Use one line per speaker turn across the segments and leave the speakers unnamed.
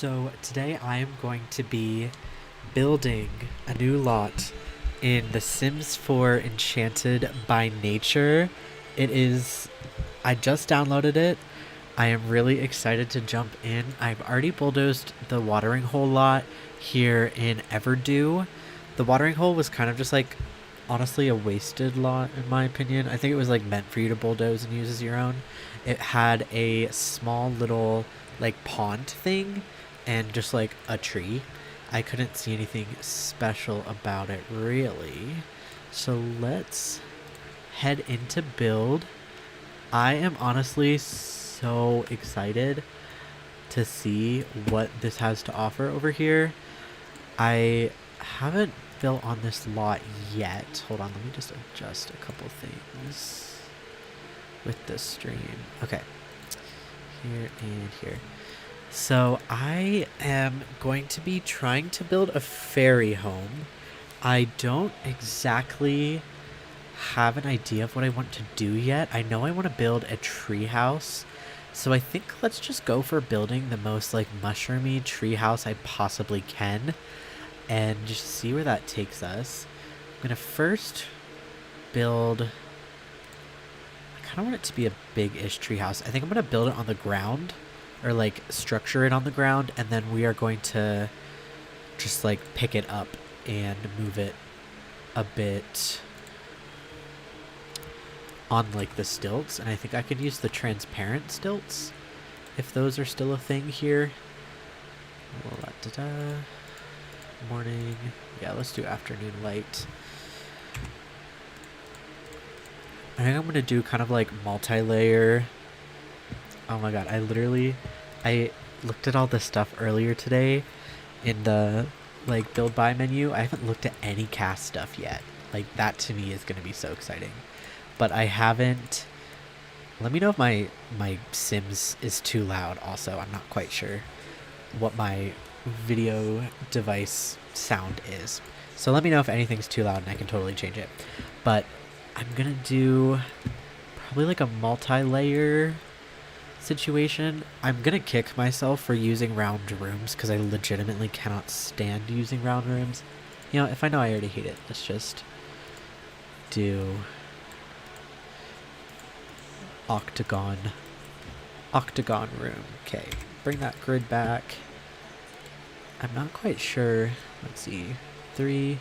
So today I am going to be building a new lot in The Sims 4 Enchanted by Nature. It is, I just downloaded it. I am really excited to jump in. I've already bulldozed the watering hole lot here in Everdew. The watering hole was kind of just like, honestly, a wasted lot in my opinion. I think it was like meant for you to bulldoze and use as your own. It had a small little like pond thing and just like a tree. I couldn't see anything special about it really. So let's head into build. I am honestly so excited to see what this has to offer over here. I haven't built on this lot yet. Hold on, let me just adjust a couple things with the stream. Okay, here and here. So I am going to be trying to build a fairy home. I don't exactly have an idea of what I want to do yet. I know I want to build a tree house. So I think let's just go for building the most like mushroomy tree house I possibly can and just see where that takes us. I'm going to first build, I kind of want it to be a big-ish tree house. I think I'm going to build it on the ground or like structure it on the ground, and then we are going to just like pick it up and move it a bit on like the stilts. And I think I could use the transparent stilts if those are still a thing here. Morning. Yeah, let's do afternoon light. I think I'm gonna do kind of like multi-layer. Oh my god, I looked at all this stuff earlier today in the like build by menu. I haven't looked at any cast stuff yet. Like that to me is gonna be so exciting. But I haven't. Let me know if my Sims is too loud also. I'm not quite sure what my video device sound is. So let me know if anything's too loud and I can totally change it. But I'm gonna do probably like a multi-layer situation. I'm gonna kick myself for using round rooms because I legitimately cannot stand using round rooms. You know, if I know I already hate it, let's just do octagon room. Okay, bring that grid back. I'm not quite sure. Let's see. 3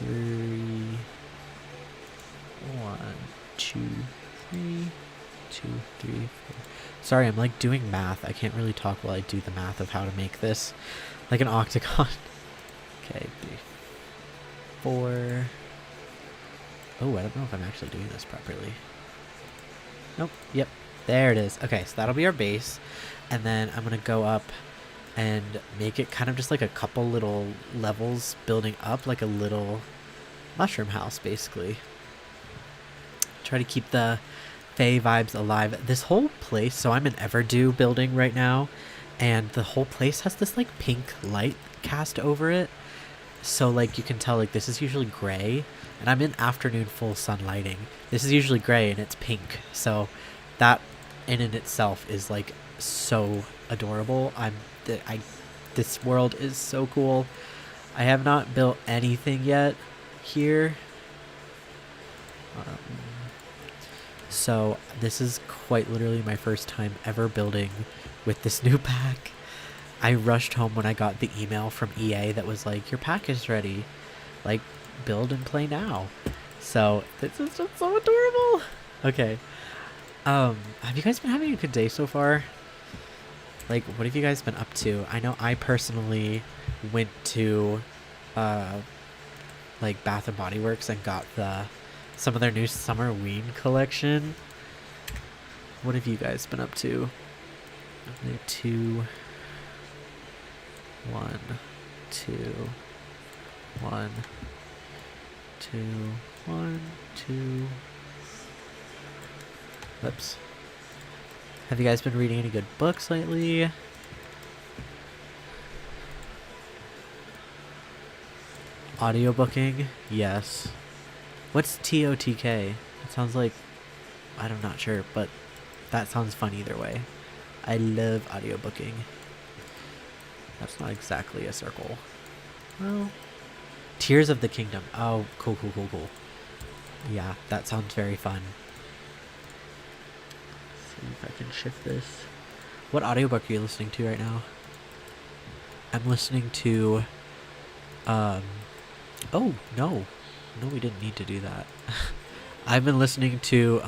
1 2 3 2 3 4. Sorry, I'm like doing math. I can't really talk while I do the math of how to make this like an octagon. Okay, 3 4. Oh, I don't know if I'm actually doing this properly. Nope. Yep. There it is. Okay, so that'll be our base. And then I'm going to go up and make it kind of just like a couple little levels building up, like a little mushroom house, basically. Try to keep the Fae vibes alive. This whole place, so I'm in Everdew building right now, and the whole place has this like pink light cast over it. So like you can tell like this is usually gray, and I'm in afternoon full sun lighting. This is usually gray and it's pink. So that in and itself is like so adorable. This world is so cool. I have not built anything yet here. So this is quite literally my first time ever building with this new pack. I rushed home when I got the email from EA that was like, your pack is ready. Like, build and play now. So this is just so adorable. Okay. Have you guys been having a good day so far? Like, what have you guys been up to? I know I personally went to like Bath and Body Works and got some of their new summer ween collection. What have you guys been up to? 2 1 2 1 2 1 2. Whoops. Have you guys been reading any good books lately? Audiobooking? Yes. What's TOTK? It sounds like, I'm not sure, but that sounds fun either way. I love audiobooking. That's not exactly a circle. Well, Tears of the Kingdom. Oh, cool, cool, cool, cool. Yeah, that sounds very fun. Let's see if I can shift this. What audiobook are you listening to right now? I'm listening to, oh, no. No, we didn't need to do that. I've been listening to,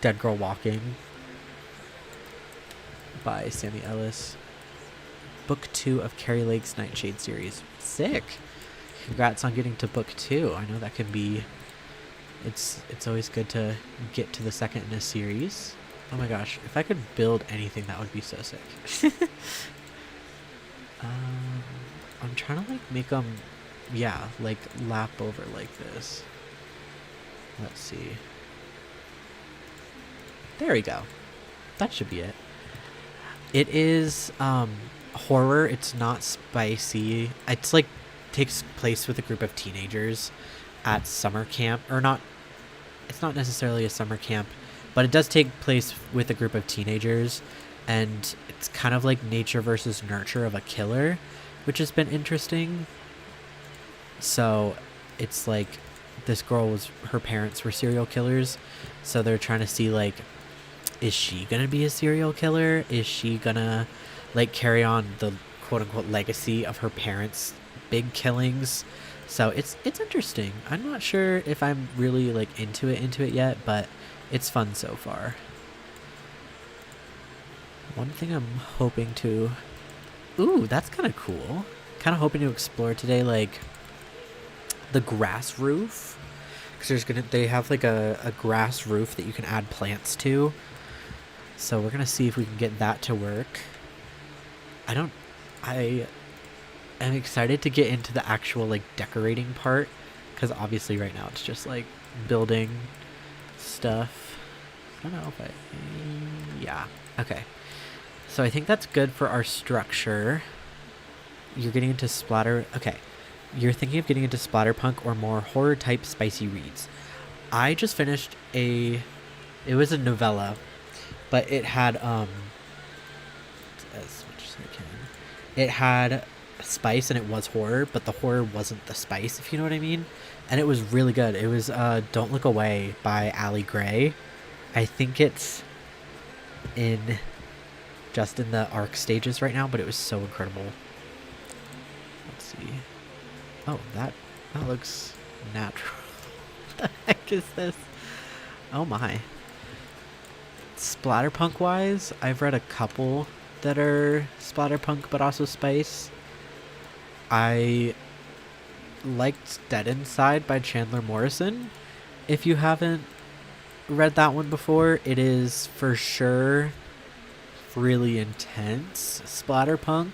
Dead Girl Walking by Sammy Ellis. Book 2 of Carrie Lake's Nightshade series. Sick! Congrats on getting to book 2. I know that can be... It's always good to get to the second in a series. Oh my gosh, if I could build anything, that would be so sick. I'm trying to, like, make them... Yeah, like, lap over like this. Let's see. There we go. That should be it. It is horror. It's not spicy. It's like takes place with a group of teenagers at summer camp, or not. It's not necessarily a summer camp, but it does take place with a group of teenagers, and it's kind of like nature versus nurture of a killer, which has been interesting. So it's like this girl was, her parents were serial killers, so they're trying to see, like, is she gonna be a serial killer? Is she gonna, like, carry on the quote-unquote legacy of her parents' big killings? So it's interesting. I'm not sure if I'm really, like, into it yet, but it's fun so far. One thing I'm hoping to... Ooh, that's kind of cool. Kind of hoping to explore today, like, the grass roof. Because they have, like, a grass roof that you can add plants to. So we're gonna see if we can get that to work. I am excited to get into the actual, like, decorating part, because obviously right now it's just, like, building stuff. I don't know if yeah, okay. So I think that's good for our structure. You're getting into splatter. Okay, you're thinking of getting into splatterpunk or more horror type spicy reads. I just finished it was a novella, but it had as much as I can. It had spice and it was horror, but the horror wasn't the spice, if you know what I mean. And it was really good. It was Don't Look Away by Allie Gray. I think it's just in the arc stages right now, but it was so incredible. Let's see. Oh, that looks natural. What the heck is this? Oh my. Splatterpunk wise, I've read a couple that are splatterpunk but also spice. I liked Dead Inside by Chandler Morrison. If you haven't read that one before, it is for sure really intense splatterpunk.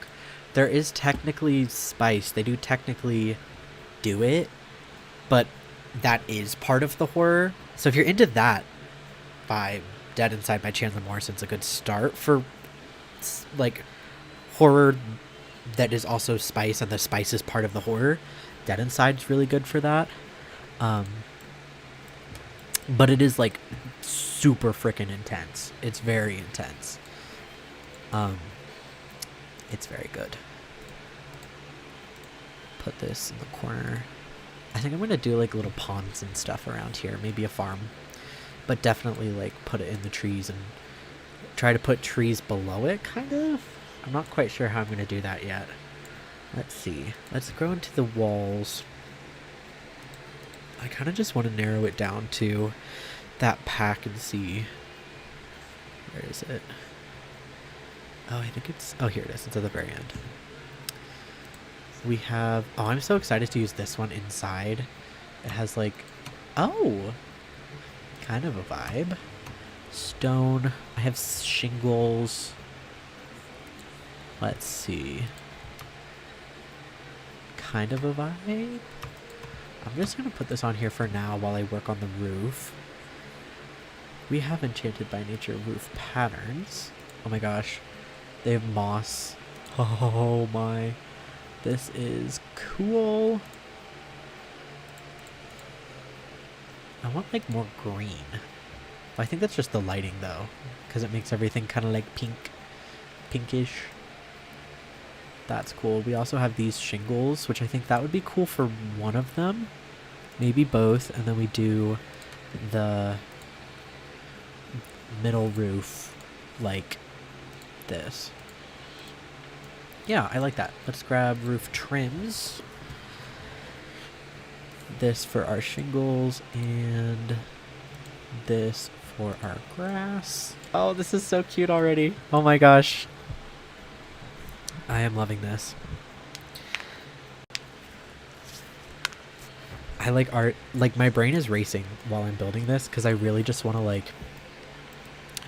There is technically spice. They do technically do it, but that is part of the horror. So if you're into that vibe, Dead Inside by Chandler Morrison's a good start for, like, horror that is also spice, and the spice is part of the horror. Dead Inside's really good for that. But it is, like, super freaking intense. It's very intense. It's very good. Put this in the corner. I think I'm gonna do, like, little ponds and stuff around here. Maybe a farm. But definitely, like, put it in the trees and try to put trees below it, kind of. I'm not quite sure how I'm gonna do that yet. Let's see. Let's go into the walls. I kind of just want to narrow it down to that pack and see. Where is it? Oh, I think it's... Oh, here it is. It's at the very end. We have... Oh, I'm so excited to use this one inside. It has, like... Oh! Kind of a vibe. Stone. I have shingles. Let's see. Kind of a vibe. I'm just going to put this on here for now while I work on the roof. We have Enchanted by Nature roof patterns. Oh my gosh. They have moss. Oh my. This is cool. I want, like, more green. I think that's just the lighting though, because it makes everything kind of like pinkish. That's cool. We also have these shingles, which I think that would be cool for one of them. Maybe both, and then we do the middle roof like this. Yeah, I like that. Let's grab roof trims. This for our shingles and this for our grass. Oh, this is so cute already. Oh my gosh. I am loving this. I like art. Like, my brain is racing while I'm building this because I really just want to, like,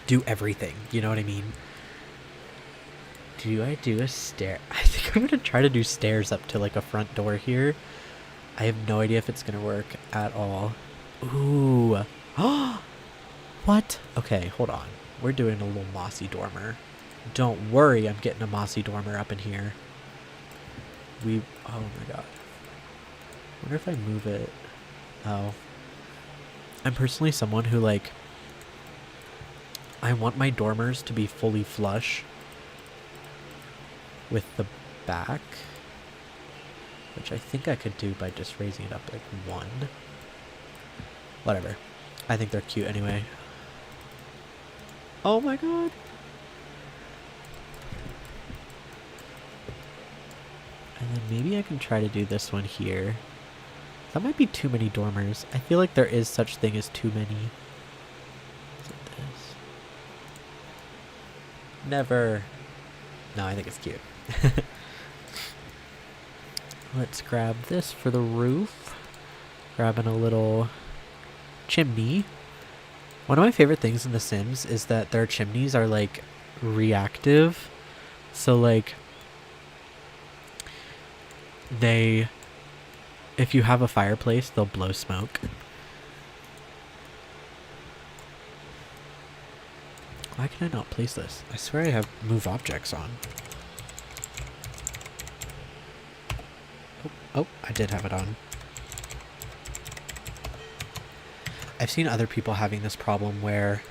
do everything. You know what I mean? Do I do a stair? I think I'm going to try to do stairs up to, like, a front door here. I have no idea if it's going to work at all. Ooh. What? Okay, hold on. We're doing a little mossy dormer. Don't worry, I'm getting a mossy dormer up in here. Oh my god. I wonder if I move it. Oh. I'm personally someone who, like, I want my dormers to be fully flush with the back, which I think I could do by just raising it up like one. Whatever. I think they're cute anyway. Oh my god. And then maybe I can try to do this one here. That might be too many dormers. I feel like there is such thing as too many. Is it this? Never. No, I think it's cute. Let's grab this for the roof. Grabbing a little chimney. One of my favorite things in The Sims is that their chimneys are, like, reactive. So, like, if you have a fireplace, they'll blow smoke. Why can I not place this? I swear I have move objects on. Oh, I did have it on. I've seen other people having this problem where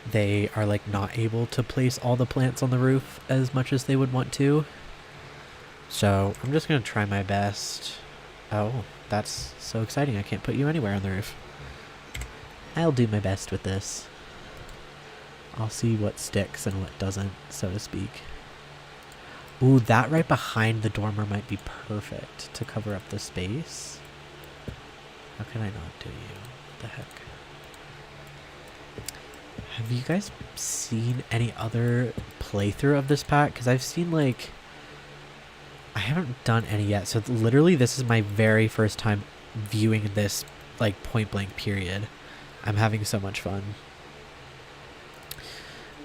they are, like, not able to place all the plants on the roof as much as they would want to. So I'm just going to try my best. Oh, that's so exciting. I can't put you anywhere on the roof. I'll do my best with this. I'll see what sticks and what doesn't, so to speak. Ooh, that right behind the dormer might be perfect to cover up the space. How can I not do you? What the heck? Have you guys seen any other playthrough of this pack? Because I've seen, like, I haven't done any yet. So literally this is my very first time viewing this, like, point blank period. I'm having so much fun.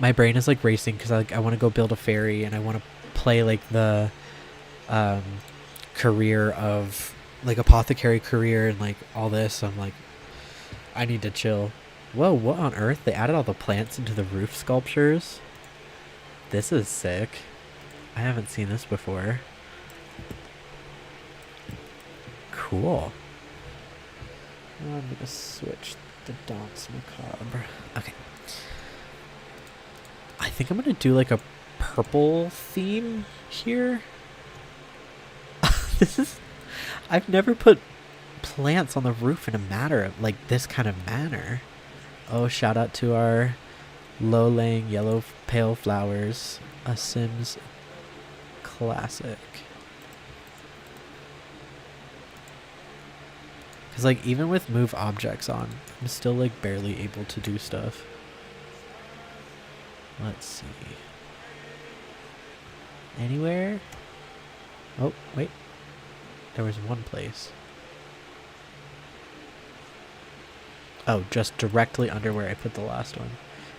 My brain is, like, racing because I want to go build a fairy and I want to play, like, the career of, like, apothecary career and, like, all this. So I'm like, I need to chill. Whoa, what on earth? They added all the plants into the roof sculptures? This is sick. I haven't seen this before. Cool. I'm gonna switch the Danse Macabre. Okay. I think I'm gonna do, like, a purple theme here. I've never put plants on the roof in a matter of, like, this kind of manner. Oh, shout out to our low-laying yellow pale flowers. A Sims classic. Because, like, even with move objects on, I'm still, like, barely able to do stuff. Let's see. Anywhere? Oh, wait. There was one place. Oh, just directly under where I put the last one.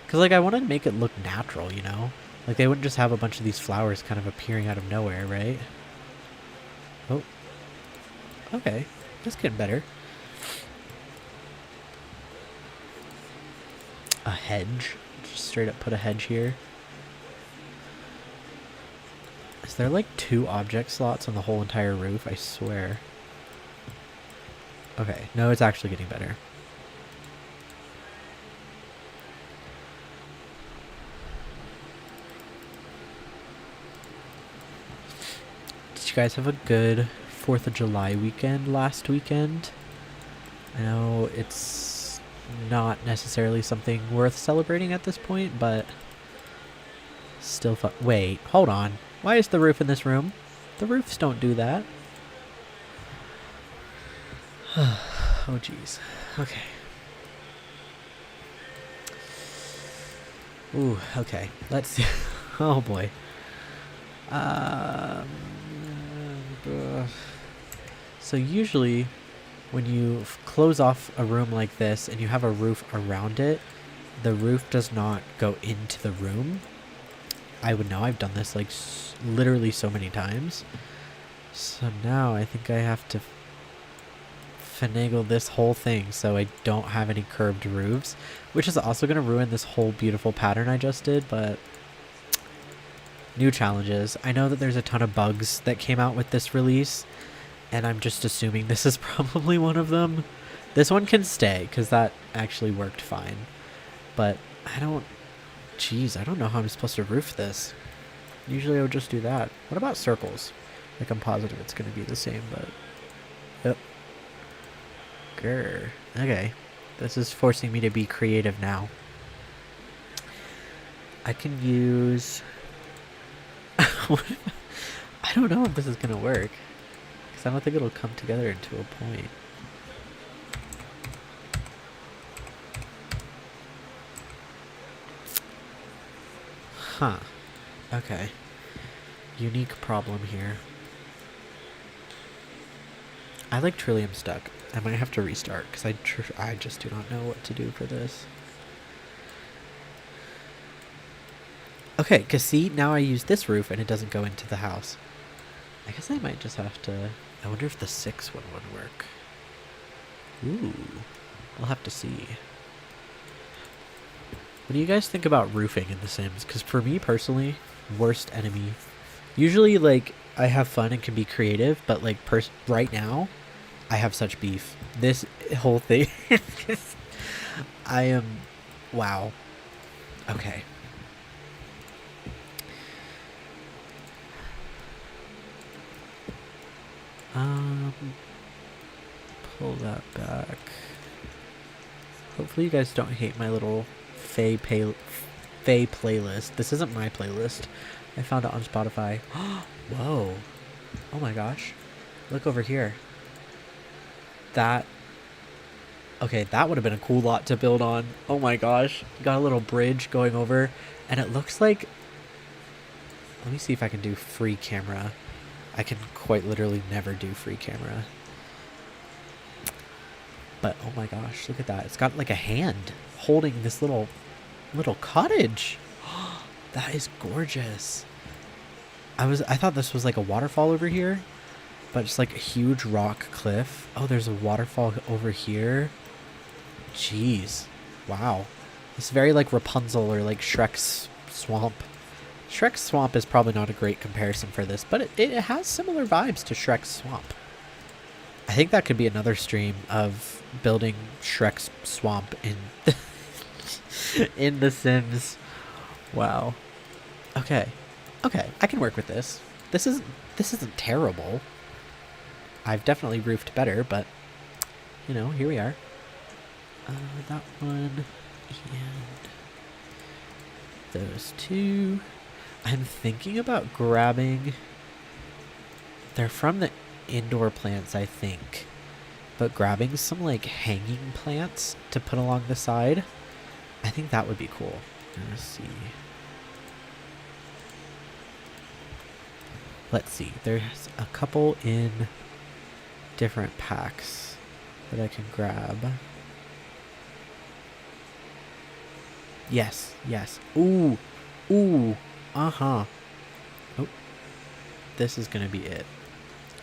Because, like, I want to make it look natural, you know? Like, they wouldn't just have a bunch of these flowers kind of appearing out of nowhere, right? Oh. Okay. That's getting better. A hedge. Just straight up put a hedge here. Is there, like, 2 object slots on the whole entire roof? I swear. Okay. No, it's actually getting better. you guys have a good 4th of July weekend last weekend. I know it's not necessarily something worth celebrating at this point, but still fun. Wait, hold on. Why is the roof in this room? The roofs don't do that. Oh, jeez. Okay. Ooh, okay. Let's see. Oh, boy. So usually when you close off a room like this and you have a roof around it, the roof does not go into the room. I would know. I've done this like literally so many times. So now I think I have to finagle this whole thing so I don't have any curved roofs, which is also going to ruin this whole beautiful pattern I just did, but new challenges. I know that there's a ton of bugs that came out with this release, and I'm just assuming this is probably one of them. This one can stay because that actually worked fine, but I don't know how I'm supposed to roof this. Usually I would just do that. What about circles? Like, I'm positive it's going to be the same, but yep. Grr. Okay. This is forcing me to be creative now. I can use... I don't know if this is going to work, because I don't think it'll come together into a point. Huh. Okay. Unique problem here. I like truly am stuck. I might have to restart because I just do not know what to do for this. Okay, because see, now I use this roof and it doesn't go into the house. I guess I might just have to... I wonder if the 6 one would work. Ooh. We'll have to see. What do you guys think about roofing in The Sims? Because for me personally, worst enemy. Usually, like, I have fun and can be creative, but like right now, I have such beef. This whole thing is just... I am... Wow. Okay. Pull that back. Hopefully you guys don't hate my little Faye playlist. This isn't my playlist. I found it on Spotify. Whoa. Oh my gosh. Look over here. That... Okay, that would have been a cool lot to build on. Oh my gosh. You got a little bridge going over, and it looks like... Let me see if I can do free camera. I can quite literally never do free camera. But oh my gosh, look at that. It's got like a hand holding this little cottage. That is gorgeous. I thought this was like a waterfall over here, but it's like a huge rock cliff. Oh, there's a waterfall over here. Jeez. Wow. It's very like Rapunzel or like Shrek's swamp. Shrek's swamp is probably not a great comparison for this, but it has similar vibes to Shrek's swamp. I think that could be another stream of building Shrek's swamp in in The Sims. Wow. Okay. Okay, I can work with this. This isn't terrible. I've definitely roofed better, but you know, here we are. That one and those two. I'm thinking about grabbing... They're from the indoor plants, I think. But grabbing some, like, hanging plants to put along the side. I think that would be cool. Let's see. Let's see. There's a couple in different packs that I can grab. Yes, yes. Ooh, ooh. Uh-huh. Oh. This is gonna be it.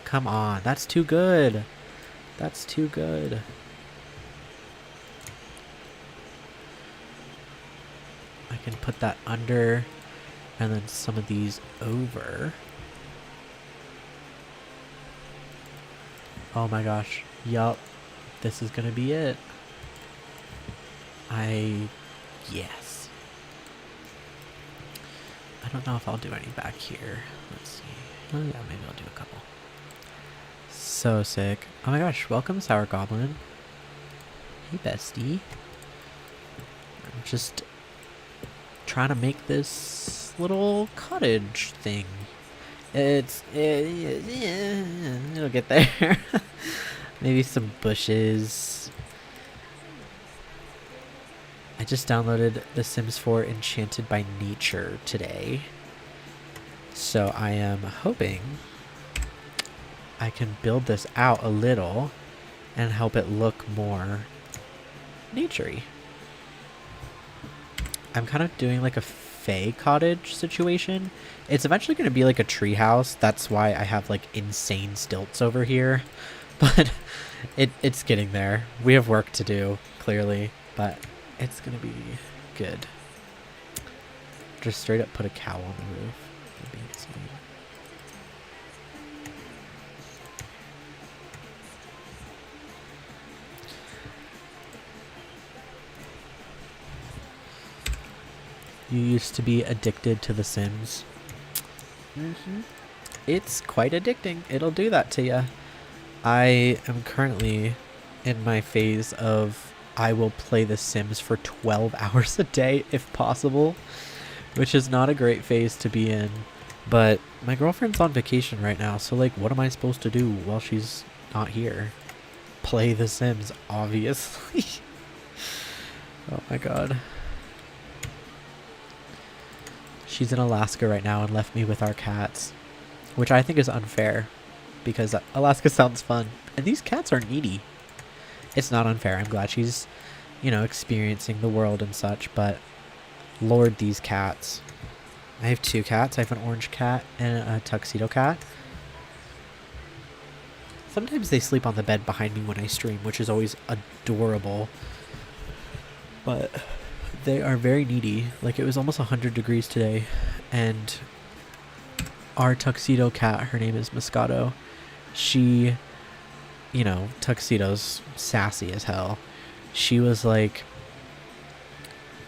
Come on. That's too good. That's too good. I can put that under and then some of these over. Oh my gosh. Yup. This is gonna be it. Yes. I don't know if I'll do any back here. Let's see. Oh yeah, maybe I'll do a couple. So sick. Oh my gosh, welcome Sour Goblin. Hey bestie. I'm just trying to make this little cottage thing. It'll get there. Maybe some bushes. I just downloaded The Sims 4 Enchanted by Nature today. So I am hoping I can build this out a little and help it look more naturey. I'm kind of doing like a Fae cottage situation. It's eventually going to be like a tree house. That's why I have like insane stilts over here. But it's getting there. We have work to do, clearly, but it's going to be good. Just straight up put a cow on the roof. That'd be insane. You used to be addicted to The Sims. It's quite addicting. It'll do that to you. I am currently in my phase of I will play The Sims for 12 hours a day if possible, which is not a great phase to be in. But my girlfriend's on vacation right now, so like what am I supposed to do while she's not here? Play The Sims, obviously. Oh my god. She's in Alaska right now and left me with our cats, which I think is unfair because Alaska sounds fun and these cats are needy. It's not unfair. I'm glad she's, experiencing the world and such, but Lord, these cats. I have 2 cats. I have an orange cat and a tuxedo cat. Sometimes they sleep on the bed behind me when I stream, which is always adorable. But they are very needy. Like, it was almost 100 degrees today, and our tuxedo cat, her name is Moscato. She, Tuxedo's sassy as hell. She was like,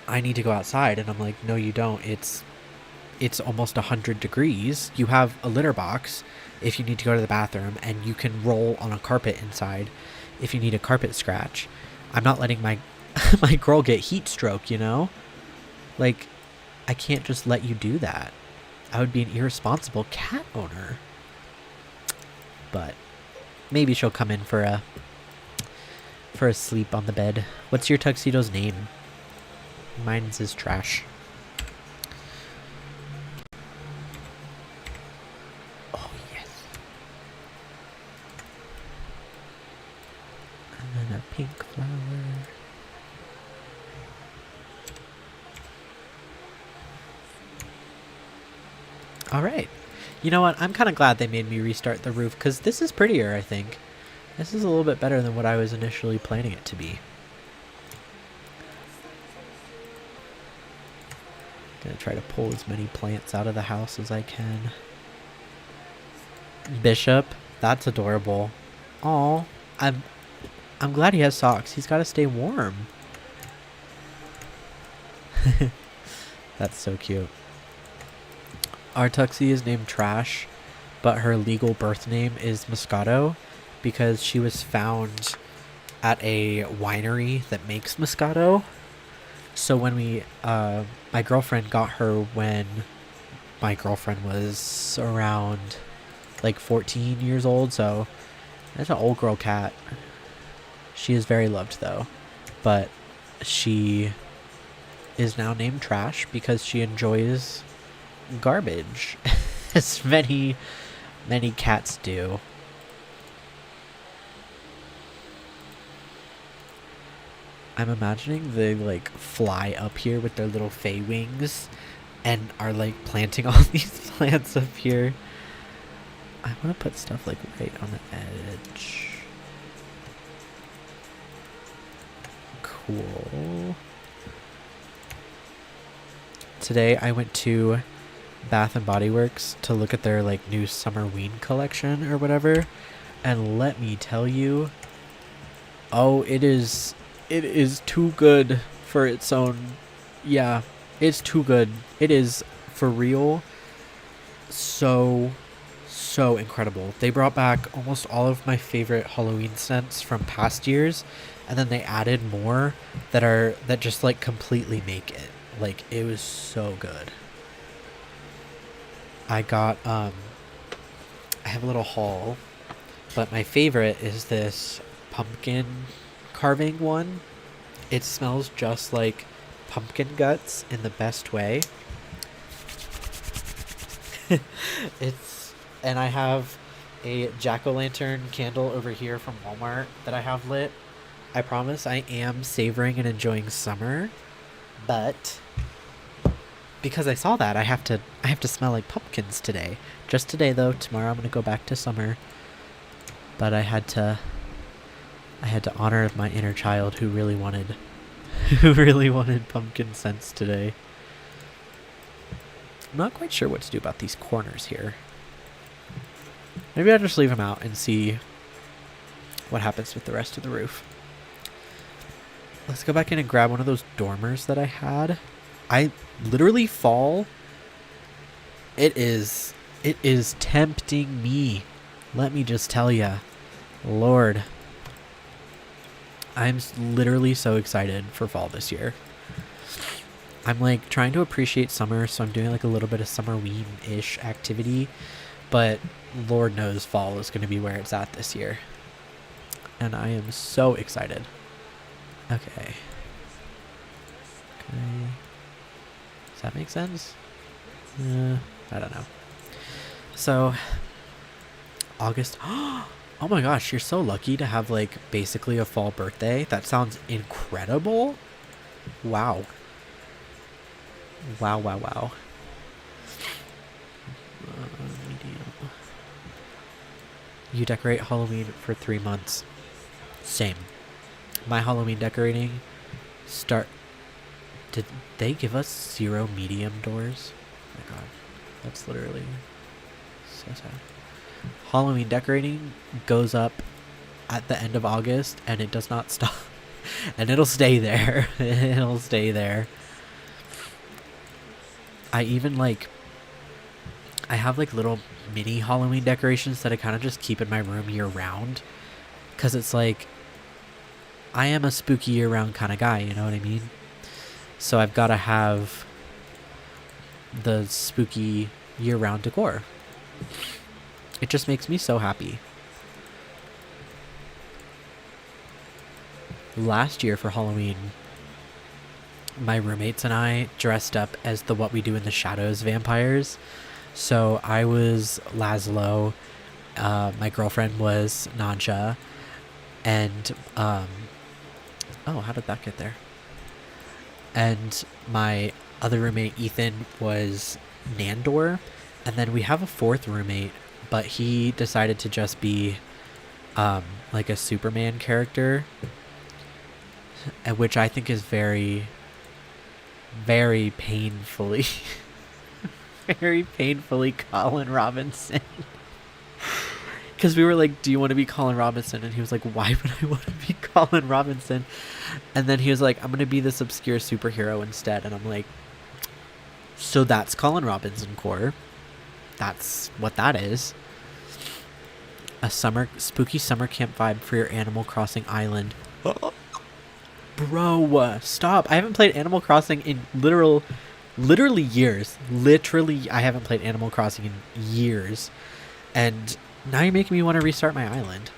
I need to go outside, and I'm like, no you don't. It's almost 100 degrees. You have a litter box if you need to go to the bathroom, and you can roll on a carpet inside if you need a carpet scratch. I'm not letting my my girl get heat stroke, Like, I can't just let you do that. I would be an irresponsible cat owner. But maybe she'll come in for a sleep on the bed. What's your tuxedo's name? Mine's is Trash. Oh yes. And then a pink flower. Alright. You know what? I'm kind of glad they made me restart the roof, because this is prettier, I think. This is a little bit better than what I was initially planning it to be. Gonna try to pull as many plants out of the house as I can. Bishop. That's adorable. Aw. I'm glad he has socks. He's got to stay warm. That's so cute. Our Tuxie is named Trash, but her legal birth name is Moscato because she was found at a winery that makes Moscato. So when my girlfriend got her when my girlfriend was around like 14 years old, so that's an old girl cat. She is very loved though, but she is now named Trash because she enjoys garbage as many cats do. I'm imagining they like fly up here with their little fae wings and are like planting all these plants up here. I want to put stuff like right on the edge. Cool. Today I went to Bath and Body Works to look at their like new summer ween collection or whatever, and let me tell you, oh, it is too good for its own. Yeah, it's too good. It is for real so so incredible. They brought back almost all of my favorite Halloween scents from past years, and then they added more that just like completely make it. Like it was so good. I got I have a little haul, but my favorite is this pumpkin carving one. It smells just like pumpkin guts in the best way. And I have a jack-o'-lantern candle over here from Walmart that I have lit. I promise I am savoring and enjoying summer, but because I saw that, I have to smell like pumpkins today. Just today though. Tomorrow I'm going to go back to summer. But I had to honor my inner child who really wanted pumpkin scents today. I'm not quite sure what to do about these corners here. Maybe I'll just leave them out and see what happens with the rest of the roof. Let's go back in and grab one of those dormers that I had. I literally fall. It is tempting me. Let me just tell ya. Lord. I'm literally so excited for fall this year. I'm like trying to appreciate summer, so I'm doing like a little bit of summerween-ish activity, but Lord knows fall is going to be where it's at this year. And I am so excited. Okay. Does that make sense? I don't know. So, August. Oh my gosh, you're so lucky to have like basically a fall birthday. That sounds incredible. Wow. Wow. Medium. You decorate Halloween for 3 months. Same. My Halloween decorating Did they give us 0 medium doors? Oh my god. That's literally so sad. Halloween decorating goes up at the end of August and it does not stop. And it'll stay there. It'll stay there. I have like little mini Halloween decorations that I kind of just keep in my room year round. Because it's like, I am a spooky year round kind of guy, you know what I mean? So I've got to have the spooky year round decor. It just makes me so happy. Last year for Halloween, my roommates and I dressed up as the What We Do in the Shadows vampires. So I was Laszlo, my girlfriend was Nanja, and oh, how did that get there? And my other roommate Ethan was Nandor, and then we have a 4th roommate, but he decided to just be like a Superman character, which I think is very, very painfully very painfully Colin Robinson. Because we were like, do you want to be Colin Robinson? And he was like, why would I want to be Colin Robinson? And then he was like, I'm going to be this obscure superhero instead. And I'm like, so that's Colin Robinson core. That's what that is. A spooky summer camp vibe for your Animal Crossing island. Bro, stop. I haven't played Animal Crossing in literally years. Literally, I haven't played Animal Crossing in years. And now you're making me want to restart my island.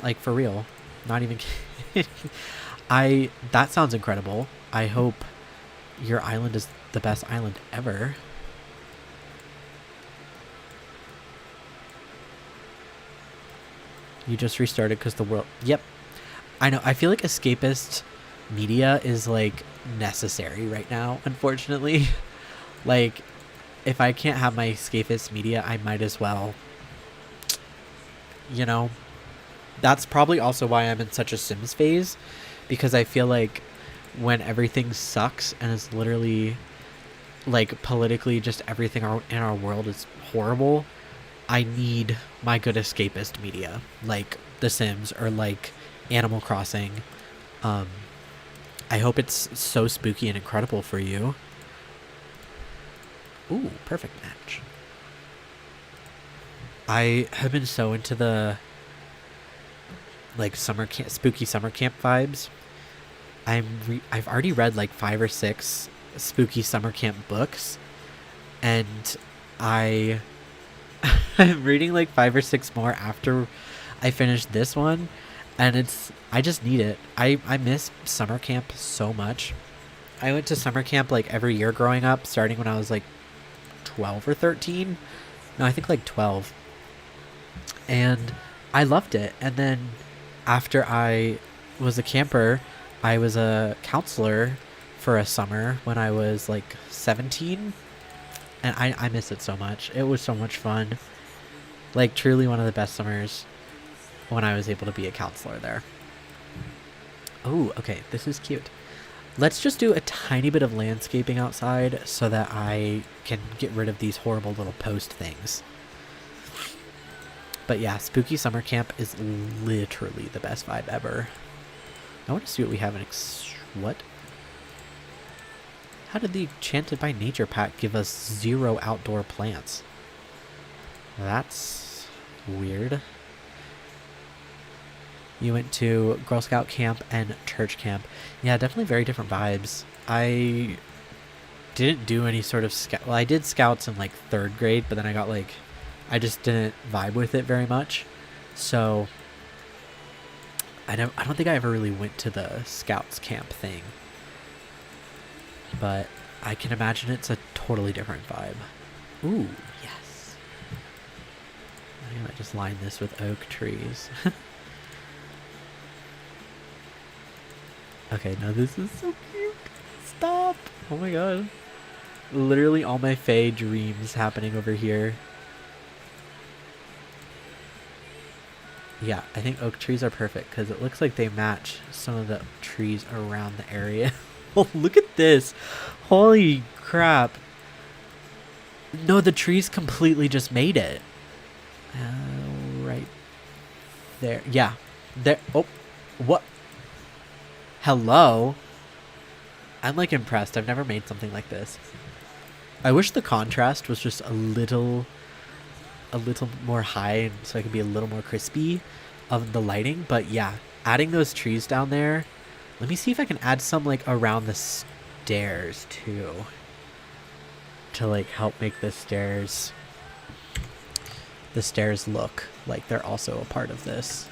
Like, for real. Not even kidding. That sounds incredible. I hope your island is the best island ever. You just restarted because the world... Yep. I know. I feel like escapist media is, like, necessary right now, unfortunately. Like, if I can't have my escapist media, I might as well... You know? That's probably also why I'm in such a Sims phase. Because I feel like when everything sucks and it's literally... Like, politically, just everything in our world is horrible... I need my good escapist media, like The Sims or like Animal Crossing. I hope it's so spooky and incredible for you. Ooh, perfect match. I have been so into the like summer camp, spooky summer camp vibes. I've already read like 5 or 6 spooky summer camp books, and I I'm reading like 5 or 6 more after I finish this one, and I just need it. I miss summer camp so much. I went to summer camp like every year growing up, starting when I was like 12 or 13. No, I think like 12. And I loved it. And then after I was a camper, I was a counselor for a summer when I was like 17. And I miss it so much. It was so much fun. Like, truly one of the best summers when I was able to be a counselor there. Oh, okay. This is cute. Let's just do a tiny bit of landscaping outside so that I can get rid of these horrible little post things. But yeah, spooky summer camp is literally the best vibe ever. I want to see what we have in what? How did the Enchanted by Nature pack give us 0 outdoor plants? That's weird. You went to Girl Scout camp and church camp. Yeah, definitely very different vibes. I didn't do any sort of scout. Well, I did scouts in like 3rd grade, but then I just didn't vibe with it very much. So I don't think I ever really went to the scouts camp thing. But I can imagine it's a totally different vibe. Ooh, yes. I'm gonna just line this with oak trees. Okay, now this is so cute. Stop. Oh my god. Literally all my Fae dreams happening over here. Yeah, I think oak trees are perfect because it looks like they match some of the trees around the area. Oh, look at this. Holy crap. No, the trees completely just made it. Right there. Yeah. There. Oh, what? Hello? I'm like impressed. I've never made something like this. I wish the contrast was just a little more high so I could be a little more crispy of the lighting. But yeah, adding those trees down there. Let me see if I can add some like around the stairs too. To like help make the stairs look like they're also a part of this.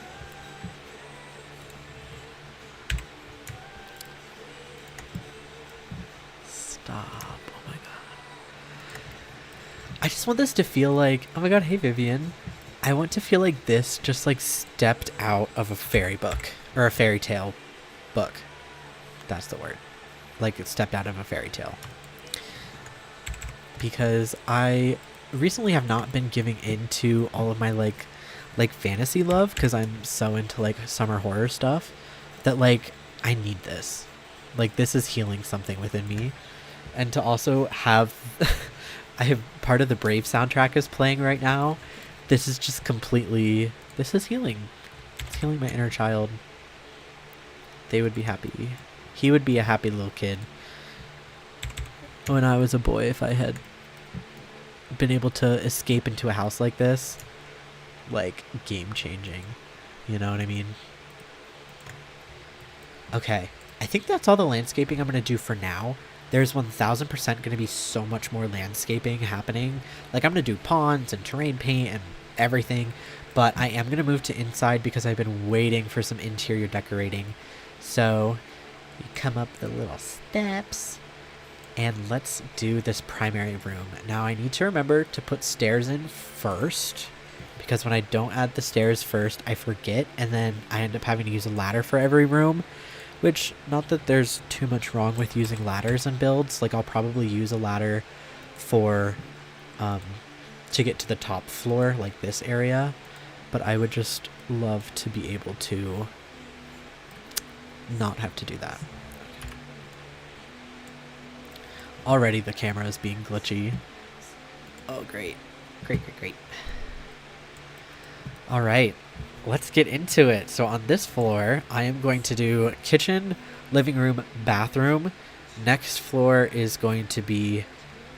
Stop. Oh my god. I just want this to feel like, oh my god, hey Vivian. I want to feel like this just like stepped out of a fairy book or a fairy tale book. That's the word. Like it stepped out of a fairy tale. Because I recently have not been giving into all of my like fantasy love because I'm so into like summer horror stuff that like I need this. Like this is healing something within me. And to also have I have part of the Brave soundtrack is playing right now. This is just completely, this is healing. It's healing my inner child. They would be happy. He would be a happy little kid when I was a boy if I had been able to escape into a house like this. Like game changing. You know what I mean? Okay. I think that's all the landscaping I'm going to do for now. There's 1000% going to be so much more landscaping happening. Like I'm going to do ponds and terrain paint and everything. But I am going to move to inside because I've been waiting for some interior decorating. So you come up the little steps and let's do this primary room. Now I need to remember to put stairs in first because when I don't add the stairs first, I forget. And then I end up having to use a ladder for every room. Which, not that there's too much wrong with using ladders in builds. Like, I'll probably use a ladder for, to get to the top floor, like this area. But I would just love to be able to not have to do that. Already the camera is being glitchy. Oh, great. Great. All right. Let's get into it. So on this floor, I am going to do kitchen, living room, bathroom. Next floor is going to be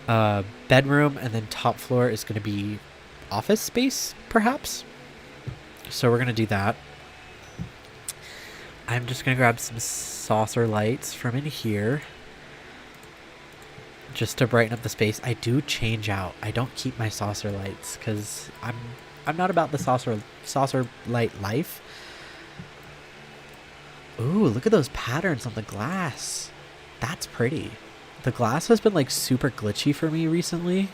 bedroom, and then top floor is going to be office space, perhaps. So we're going to do that. I'm just going to grab some saucer lights from in here just to brighten up the space. I do change out. I don't keep my saucer lights because I'm not about the saucer light life. Ooh, look at those patterns on the glass. That's pretty. The glass has been like super glitchy for me recently,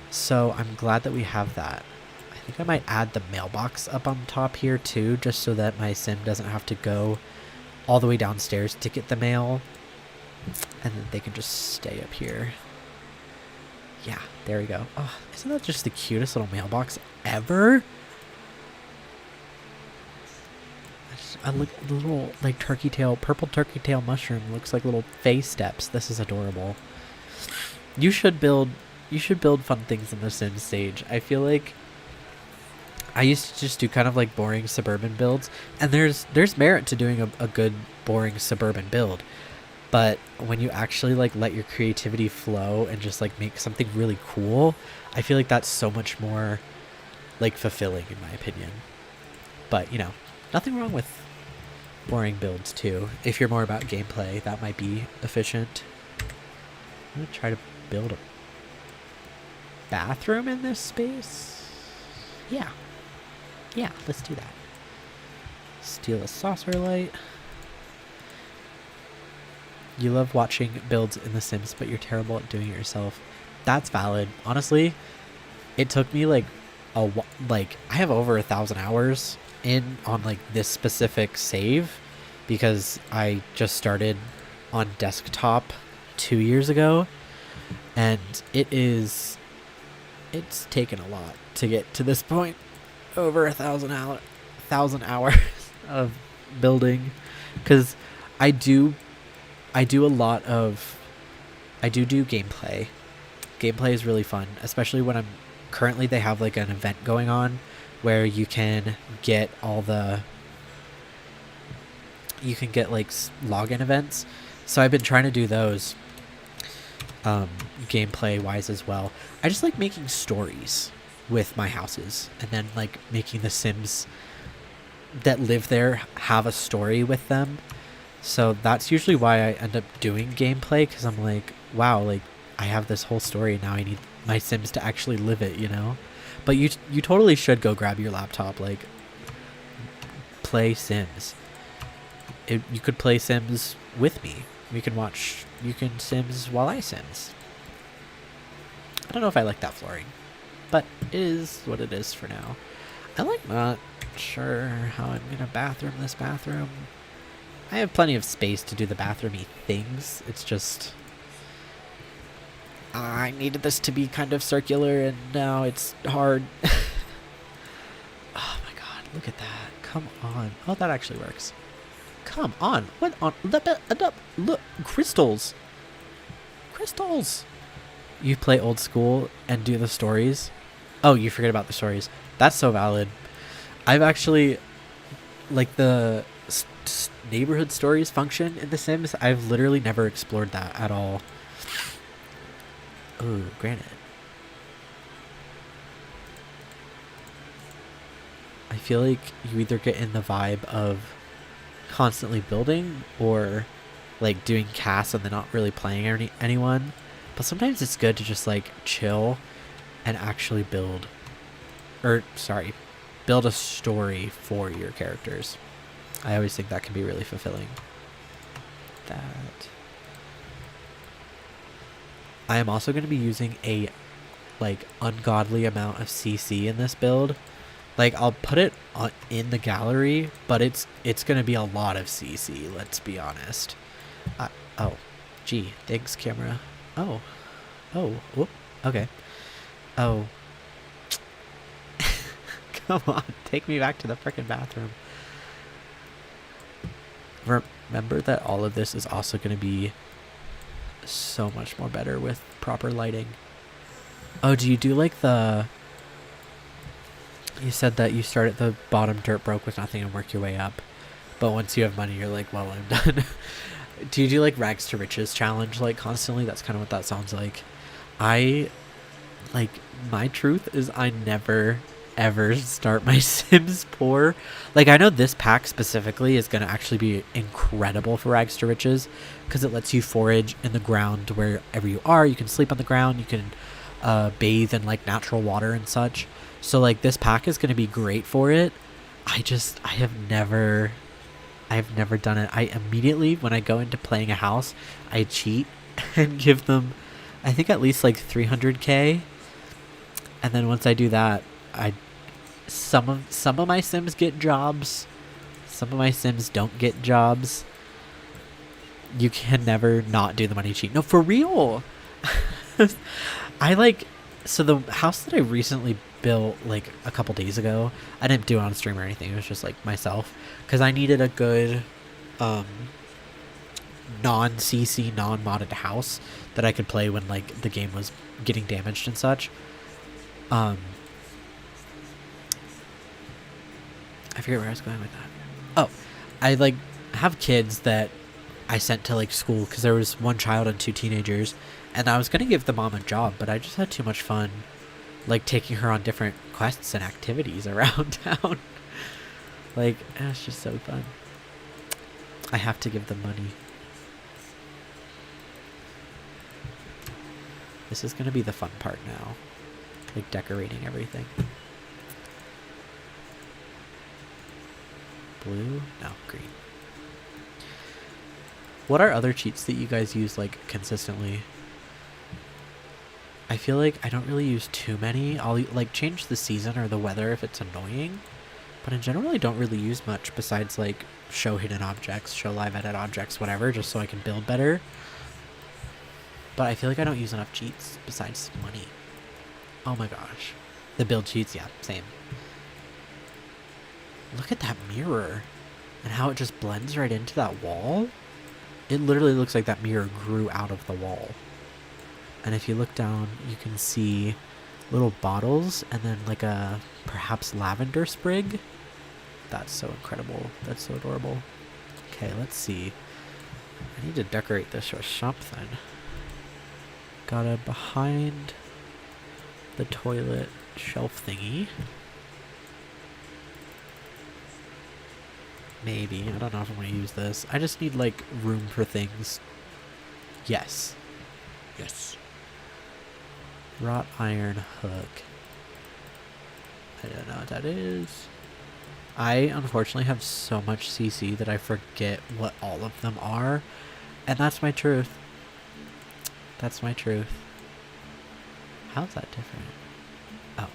so I'm glad that we have that. I think I might add the mailbox up on top here too, just so that my sim doesn't have to go all the way downstairs to get the mail, and then they can just stay up here. Yeah, there we go. Oh, isn't that just the cutest little mailbox ever? I look, the little like purple turkey tail mushroom looks like little face steps. This is adorable. You should build fun things in the Sims stage. I feel like I used to just do kind of like boring suburban builds, and there's merit to doing a good boring suburban build. But when you actually like let your creativity flow and just like make something really cool, I feel like that's so much more like fulfilling in my opinion. But you know, nothing wrong with boring builds too. If you're more about gameplay, that might be efficient. I'm gonna try to build a bathroom in this space. Yeah, let's do that. Steal a saucer light. You love watching builds in The Sims, but you're terrible at doing it yourself. That's valid. Honestly, it took me like I have over 1,000 hours in on like this specific save because I just started on desktop 2 years ago, and it's taken a lot to get to this point. Over 1,000 hours of building, because I do gameplay. Gameplay is really fun, especially when currently they have like an event going on where you can get like login events. So I've been trying to do those gameplay wise as well. I just like making stories with my houses, and then like making the Sims that live there have a story with them. So that's usually why I end up doing gameplay, because I'm like, wow, like I have this whole story and now I need my Sims to actually live it, you know? But you totally should go grab your laptop, like play Sims. You could play Sims with me. You can Sims while I Sims. I don't know if I like that flooring, but it is what it is for now. I'm like not sure how I'm gonna bathroom this bathroom. I have plenty of space to do the bathroomy things. It's just I needed this to be kind of circular, and now it's hard. Oh my god, look at that. Come on. Oh, that actually works. Come on. What on? Look, crystals. Crystals. You play old school and do the stories. Oh, you forget about the stories. That's so valid. I've actually, like the neighborhood stories function in The Sims, I've literally never explored that at all. Ooh, granite. I feel like you either get in the vibe of constantly building or like doing casts and then not really playing anyone. But sometimes it's good to just like chill and actually build a story for your characters. I always think that can be really fulfilling. That. I am also going to be using a like ungodly amount of CC in this build. Like I'll put it in the gallery, but it's going to be a lot of CC, let's be honest. Oh, gee, thanks camera. Oh, whoop, okay. Oh. Come on, take me back to the frickin' bathroom. Remember that all of this is also going to be so much more better with proper lighting. Oh, do you do like you said that you start at the bottom dirt broke with nothing and work your way up, but once you have money you're like, well, I'm done. Do you do like rags to riches challenge like constantly? That's kind of what that sounds like. I like, my truth is I never ever start my Sims poor. Like, I know this pack specifically is going to actually be incredible for Rags to Riches because it lets you forage in the ground wherever you are. You can sleep on the ground. You can bathe in like natural water and such. So like this pack is going to be great for it. I've never done it. I immediately, when I go into playing a house, I cheat and give them, I think, at least like 300k. And then once I do that, some of my Sims get jobs. Some of my Sims don't get jobs. You can never not do the money cheat. No, for real. So the house that I recently built like a couple days ago, I didn't do it on stream or anything. It was just like myself because I needed a good non-CC, non-modded house that I could play when like the game was getting damaged and such. I forget where I was going with that. Oh, I like have kids that I sent to like school because there was one child and 2 teenagers, and I was gonna give the mom a job, but I just had too much fun like taking her on different quests and activities around town. Like, it's just so fun. I have to give them money. This is gonna be the fun part now. Like decorating everything. Blue? No, green. What are other cheats that you guys use like consistently? I feel like I don't really use too many. I'll like change the season or the weather if it's annoying. But in general, I don't really use much besides like show hidden objects, show live edit objects, whatever, just so I can build better. But I feel like I don't use enough cheats besides money. Oh my gosh. The build cheats, yeah, same. Look at that mirror and how it just blends right into that wall. It literally looks like that mirror grew out of the wall. And if you look down, you can see little bottles and then like a perhaps lavender sprig. That's so incredible. That's so adorable. Okay, let's see. I need to decorate this or something. Got a behind the toilet shelf thingy. Maybe. I don't know if I'm going to use this. I just need like room for things. Yes. Yes. Wrought iron hook. I don't know what that is. I unfortunately have so much CC that I forget what all of them are. And that's my truth. That's my truth. How's that different? Oh.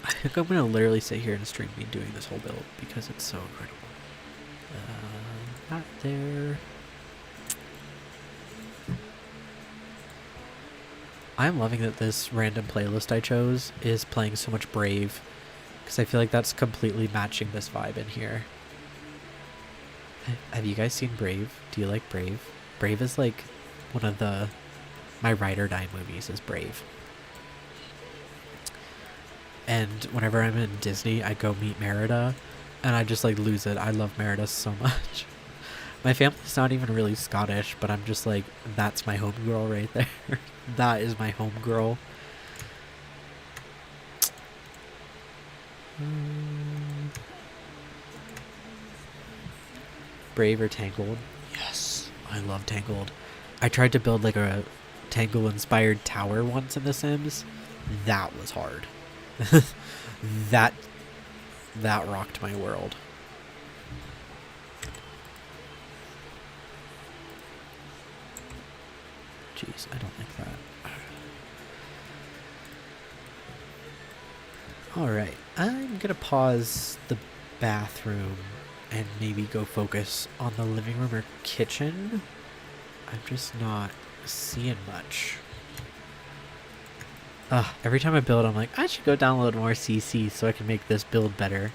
I think I'm going to literally sit here and stream me doing this whole build because it's so incredible. Not there. I'm loving that this random playlist I chose is playing so much Brave because I feel like that's completely matching this vibe in here. Have you guys seen Brave? Do you like Brave? Brave is like one of my ride or die movies is Brave. And whenever I'm in Disney, I go meet Merida and I just like lose it. I love Merida so much. My family's not even really Scottish, but I'm just like, that's my homegirl right there. That is my homegirl. Brave or Tangled? Yes, I love Tangled. I tried to build like a Tangled-inspired tower once in The Sims. That was hard. that rocked my world. Jeez, I don't like that. Alright, I'm gonna pause the bathroom and maybe go focus on the living room or kitchen. I'm just not seeing much. Every time I build, I'm like, I should go download more CC so I can make this build better.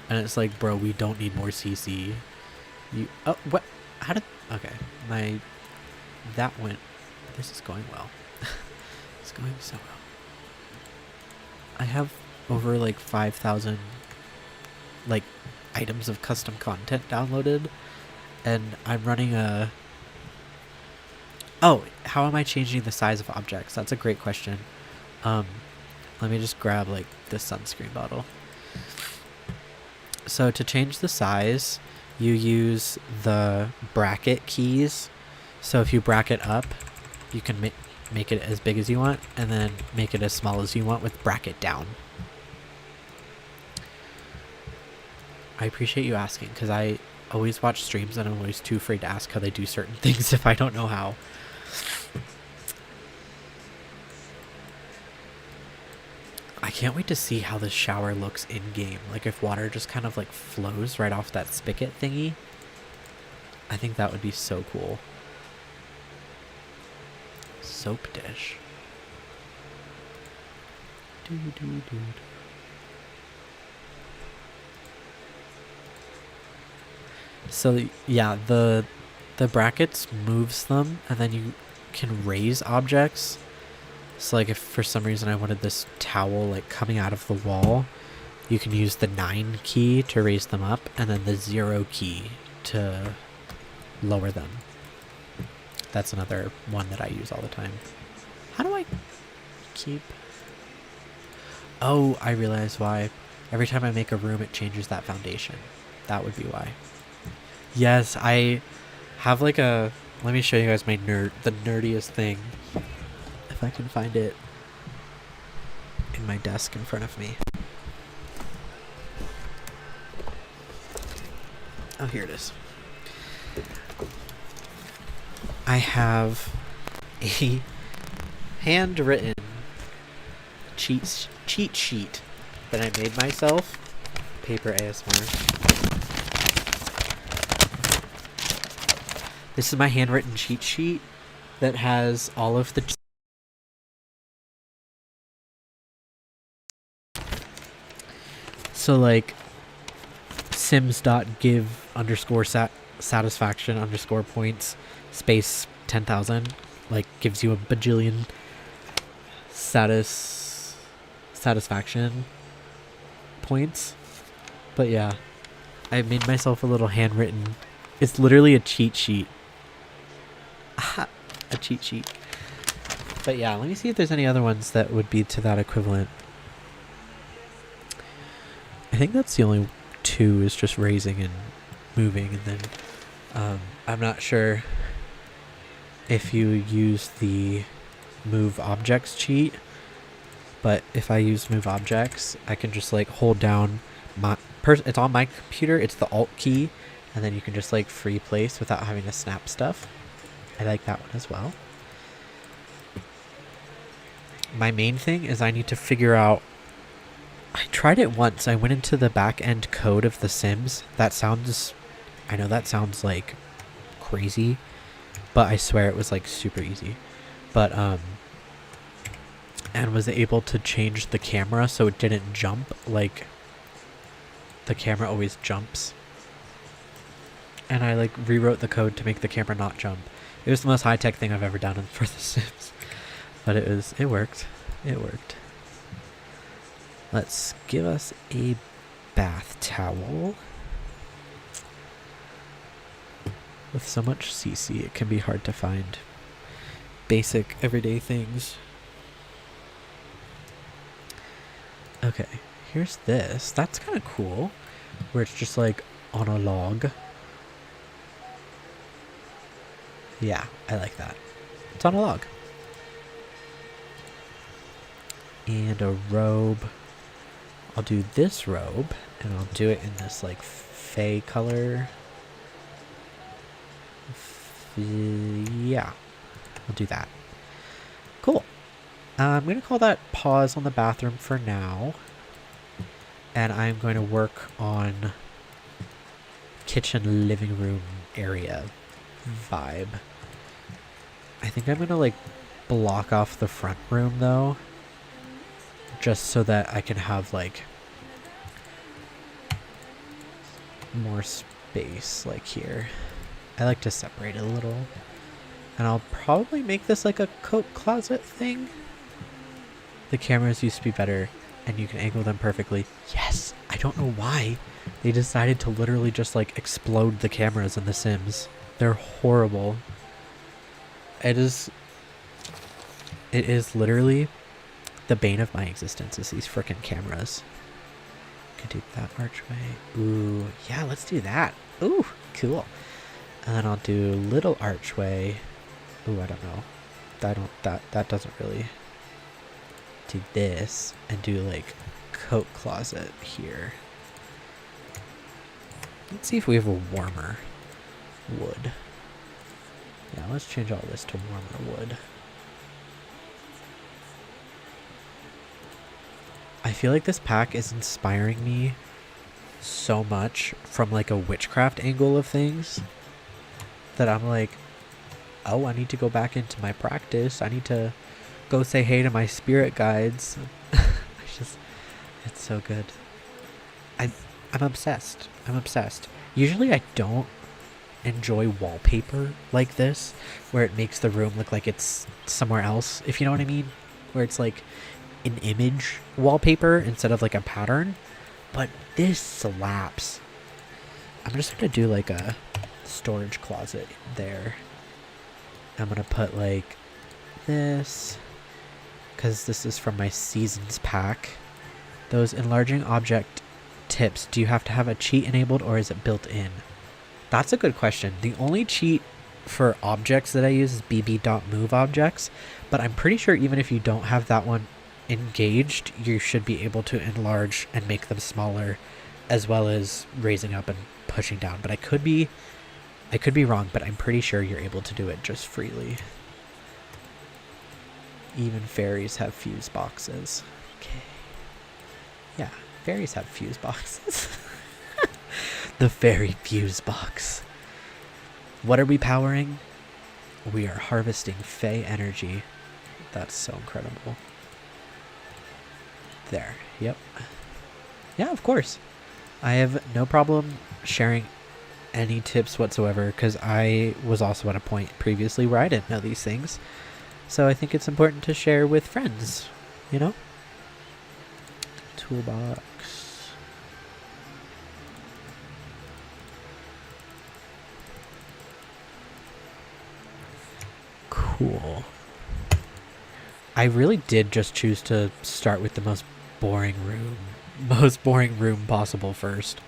And it's like, bro, we don't need more CC. What? How did... Okay, that went... This is going well. It's going so well. I have over like 5,000 like items of custom content downloaded, and I'm running a Oh, how am I changing the size of objects? That's a great question. Um, Let me just grab like this sunscreen bottle. So to change the size, you use the bracket keys. So if you bracket up, you can make it as big as you want, and then make it as small as you want with bracket down. I appreciate you asking, because I always watch streams and I'm always too afraid to ask how they do certain things if I don't know how. I can't wait to see how this shower looks in game. Like if water just kind of like flows right off that spigot thingy. I think that would be so cool. Soap dish. So yeah, the brackets moves them, and then you can raise objects. So like if for some reason I wanted this towel like coming out of the wall, you can use the 9 key to raise them up, and then the 0 key to lower them. That's another one that I use all the time. How do I keep... Oh, I realize why. Every time I make a room, it changes that foundation. That would be why. Yes, I have like a... Let me show you guys the nerdiest thing. If I can find it in my desk in front of me. Oh, here it is. I have a handwritten cheat sheet that I made myself. Paper ASMR. This is my handwritten cheat sheet that has all of the... So like sims.give underscore satisfaction underscore points space 10,000 like gives you a bajillion satisfaction points. But yeah, I made myself a little handwritten, it's literally a cheat sheet. A cheat sheet. But yeah, let me see if there's any other ones that would be to that equivalent. I think that's the only 2 is just raising and moving, and then I'm not sure if you use the move objects cheat, but if I use move objects, I can just like hold down my it's on my computer, it's the alt key, and then you can just like free place without having to snap stuff. I like that one as well. My main thing is I need to figure out... I tried it once. I went into the back end code of The Sims. I know that sounds like crazy, but I swear it was like super easy. But and was able to change the camera so it didn't jump. Like the camera always jumps. And I like rewrote the code to make the camera not jump. It was the most high-tech thing I've ever done for The Sims. But it worked. It worked. Let's give us a bath towel. With so much CC, it can be hard to find basic everyday things. Okay, here's this. That's kind of cool, where it's just like on a log. Yeah, I like that. It's on a log. And a robe. I'll do this robe, and I'll do it in this like fey color. Yeah, I'll do that. Cool. I'm going to call that pause on the bathroom for now. And I'm going to work on kitchen living room area vibe. I think I'm going to like block off the front room though, just so that I can have like more space like here. I like to separate it a little. And I'll probably make this like a coat closet thing. The cameras used to be better and you can angle them perfectly. Yes! I don't know why they decided to literally just like explode the cameras in The Sims. They're horrible. It is literally the bane of my existence is these frickin' cameras. Could do that archway. Ooh, yeah, let's do that. Ooh, cool. And then I'll do little archway. Ooh, I don't know. That doesn't really do this and do like coat closet here. Let's see if we have a warmer wood. Yeah, let's change all this to warmer wood. I feel like this pack is inspiring me so much from like a witchcraft angle of things that I'm like, oh, I need to go back into my practice. I need to go say hey to my spirit guides. It's so good. I'm obsessed. I'm obsessed. Usually I don't enjoy wallpaper like this, where it makes the room look like it's somewhere else, if you know what I mean. Where it's like an image wallpaper instead of like a pattern. But this slaps. I'm just gonna do like a storage closet there. I'm gonna put like this, because this is from my seasons pack. Those enlarging object tips, do you have to have a cheat enabled or is it built in? That's a good question. The only cheat for objects that I use is bb.move objects, but I'm pretty sure even if you don't have that one engaged, you should be able to enlarge and make them smaller, as well as raising up and pushing down. But I could be wrong, but I'm pretty sure you're able to do it just freely. Even fairies have fuse boxes. Okay. Yeah, fairies have fuse boxes. The fairy fuse box. What are we powering? We are harvesting Fey energy. That's so incredible. There. Yep. Yeah, of course. I have no problem sharing any tips whatsoever, because I was also at a point previously where I didn't know these things. So I think it's important to share with friends, you know? Toolbox. Cool. I really did just choose to start with the most boring room possible first.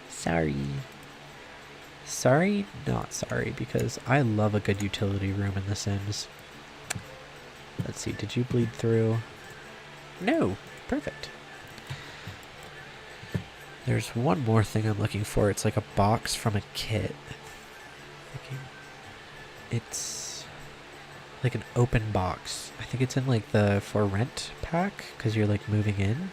Sorry. Sorry, not sorry, because I love a good utility room in The Sims. Let's see, did you bleed through? No, perfect. There's one more thing I'm looking for. It's like a box from a kit. It's like an open box. I think it's in like the for rent pack, because you're like moving in.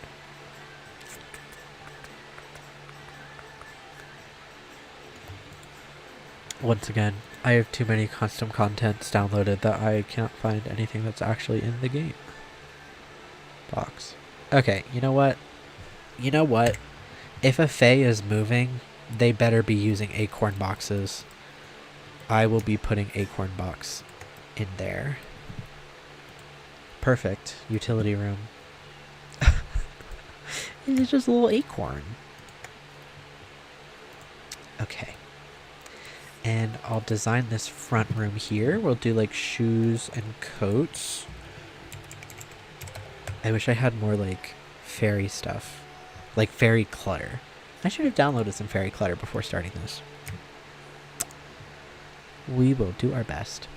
Once again, I have too many custom contents downloaded that I can't find anything that's actually in the game. Box. Okay, you know what? You know what? If a Fae is moving, they better be using acorn boxes. I will be putting acorn box in there. Perfect. Utility room. It's just a little acorn. Okay. And I'll design this front room here. We'll do like shoes and coats. I wish I had more like fairy stuff. Like fairy clutter. I should have downloaded some fairy clutter before starting this. We will do our best.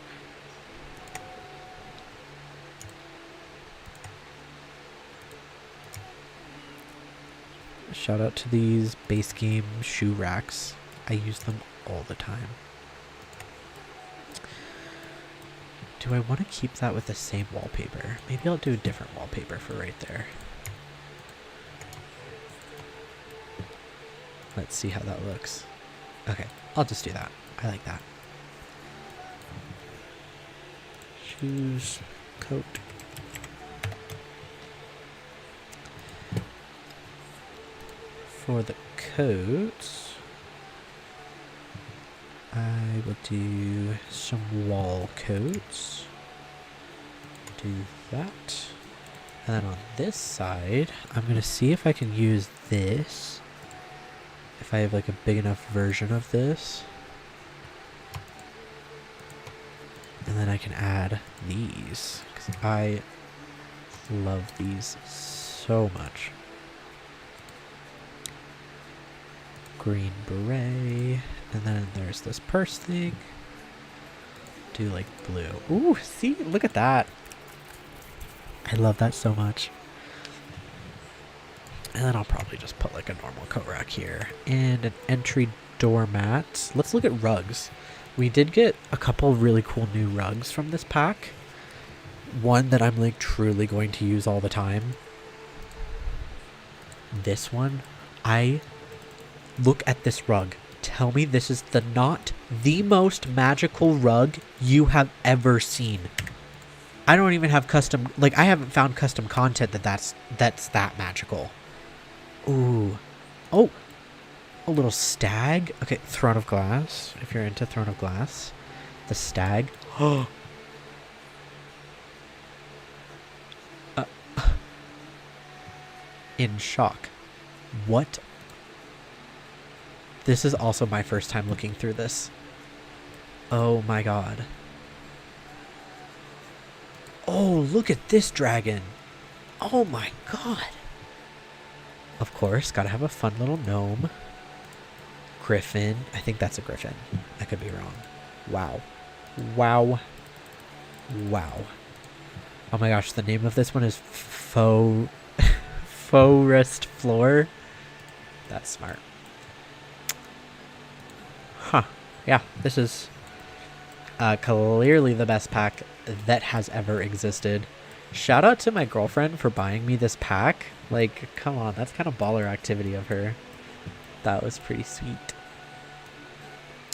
Shout out to these base game shoe racks. I use them all the time. Do I want to keep that with the same wallpaper? Maybe I'll do a different wallpaper for right there. Let's see how that looks. Okay, I'll just do that. I like that. Shoes, coat. For the coats, I will do some wall coats. Do that. And then on this side, I'm going to see if I can use this. If I have like a big enough version of this. And And then I can add these, because I love these so much. Green beret. And then there's this purse thing. Do like blue. Ooh, see? Look at that. I love that so much. And then I'll probably just put like a normal coat rack here. And an entry doormat. Let's look at rugs. We did get a couple really cool new rugs from this pack. One that I'm like truly going to use all the time. This one. I look at this rug. Tell me this is not the most magical rug you have ever seen. I don't even have custom, like I haven't found custom content that's that magical. Ooh. Oh. A little stag. Okay, Throne of Glass. If you're into Throne of Glass. The stag. Oh. In shock. What? This is also my first time looking through this. Oh my god. Oh, look at this dragon. Oh my god. Of course, gotta have a fun little gnome. Griffin. I think that's a griffin. I could be wrong. Wow. Wow. Wow. Oh my gosh, the name of this one is Forest Floor. That's smart. Huh. Yeah, this is clearly the best pack that has ever existed. Shout out to my girlfriend for buying me this pack. Like, come on, that's kind of baller activity of her. That was pretty sweet.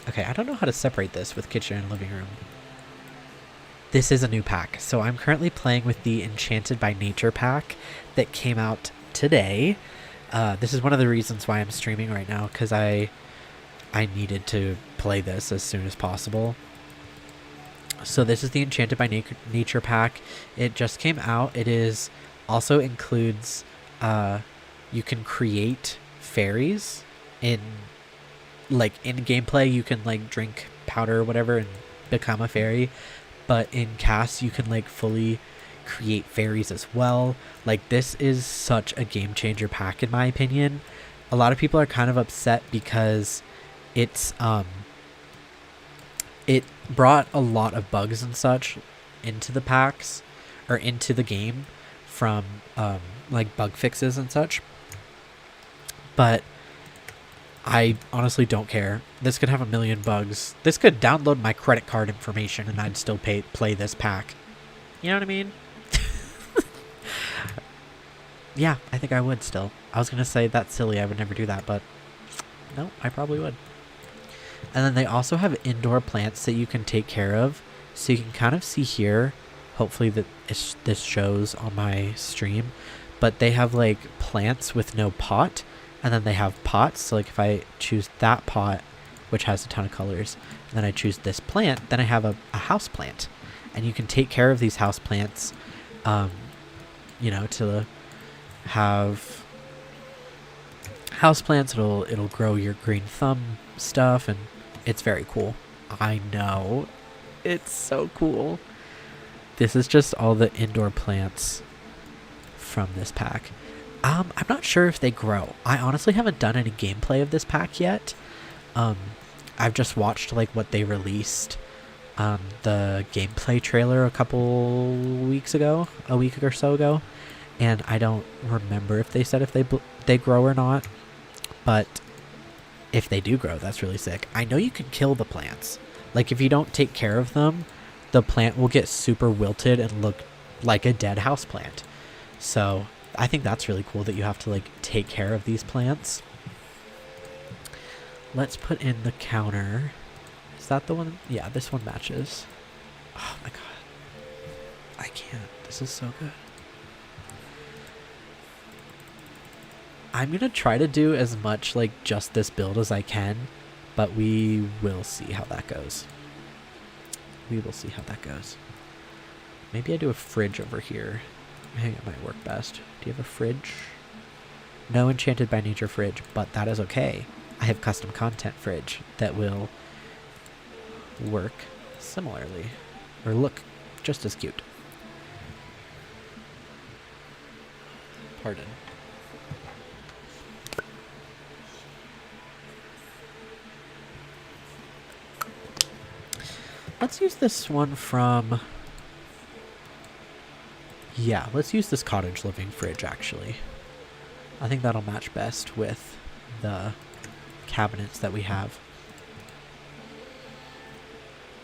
Okay, I don't know how to separate this with kitchen and living room. This is a new pack. So I'm currently playing with the Enchanted by Nature pack that came out today. This is one of the reasons why I'm streaming right now, because I needed to play this as soon as possible. So this is the Enchanted by Nature pack. It just came out. It is also includes you can create fairies in gameplay. You can like drink powder or whatever and become a fairy, but in cast you can like fully create fairies as well. Like, this is such a game changer pack in my opinion. A lot of people are kind of upset because it's it brought a lot of bugs and such into the packs or into the game from like bug fixes and such, but I honestly don't care. This could have a million bugs. This could download my credit card information and I'd still play this pack. You know what I mean? Yeah, I think I would still. I was gonna say that's silly, I would never do that, but no, I probably would. And then they also have indoor plants that you can take care of. So you can kind of see here, hopefully that this shows on my stream, but they have like plants with no pot, and then they have pots. So like if I choose that pot, which has a ton of colors, and then I choose this plant, then I have a house plant. And you can take care of these house plants, you know, to have house plants. It'll grow your green thumb stuff, and it's very cool. I know, it's so cool. This is just all the indoor plants from this pack. I'm not sure if they grow. I honestly haven't done any gameplay of this pack yet. I've just watched like what they released, the gameplay trailer a week or so ago, and I don't remember if they said if they grow or not, but if they do grow, that's really sick. I know you can kill the plants. Like, if you don't take care of them, the plant will get super wilted and look like a dead house plant. So I think that's really cool that you have to like take care of these plants. Let's put in the counter. Is that the one? Yeah, this one matches. Oh my god. I can't. This is so good. I'm going to try to do as much like just this build as I can, but we will see how that goes. We will see how that goes. Maybe I do a fridge over here. I think it might work best. Do you have a fridge? No Enchanted by Nature fridge, but that is okay. I have custom content fridge that will work similarly. Or look just as cute. Pardon. Let's use this one from... Yeah, let's use this cottage living fridge, actually. I think that'll match best with the cabinets that we have.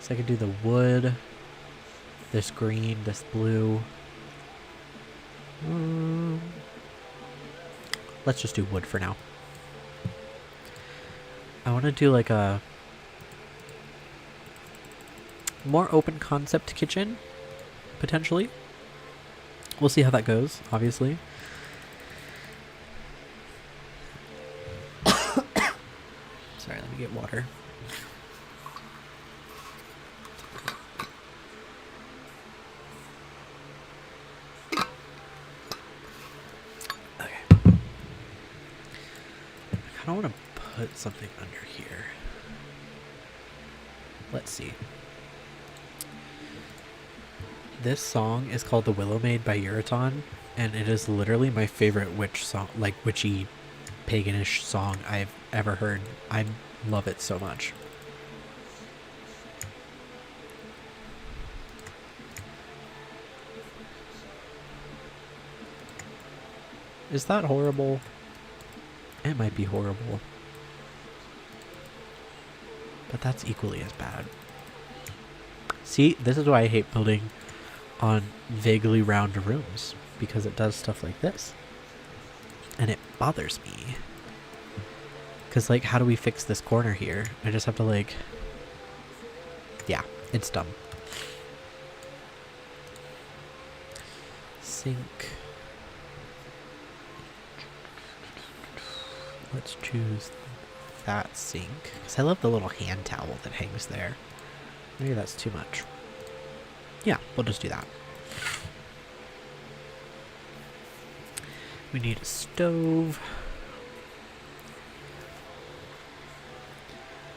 So I could do the wood, this green, this blue. Let's just do wood for now. I want to do like a more open concept kitchen, potentially. We'll see how that goes, obviously. Sorry, let me get water. Okay. I kind of want to put something under here. Let's see. This song is called The Willow Maid by Uraton, and it is literally my favorite witch song, like witchy, paganish song I've ever heard. I love it so much. Is that horrible? It might be horrible. But that's equally as bad. See, this is why I hate building on vaguely round rooms, because it does stuff like this. And it bothers me. Because, like, how do we fix this corner here? I just have to, like... Yeah, it's dumb. Sink. Let's choose that sink. Because I love the little hand towel that hangs there. Maybe that's too much. Yeah, we'll just do that. We need a stove.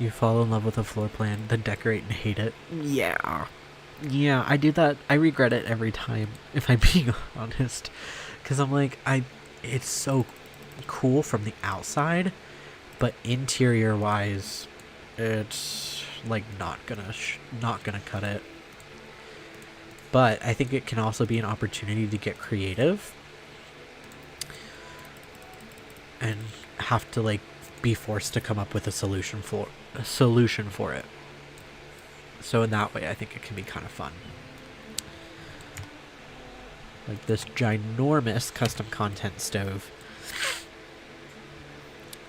You fall in love with a floor plan, then decorate and hate it. Yeah. Yeah, I do that. I regret it every time, if I'm being honest. Because I'm like, it's so cool from the outside, but interior wise, it's like not gonna cut it. But I think it can also be an opportunity to get creative and have to like be forced to come up with a solution for it. So in that way, I think it can be kind of fun. Like this ginormous custom content stove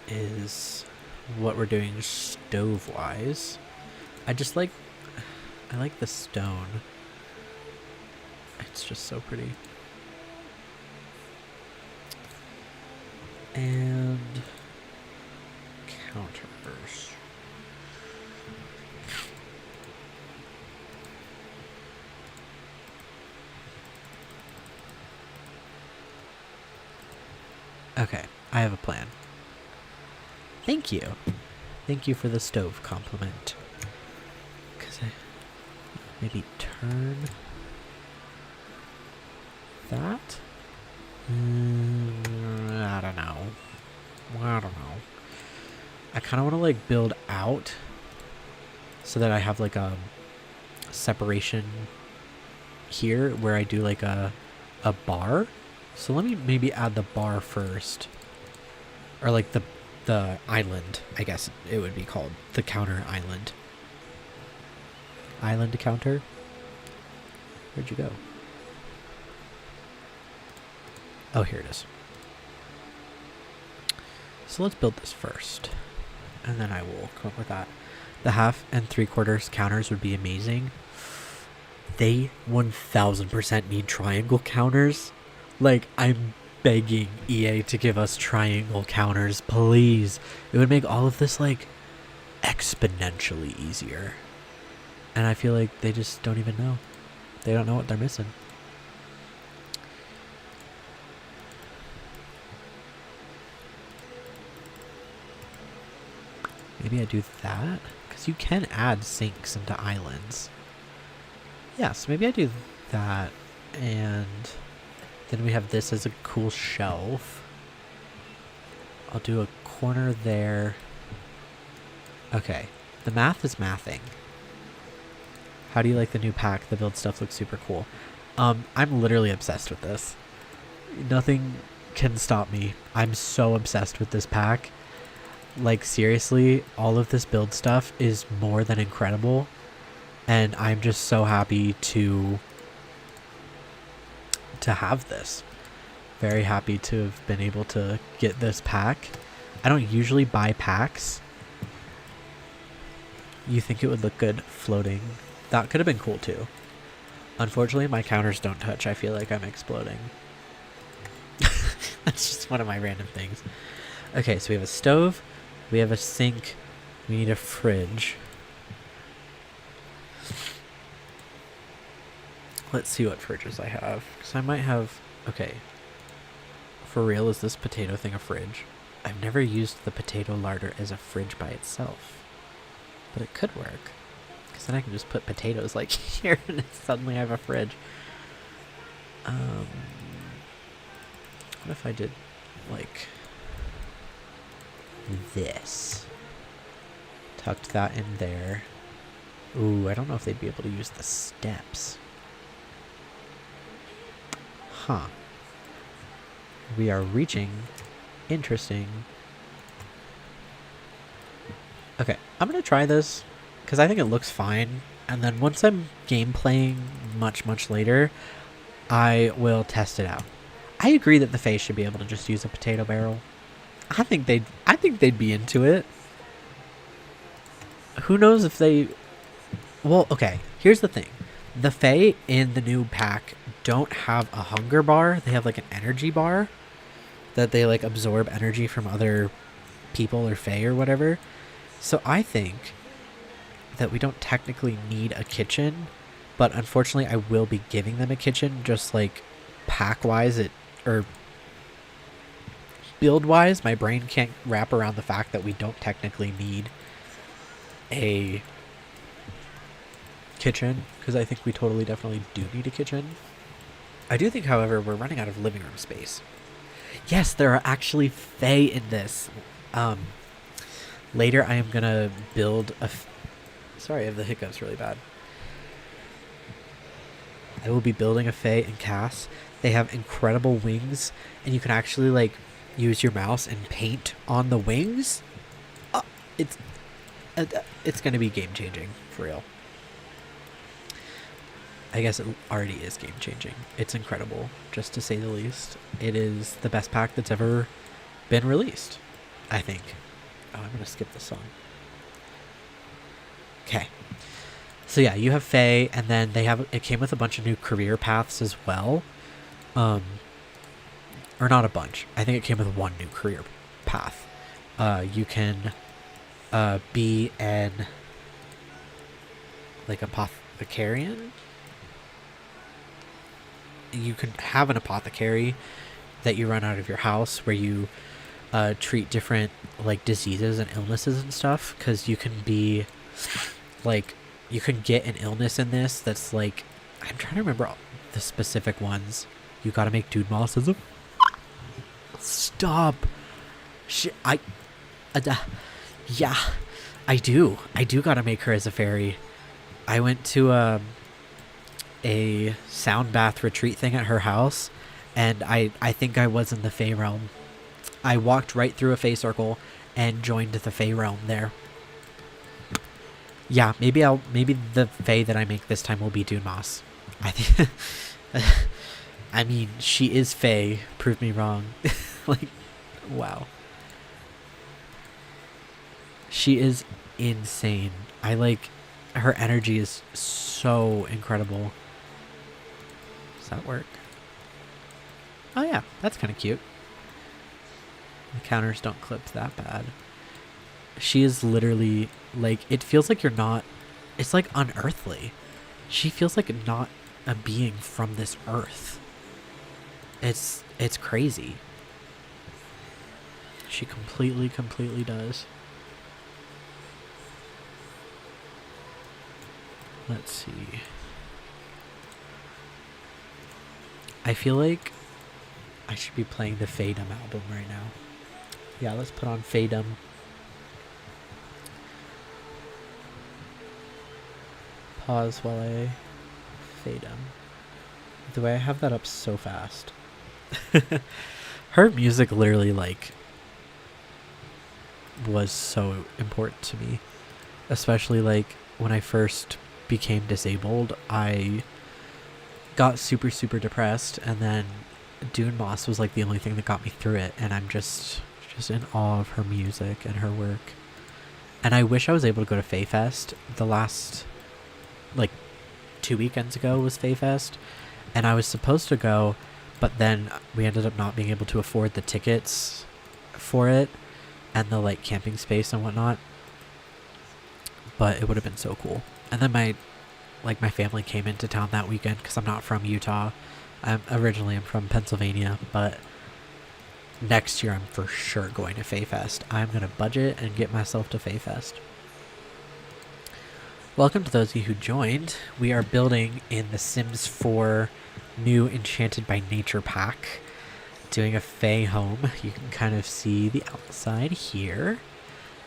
is what we're doing stove wise. I like the stone. It's just so pretty. And counters. Okay, I have a plan. Thank you. Thank you for the stove compliment. Because I maybe turn that? I don't know. I kind of want to like build out so that I have like a separation here where I do like a bar. So let me maybe add the bar first. Or like the island, I guess it would be called. The counter island. Island counter? Where'd you go? Oh, here it is. So let's build this first. And then I will come up with that. The 1/2 and 3/4 counters would be amazing. They 1000% need triangle counters. Like, I'm begging EA to give us triangle counters, please. It would make all of this, like, exponentially easier. And I feel like they just don't even know. They don't know what they're missing. Maybe I do that? Because you can add sinks into islands. Yeah, so maybe I do that, and then we have this as a cool shelf. I'll do a corner there. Okay, the math is mathing. How do you like the new pack? The build stuff looks super cool. I'm literally obsessed with this. Nothing can stop me. I'm so obsessed with this pack. Like, seriously, all of this build stuff is more than incredible. And I'm just so happy to have this. Very happy to have been able to get this pack. I don't usually buy packs. You think it would look good floating? That could have been cool too. Unfortunately, my counters don't touch. I feel like I'm exploding. That's just one of my random things. Okay, so we have a stove. We have a sink. We need a fridge. Let's see what fridges I have. Because I might have... Okay. For real, is this potato thing a fridge? I've never used the potato larder as a fridge by itself. But it could work. Because then I can just put potatoes like here and suddenly I have a fridge. What if I did like this? Tucked that in there. Ooh, I don't know if they'd be able to use the steps. Huh. We are reaching. Interesting. Okay, I'm gonna try this because I think it looks fine. And then once I'm gameplaying much later, I will test it out. I agree that the Fae should be able to just use a potato barrel. I think they'd be into it. Who knows if they... Well, okay, here's the thing. The Fae in the new pack don't have a hunger bar. They have like an energy bar that they like absorb energy from other people or Fae or whatever. So I think that we don't technically need a kitchen, but unfortunately I will be giving them a kitchen, just like pack-wise or build-wise. My brain can't wrap around the fact that we don't technically need a kitchen, because I think we totally definitely do need a kitchen. I do think, however, we're running out of living room space. Yes, there are actually Fae in this. Later I am gonna build a... Sorry, I have the hiccups really bad. I will be building a Fae in Cass. They have incredible wings, and you can actually like use your mouse and paint on the wings. It's gonna be game changing for real. I guess it already is game changing. It's incredible, just to say the least. It is the best pack that's ever been released, I think. Oh, I'm gonna skip this song. Okay. So yeah, you have Fae, and then it came with a bunch of new career paths as well. Or not a bunch. I think it came with one new career path. You can be an like apothecarian. You can have an apothecary that you run out of your house, where you treat different like diseases and illnesses and stuff, because you can be like, you can get an illness in this that's like, I'm trying to remember all the specific ones. You gotta make Dude Moss as a... Stop. Yeah, I do gotta make her as a fairy. I went to a sound bath retreat thing at her house, and I think I was in the Fae realm. I walked right through a Fae circle and joined the Fae realm there. Yeah, maybe the Fae that I make this time will be Dune Moss. I think... I mean, she is Fae. Prove me wrong. Like, wow. She is insane. I like... Her energy is so incredible. Does that work? Oh yeah, that's kind of cute. The counters don't clip that bad. She is literally, like, it feels like you're not... It's like unearthly. She feels like not a being from this earth. It's crazy. She completely does. Let's see. I feel like I should be playing the Fadum album right now. Yeah, let's put on Fadum. Pause while I Fadum. The way I have that up so fast. Her music literally like was so important to me, especially like when I first became disabled. I got super depressed, and then Dune Moss was like the only thing that got me through it, and I'm just in awe of her music and her work. And I wish I was able to go to Fayfest. The last like 2 weekends ago was Fayfest, and I was supposed to go, but then we ended up not being able to afford the tickets for it and the like camping space and whatnot. But it would have been so cool. And then my family came into town that weekend because I'm not from Utah. I'm from Pennsylvania, but next year I'm for sure going to Fayfest. I'm going to budget and get myself to Fayfest. Welcome to those of you who joined. We are building in the Sims 4 new Enchanted by Nature pack. Doing a Fae home. You can kind of see the outside here.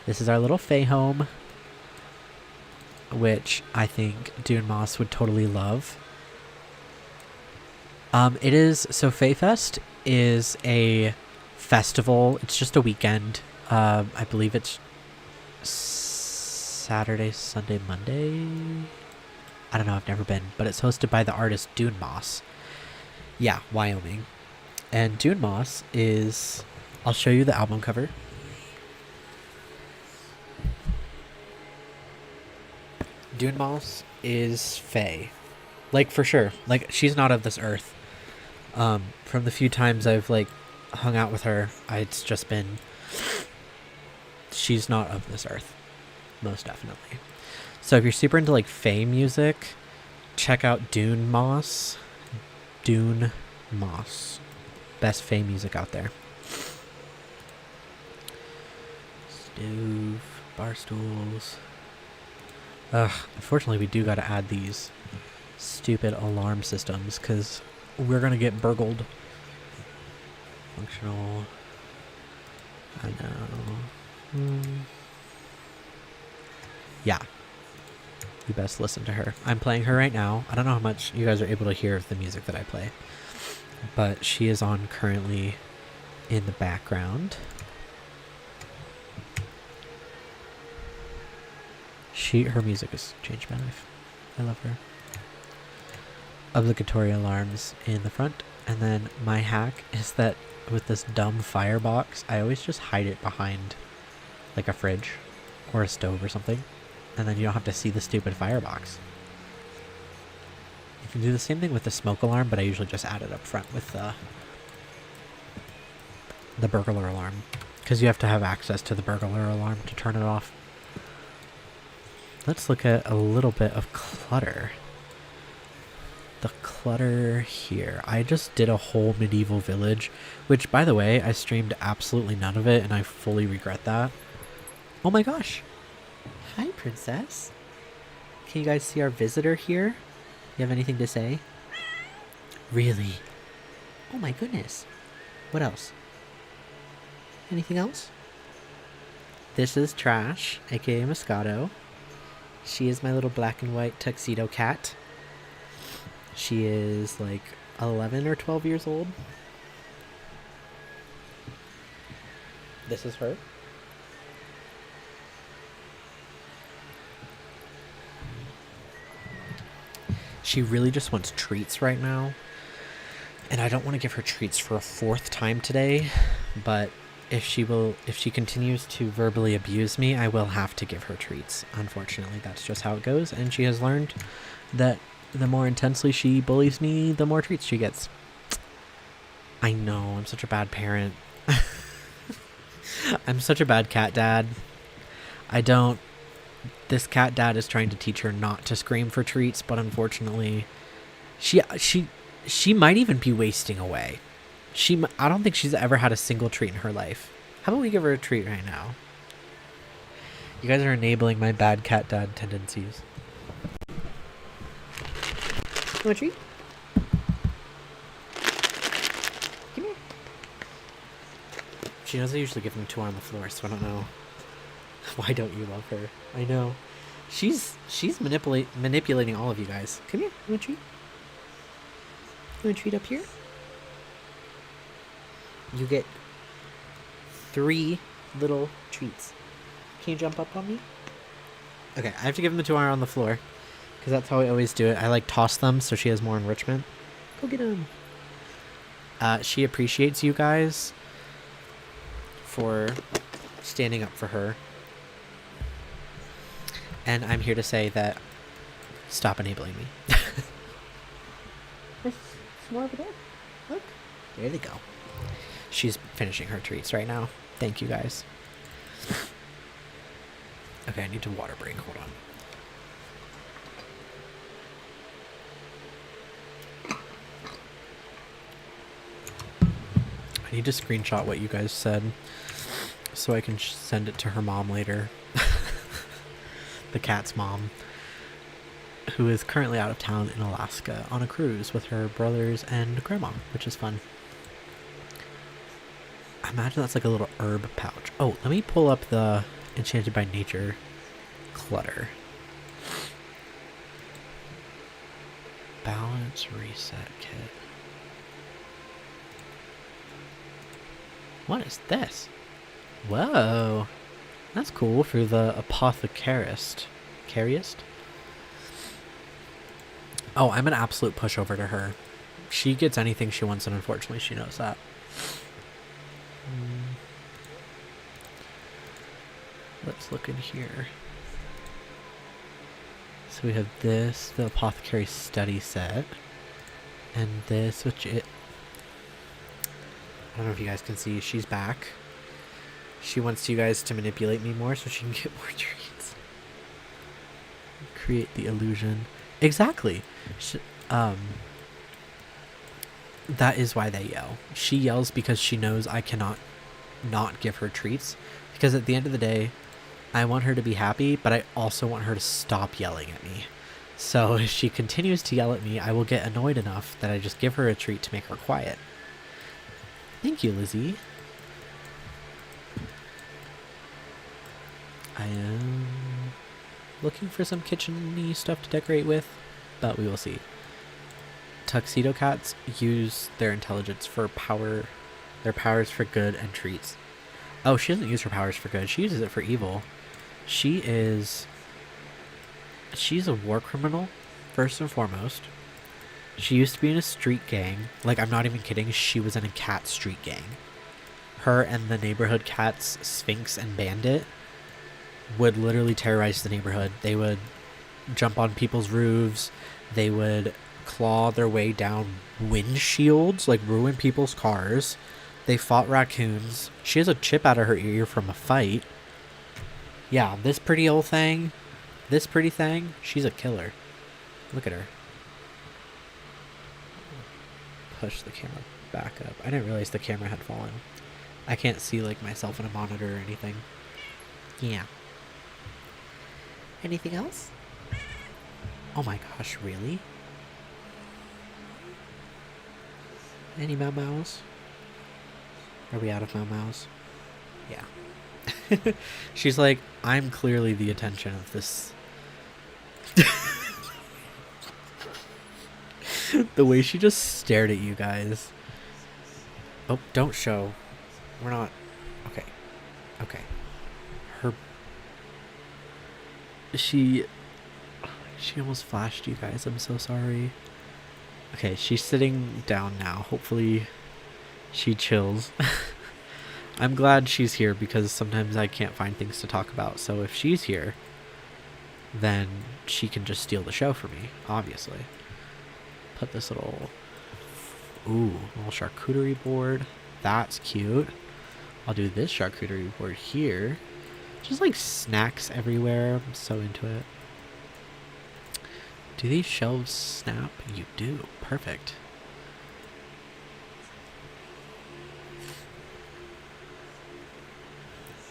This is our little Fae home, which I think Dune Moss would totally love. It is, so Fayfest is a festival. It's just a weekend. I believe it's Saturday, Sunday, Monday. I don't know, I've never been, but it's hosted by the artist Dune Moss. Yeah, Wyoming. And Dune Moss is, I'll show you the album cover. Dune Moss is Fae. Like, for sure. Like, she's not of this earth. From the few times I've, like, hung out with her, it's just been... She's not of this earth. Most definitely. So if you're super into, like, Fae music, check out Dune Moss. Dune Moss. Best Fae music out there. Stove. Bar stools. Unfortunately, we do got to add these stupid alarm systems because we're going to get burgled. Functional. I know. Yeah. You best listen to her. I'm playing her right now. I don't know how much you guys are able to hear of the music that I play, but she is on currently in the background. Her music has changed my life. I love her. Obligatory alarms in the front. And then my hack is that with this dumb firebox, I always just hide it behind like a fridge or a stove or something. And then you don't have to see the stupid firebox. You can do the same thing with the smoke alarm, but I usually just add it up front with the burglar alarm. Because you have to have access to the burglar alarm to turn it off. Let's look at a little bit of clutter. The clutter here. I just did a whole medieval village, which, by the way, I streamed absolutely none of it, and I fully regret that. Oh my gosh. Hi, princess. Can you guys see our visitor here? You have anything to say? Really? Oh my goodness. What else? Anything else? This is Trash, aka Moscato. She is my little black and white tuxedo cat. She is like 11 or 12 years old. This is her. She really just wants treats right now. And I don't want to give her treats for a 4th time today, but if she continues to verbally abuse me, I will have to give her treats. Unfortunately, that's just how it goes, and she has learned that the more intensely she bullies me, the more treats she gets. I know, I'm such a bad parent. I'm such a bad cat dad. This cat dad is trying to teach her not to scream for treats, but unfortunately, she might even be wasting away. I don't think she's ever had a single treat in her life. How about we give her a treat right now? You guys are enabling my bad cat dad tendencies. You want a treat? She doesn't usually give them to her on the floor, so I don't know. Why don't you love her? I know. She's manipulating all of you guys. Come here. You want a treat? You want a treat up here? You get 3 little treats. Can you jump up on me? Okay, I have to give them to her on the floor. Because that's how I always do it. I like toss them so she has more enrichment. Go get them. She appreciates you guys for standing up for her. And I'm here to say that stop enabling me. There's more over there. Look. There they go. She's finishing her treats right now. Thank you guys. Okay, I need to water break. Hold on. I need to screenshot what you guys said so I can send it to her mom later. The cat's mom, who is currently out of town in Alaska on a cruise with her brothers and grandma, which is fun. I imagine that's like a little herb pouch. Oh, let me pull up the Enchanted by Nature clutter. Balance reset kit. What is this? Whoa. That's cool for the apothecarist. Oh, I'm an absolute pushover to her. She gets anything she wants, and unfortunately she knows that. Let's look in here. So we have this, the apothecary study set. And this, which I don't know if you guys can see, she's back. She wants you guys to manipulate me more so she can get more treats. Create the illusion. Exactly. That is why they yell. She yells because she knows I cannot not give her treats. Because at the end of the day, I want her to be happy, but I also want her to stop yelling at me. So if she continues to yell at me, I will get annoyed enough that I just give her a treat to make her quiet. Thank you, Lizzie. I am looking for some kitchen-y stuff to decorate with, but we will see. Tuxedo cats use their intelligence for their powers for good and treats. Oh, she doesn't use her powers for good. She uses it for evil. She's a war criminal, first and foremost. She used to be in a street gang. Like, I'm not even kidding. She was in a cat street gang. Her and the neighborhood cats, Sphinx and Bandit, would literally terrorize the neighborhood. They would jump on people's roofs. They would claw their way down windshields, like ruin people's cars. They fought raccoons. She has a chip out of her ear from a fight. Yeah, this pretty thing, she's a killer. Look at her. Push the camera back up. I didn't realize the camera had fallen. I can't see like myself in a monitor or anything. Yeah. Anything else? Oh my gosh, really? Any Mau Maus? Are we out of Mau Maus? Yeah. She's like, I'm clearly the attention of this. The way she just stared at you guys. Oh, don't show. We're not. Okay. Okay. She almost flashed you guys. I'm so sorry. Okay, she's sitting down now. Hopefully she chills. I'm glad she's here because sometimes I can't find things to talk about. So if she's here, then she can just steal the show for me, obviously. Put this little charcuterie board. That's cute. I'll do this charcuterie board here. Just like snacks everywhere. I'm so into it. Do these shelves snap? You do. Perfect.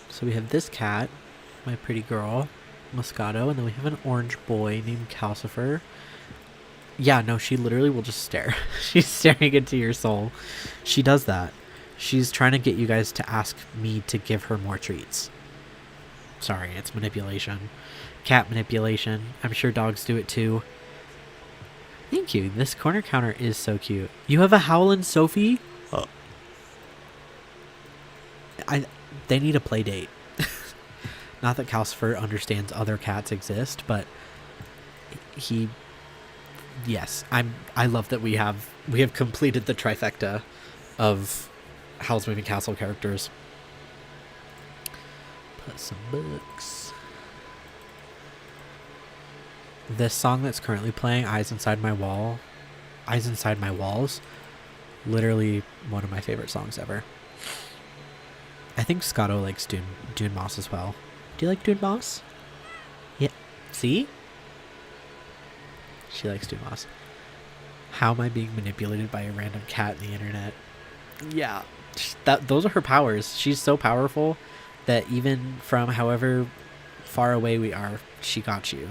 So we have this cat, my pretty girl, Moscato, and then we have an orange boy named Calcifer. Yeah, no, she literally will just stare. She's staring into your soul. She does that. She's trying to get you guys to ask me to give her more treats. Sorry, it's manipulation. Cat manipulation. I'm sure dogs do it too. Thank you. This corner counter is so cute. You have a Howlin' Sophie? Oh. They need a play date. Not that Calcifer understands other cats exist, but yes, I love that we have completed the trifecta of Howl's Moving Castle characters. Put some books. This song that's currently playing, Eyes Inside My Walls, literally one of my favorite songs ever. I think Scotto likes Dune Moss as well. Do you like Dune Moss? Yeah. See? She likes Dune Moss. How am I being manipulated by a random cat in the internet? Yeah. Those are her powers. She's so powerful that even from however far away we are, she got you.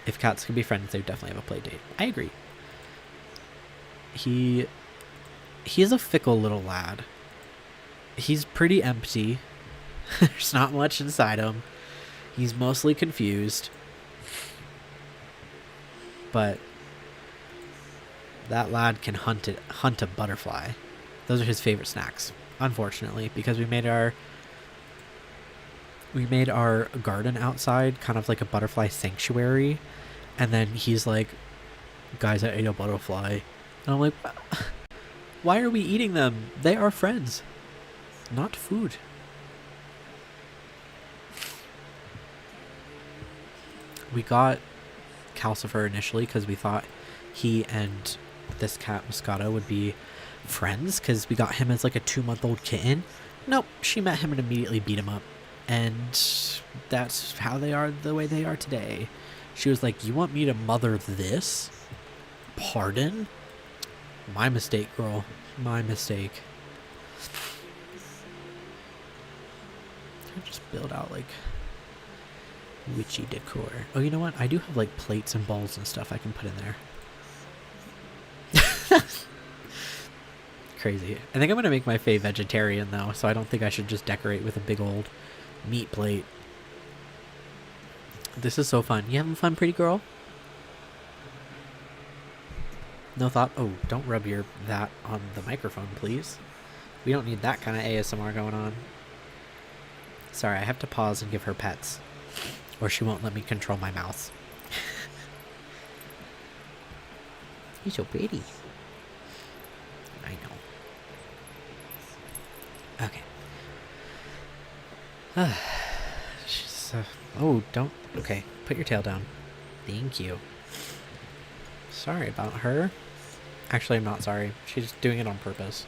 If cats can be friends, they definitely have a play date. I agree. He's a fickle little lad. He's pretty empty. There's not much inside him. He's mostly confused. But that lad can hunt a butterfly. Those are his favorite snacks, unfortunately, because we made our garden outside kind of like a butterfly sanctuary, and then he's like, guys, I ate a butterfly. And I'm like, why are we eating them? They are friends, not food. We got Calcifer initially because we thought he and this cat Moscato would be friends, because we got him as like a 2-month-old kitten. Nope, she met him and immediately beat him up, and that's how they are the way they are today. She was like, you want me to mother this? Pardon? My mistake, girl. My mistake. Can I just build out like witchy decor? Oh, you know what? I do have like plates and bowls and stuff I can put in there. Crazy. I think I'm gonna make my Fae vegetarian though, so I don't think I should just decorate with a big old meat plate. This is so fun. You having fun, pretty girl? No thought? Oh, don't rub that on the microphone, please. We don't need that kind of ASMR going on. Sorry, I have to pause and give her pets, or she won't let me control my mouth. You're so pretty. I know. Okay. Oh, don't. Okay, put your tail down. Thank you. Sorry about her. Actually, I'm not sorry. She's doing it on purpose.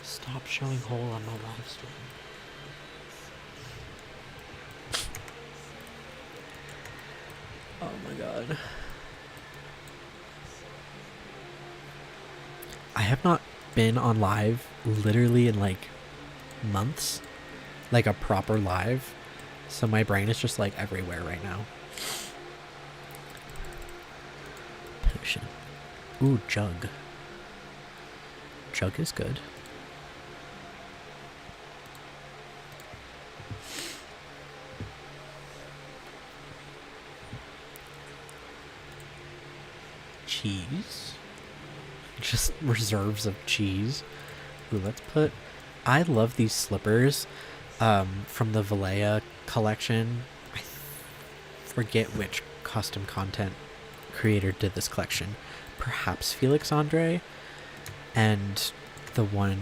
Stop showing hole on my live stream. Oh my god. I have not been on live literally in like months. Like a proper live. So my brain is just like everywhere right now. Potion. Ooh, jug. Jug is good. Cheese. Just reserves of cheese. Ooh, let's put... I love these slippers from the Valleya collection. I forget which custom content creator did this collection. Perhaps Felix Andre, and the one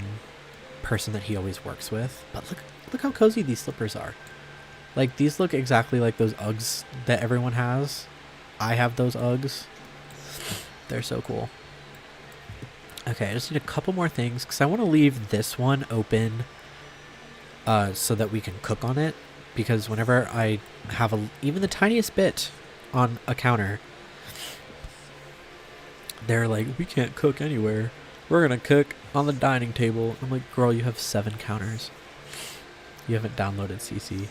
person that he always works with. But look how cozy these slippers are. Like, these look exactly like those Uggs that everyone has. I have those Uggs. They're so cool. Okay, I just need a couple more things because I want to leave this one open so that we can cook on it, because whenever I have even the tiniest bit on a counter, they're like, we can't cook anywhere. We're going to cook on the dining table. I'm like, girl, you have 7 counters. You haven't downloaded CC.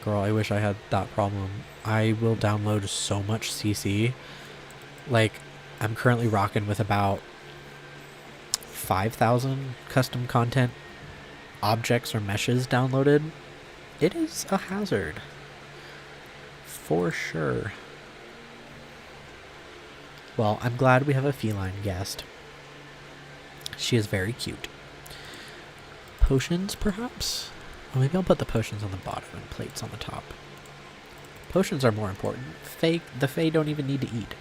Girl, I wish I had that problem. I will download so much CC. Like, I'm currently rocking with about 5,000 custom content objects or meshes downloaded, it is a hazard. For sure. Well, I'm glad we have a feline guest. She is very cute. Potions, perhaps? Or maybe I'll put the potions on the bottom and plates on the top. Potions are more important. The Fae don't even need to eat.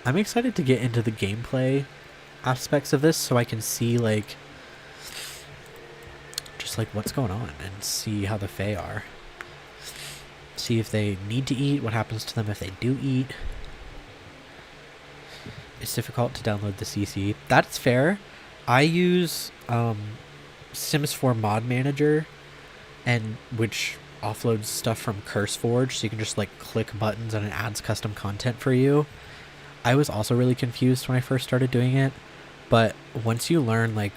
I'm excited to get into the gameplay aspects of this so I can see, like, just like what's going on and see how the Fae are. See if they need to eat, what happens to them if they do eat. It's difficult to download the CC. That's fair. I use Sims 4 Mod Manager, and which offloads stuff from CurseForge, so you can just like click buttons and it adds custom content for you. I was also really confused when I first started doing it, but once you learn, like,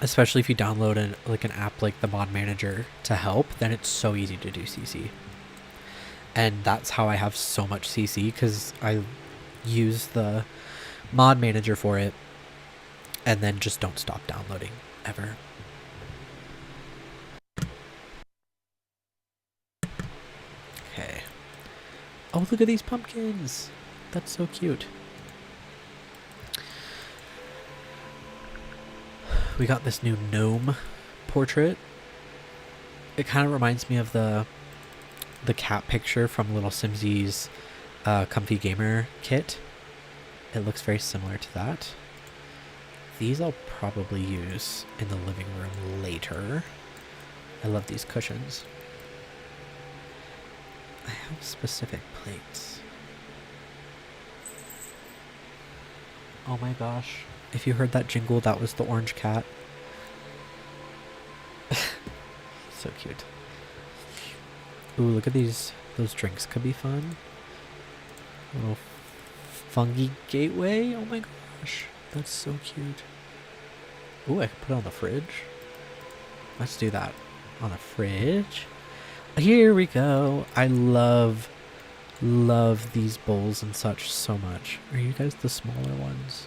especially if you download an app like the Mod Manager to help, then it's so easy to do CC. And that's how I have so much CC, because I use the Mod Manager for it and then just don't stop downloading ever. Okay. Oh, look at these pumpkins. That's so cute. We got this new gnome portrait. It kind of reminds me of the cat picture from Little Simsy's Comfy Gamer kit. It looks very similar to that. These I'll probably use in the living room later. I love these cushions. I have specific plates. Oh my gosh. If you heard that jingle, that was the orange cat. So cute. Ooh, look at these. Those drinks could be fun. Little fungi gateway. Oh my gosh. That's so cute. Ooh, I could put it on the fridge. Let's do that. On the fridge. Here we go. I love these bowls and such so much. Are you guys the smaller ones?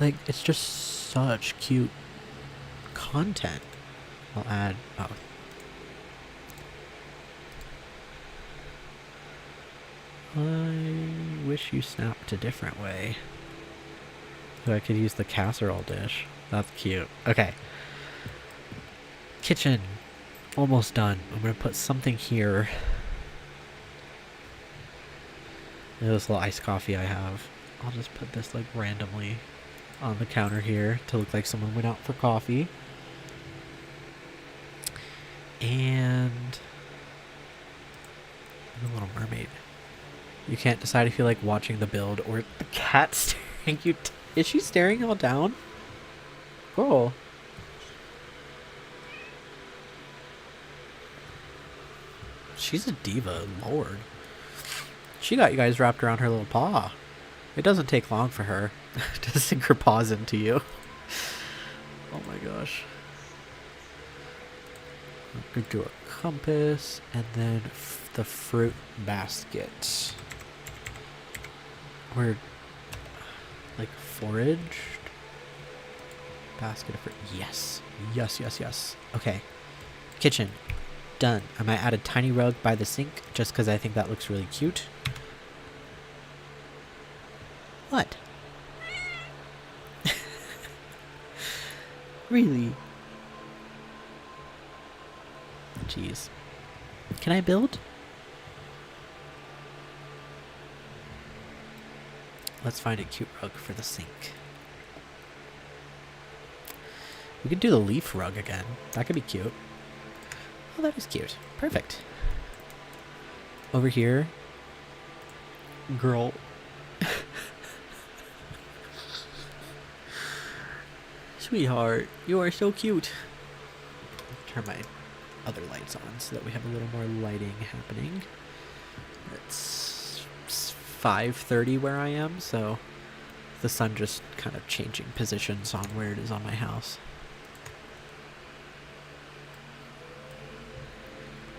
Like, it's just such cute content. I'll add... oh. I wish you snapped a different way. So I could use the casserole dish. That's cute. Okay. Kitchen. Almost done. I'm going to put something here. This little iced coffee I have. I'll just put this like randomly on the counter here to look like someone went out for coffee. And the Little Mermaid. You can't decide if you like watching the build or the cat staring you. Is she staring all down? Girl. She's a diva, Lord. She got you guys wrapped around her little paw. It doesn't take long for her to sink her paws into you. Oh my gosh. I'm going to do a compass and then the fruit basket. We're like foraged. Basket of fruit. Yes. Yes, yes, yes. Okay. Kitchen. Done. I might add a tiny rug by the sink just because I think that looks really cute. What? Really? Jeez. Can I build? Let's find a cute rug for the sink. We could do the leaf rug again. That could be cute. Oh, that is cute. Perfect. Over here. Girl. Sweetheart, you are so cute. Turn my other lights on so that we have a little more lighting happening. It's 5:30 where I am, so the sun just kind of changing positions on where it is on my house.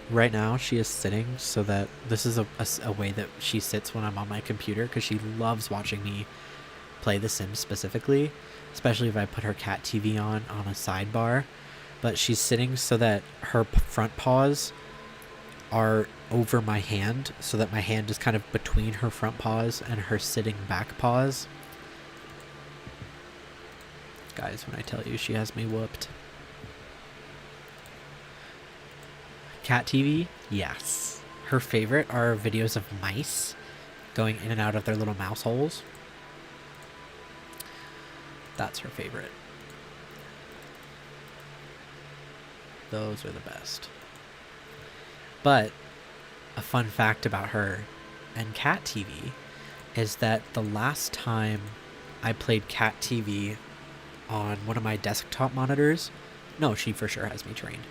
Right now she is sitting so that this is a way that she sits when I'm on my computer because she loves watching me play The Sims specifically, especially if I put her cat TV on a sidebar. But she's sitting so that her front paws are over my hand, so that my hand is kind of between her front paws and her sitting back paws. Guys, when I tell you she has me whooped. Cat TV? Yes. Her favorite are videos of mice going in and out of their little mouse holes. That's her favorite. Those are the best. But a fun fact about her and Cat TV is that the last time I played Cat TV on one of my desktop monitors, no, she for sure has me trained.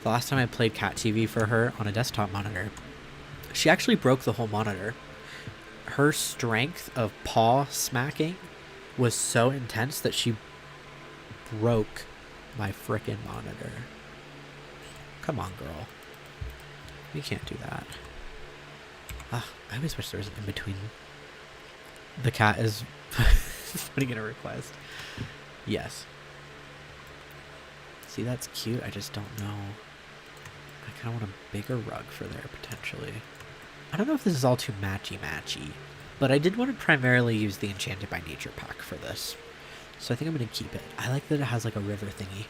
The last time I played Cat TV for her on a desktop monitor, she actually broke the whole monitor. Her strength of paw smacking was so intense that she broke my frickin' monitor. Come on, girl. You can't do that. I always wish there was an in-between. The cat is putting in a request. Yes. See, that's cute. I just don't know. I kind of want a bigger rug for there, potentially. I don't know if this is all too matchy-matchy, but I did want to primarily use the Enchanted by Nature pack for this. So I think I'm going to keep it. I like that it has like a river thingy.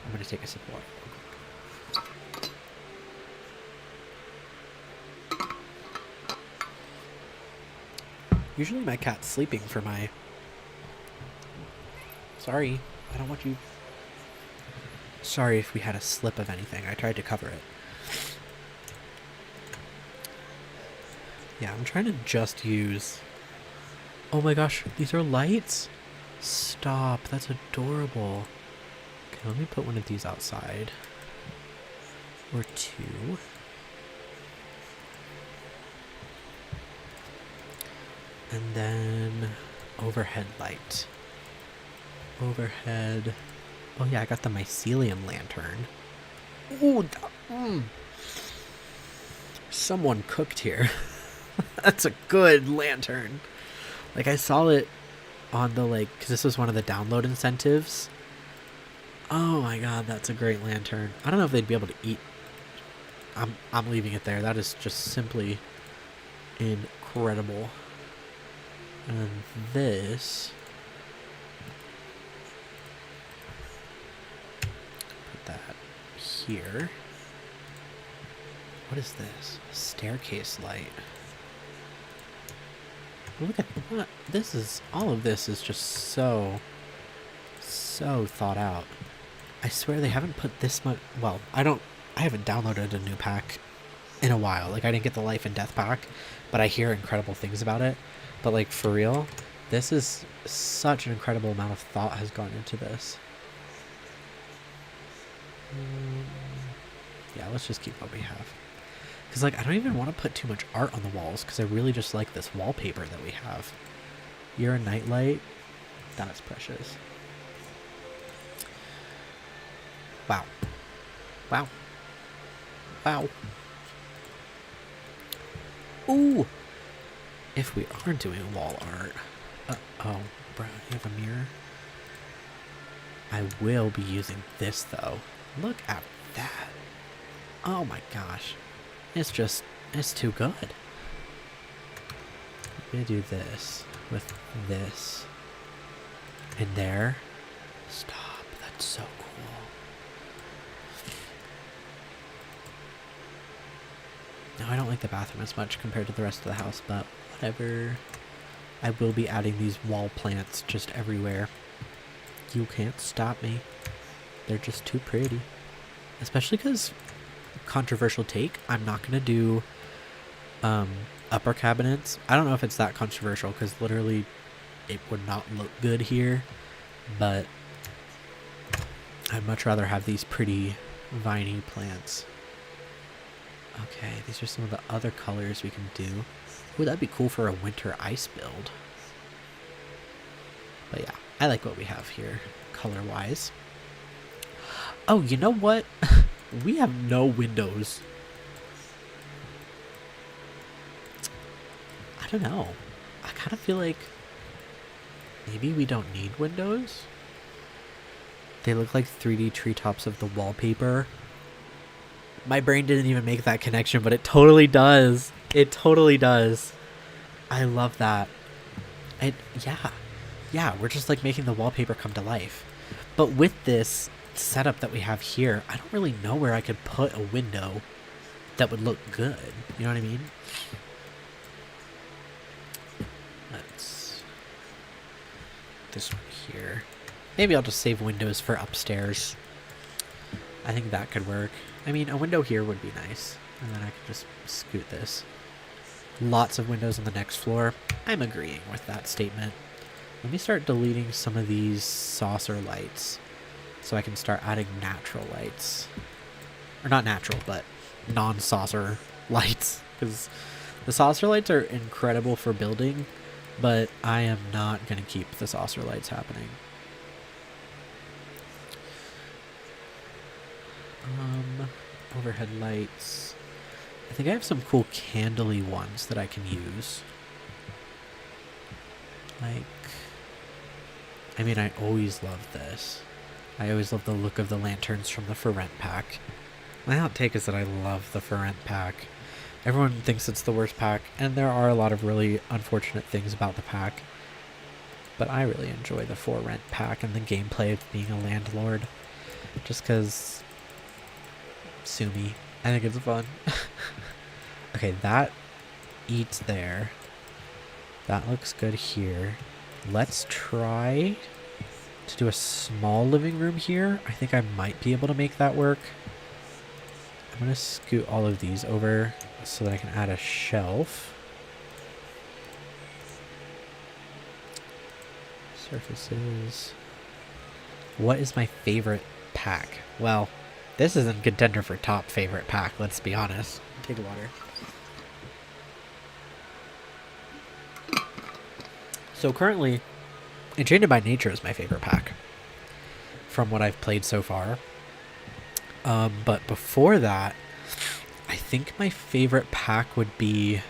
I'm going to take a sip of water. Usually my cat's sleeping for my... Sorry, I don't want you... Sorry if we had a slip of anything. I tried to cover it. Yeah, I'm trying to just use... Oh my gosh, these are lights? Stop, that's adorable. Okay, let me put one of these outside. Or two. And then overhead light. Overhead. Oh yeah, I got the mycelium lantern. Ooh, someone cooked here. That's a good lantern. Like, I saw it on the, like, because this was one of the download incentives. Oh my god, that's a great lantern. I don't know if they'd be able to eat. I'm leaving it there. That is just simply incredible. And this... Put that here. What is this? Staircase light. Look at what this is. All of this is just so thought out. I swear they haven't put this much. Well, I haven't downloaded a new pack in a while. Like, I didn't get the Life and Death pack, but I hear incredible things about it. But like, for real, this is such an incredible amount of thought has gone into this. Yeah, let's just keep what we have. Because, like, I don't even want to put too much art on the walls, because I really just like this wallpaper that we have. You're a nightlight. That's precious. Wow. Wow. Wow. Ooh! If we are doing wall art... oh, bro, you have a mirror? I will be using this, though. Look at that. Oh my gosh. It's too good. I'm gonna do this with this. And there. Stop. That's so cool. No, I don't like the bathroom as much compared to the rest of the house, but whatever. I will be adding these wall plants just everywhere. You can't stop me. They're just too pretty. Especially because... Controversial take, I'm not gonna do upper cabinets. I don't know if it's that controversial, because literally it would not look good here, but I'd much rather have these pretty viney plants. Okay, these are some of the other colors we can do. Ooh, that'd be cool for a winter ice build. But yeah, I like what we have here color wise. Oh, you know what? We have no windows. I don't know. I kind of feel like Maybe we don't need windows? They look like 3D treetops of the wallpaper. My brain didn't even make that connection, but it totally does. It totally does. I love that. And yeah, we're just like making the wallpaper come to life. But with this setup that we have here, I don't really know where I could put a window that would look good. You know what I mean? Let's this one here. Maybe I'll just save windows for upstairs. I think that could work. I mean, a window here would be nice. And then I could just scoot this. Lots of windows on the next floor. I'm agreeing with that statement. Let me start deleting some of these saucer lights so I can start adding natural lights. Or not natural, but non-saucer lights. Because the saucer lights are incredible for building, but I am not going to keep the saucer lights happening. Overhead lights. I think I have some cool candle-y ones that I can use. Like, I mean, I always love this. I always love the look of the lanterns from the For Rent pack. My hot take is that I love the For Rent pack. Everyone thinks it's the worst pack, and there are a lot of really unfortunate things about the pack. But I really enjoy the For Rent pack and the gameplay of being a landlord. Just because... Sue me. I think it's fun. Okay, that eats there. That looks good here. Let's try to do a small living room here. I think I might be able to make that work. I'm going to scoot all of these over so that I can add a shelf. Surfaces. What is my favorite pack? Well, this isn't contender for top favorite pack, let's be honest. Take a water. So currently, Enchanted by Nature is my favorite pack from what I've played so far. But before that, I think my favorite pack would be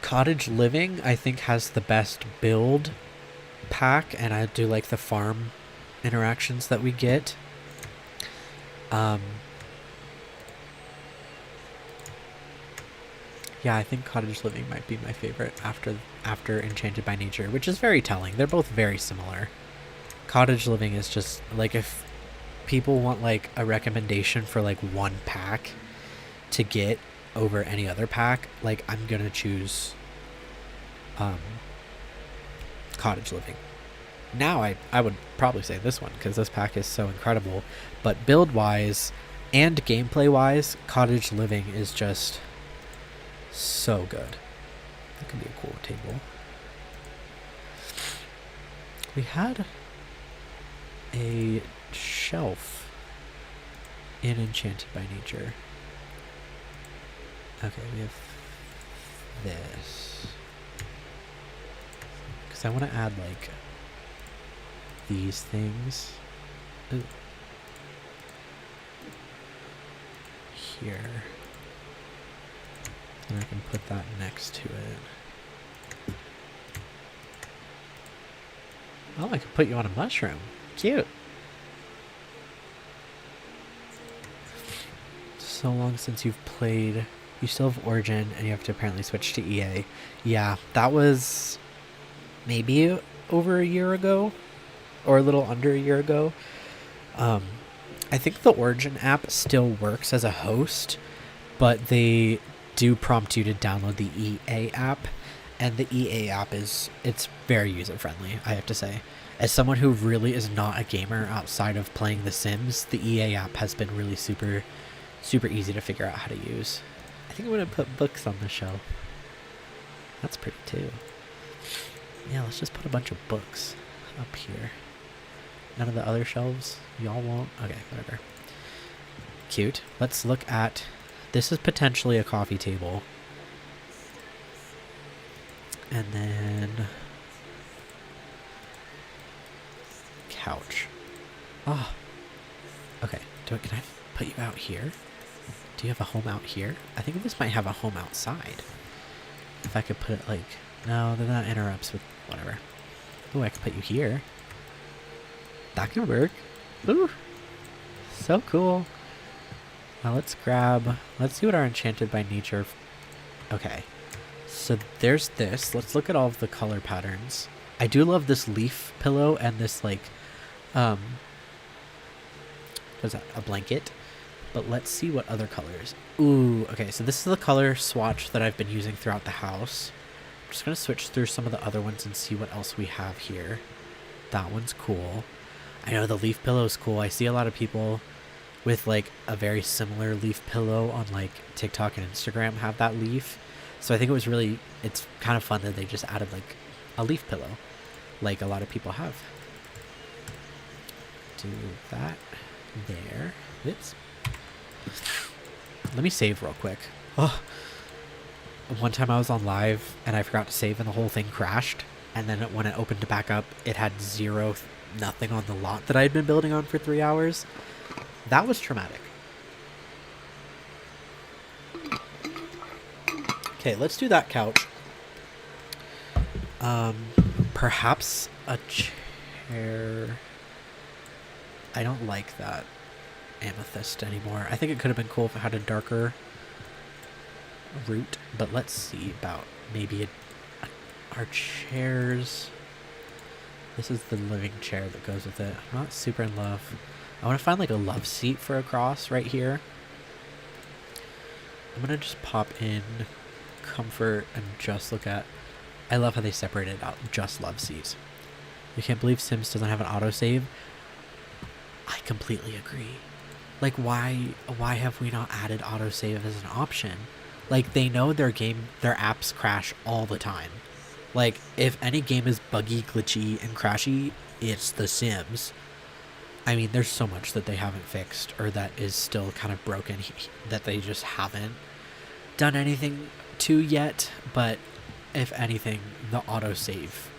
Cottage Living. I think has the best build pack, and I do like the farm interactions that we get. Yeah, I think Cottage Living might be my favorite after Enchanted by Nature, which is very telling. They're both very similar. Cottage Living is just like, if people want like a recommendation for like one pack to get over any other pack, like I'm gonna choose Cottage Living. Now I would probably say this one because this pack is so incredible, but build wise and gameplay wise, Cottage Living is just so good. That could be a cool table. We had a shelf in Enchanted by Nature. Okay, we have this. Because I want to add like these things. Ooh. Here. And I can put that next to it. Oh, I could put you on a mushroom. Cute. So long since you've played. You still have Origin, and you have to apparently switch to EA. Yeah, that was maybe over a year ago. Or a little under a year ago. I think the Origin app still works as a host, but they do prompt you to download the EA app, and the EA app it's very user friendly, I have to say. As someone who really is not a gamer outside of playing The Sims, the EA app has been really super easy to figure out how to use. I think I'm gonna put books on the shelf. That's pretty too. Yeah, let's just put a bunch of books up here. None of the other shelves? Y'all won't? Okay, whatever. Cute. Let's look at... This is potentially a coffee table. And then... couch. Oh. Okay. Can I put you out here? Do you have a home out here? I think this might have a home outside. if I could put it like, no, then that interrupts with whatever. Oh, I could put you here. That could work. Ooh, so cool. Now let's see what our Enchanted by Nature. Okay, so there's this. Let's look at all of the color patterns. I do love this leaf pillow and this like, what is that, a blanket? But let's see what other colors. Ooh, okay, so this is the color swatch that I've been using throughout the house. I'm just gonna switch through some of the other ones and see what else we have here. That one's cool. I know the leaf pillow is cool. I see a lot of people with like a very similar leaf pillow on like TikTok and Instagram have that leaf. So I think it's kind of fun that they just added like a leaf pillow like a lot of people have. Do that there. Oops. Let me save real quick. Oh, one time I was on live and I forgot to save and the whole thing crashed. And then when it opened to back up, it had nothing on the lot that I had been building on for 3 hours. That was traumatic. Okay, let's do that couch. Perhaps a chair. I don't like that amethyst anymore. I think it could have been cool if it had a darker root, but let's see about maybe our chairs. This is the living chair that goes with it. I'm not super in love. I want to find like a love seat for a cross right here. I'm gonna just pop in comfort and just look at. I love how they separated out just love seats. You can't believe Sims doesn't have an autosave. I completely agree. Like, why have we not added autosave as an option? Like, they know their apps crash all the time. Like, if any game is buggy, glitchy, and crashy, it's The Sims. I mean, there's so much that they haven't fixed, or that is still kind of broken, that they just haven't done anything to yet. But if anything, the autosave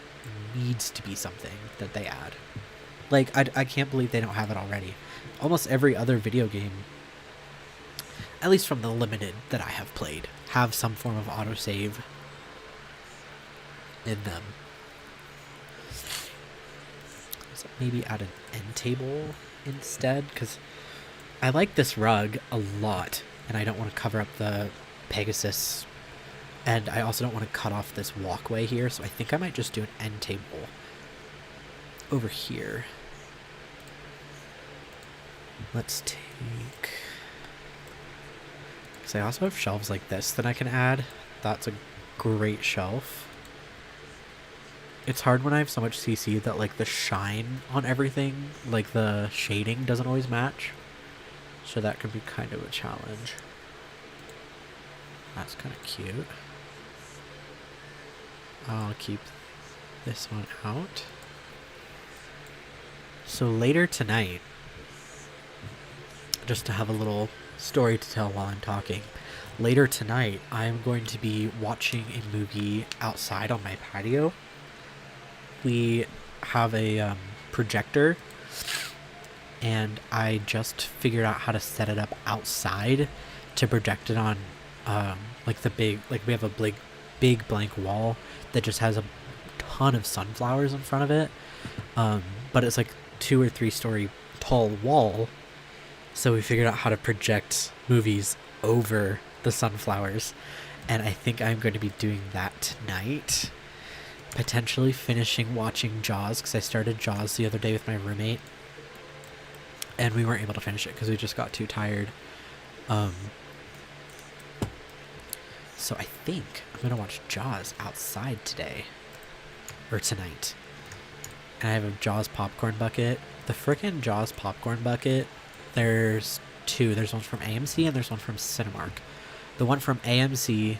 needs to be something that they add. Like, I can't believe they don't have it already. Almost every other video game, at least from the limited that I have played, have some form of autosave in them. So maybe add an end table instead, because I like this rug a lot, and I don't want to cover up the Pegasus, and I also don't want to cut off this walkway here, so I think I might just do an end table over here. Let's take... because I also have shelves like this that I can add. That's a great shelf. It's hard when I have so much CC that like the shine on everything, like the shading doesn't always match. So that can be kind of a challenge. That's kind of cute. I'll keep this one out. So later tonight, just to have a little story to tell while I'm talking, later tonight I'm going to be watching a movie outside on my patio. We have a projector, and I just figured out how to set it up outside to project it on like the big, like we have a big blank wall that just has a ton of sunflowers in front of it, but it's like 2 or 3 story tall wall. So we figured out how to project movies over the sunflowers, and I think I'm going to be doing that tonight. Potentially finishing watching Jaws, because I started Jaws the other day with my roommate, and we weren't able to finish it because we just got too tired. So I think I'm going to watch Jaws outside today, or tonight. And I have a Jaws popcorn bucket. The frickin' Jaws popcorn bucket, there's 2. There's one from AMC and there's one from Cinemark. The one from AMC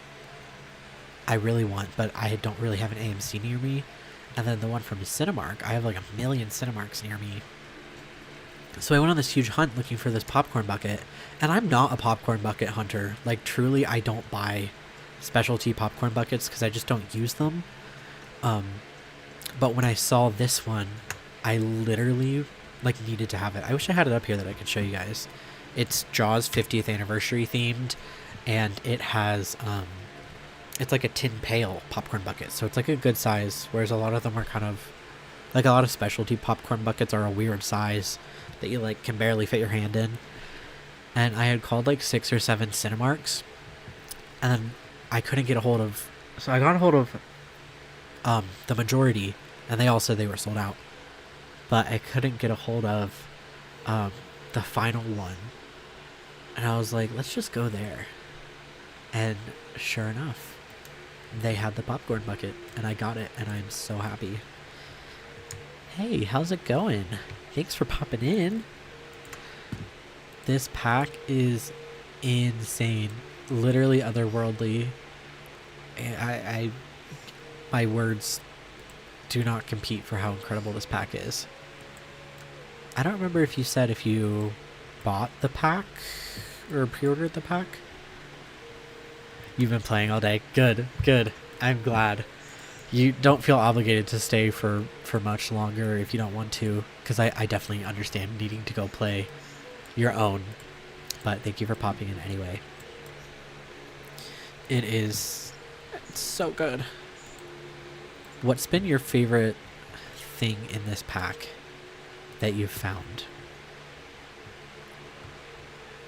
I really want, but I don't really have an AMC near me. And then the one from Cinemark, I have like a million Cinemarks near me. So I went on this huge hunt looking for this popcorn bucket, and I'm not a popcorn bucket hunter. Like, truly, I don't buy specialty popcorn buckets because I just don't use them. But when I saw this one, I literally like needed to have it. I wish I had it up here that I could show you guys. It's Jaws 50th anniversary themed, and it has it's like a tin pail popcorn bucket, so it's like a good size, whereas a lot of them are kind of like a lot of specialty popcorn buckets are a weird size that you like can barely fit your hand in. And I had called like 6 or 7 Cinemarks, and then I couldn't get a hold of. So I got a hold of the majority, and they all said they were sold out. But I couldn't get a hold of the final one, and I was like, let's just go there. And sure enough, they had the popcorn bucket, and I got it, and I'm so happy. Hey, how's it going? Thanks for popping in. This pack is insane, literally otherworldly. I my words do not compete for how incredible this pack is. I don't remember if you said if you bought the pack or pre-ordered the pack. You've been playing all day. Good, good. I'm glad. You don't feel obligated to stay for much longer if you don't want to, because I definitely understand needing to go play your own. But thank you for popping in anyway. It's so good. What's been your favorite thing in this pack that you've found?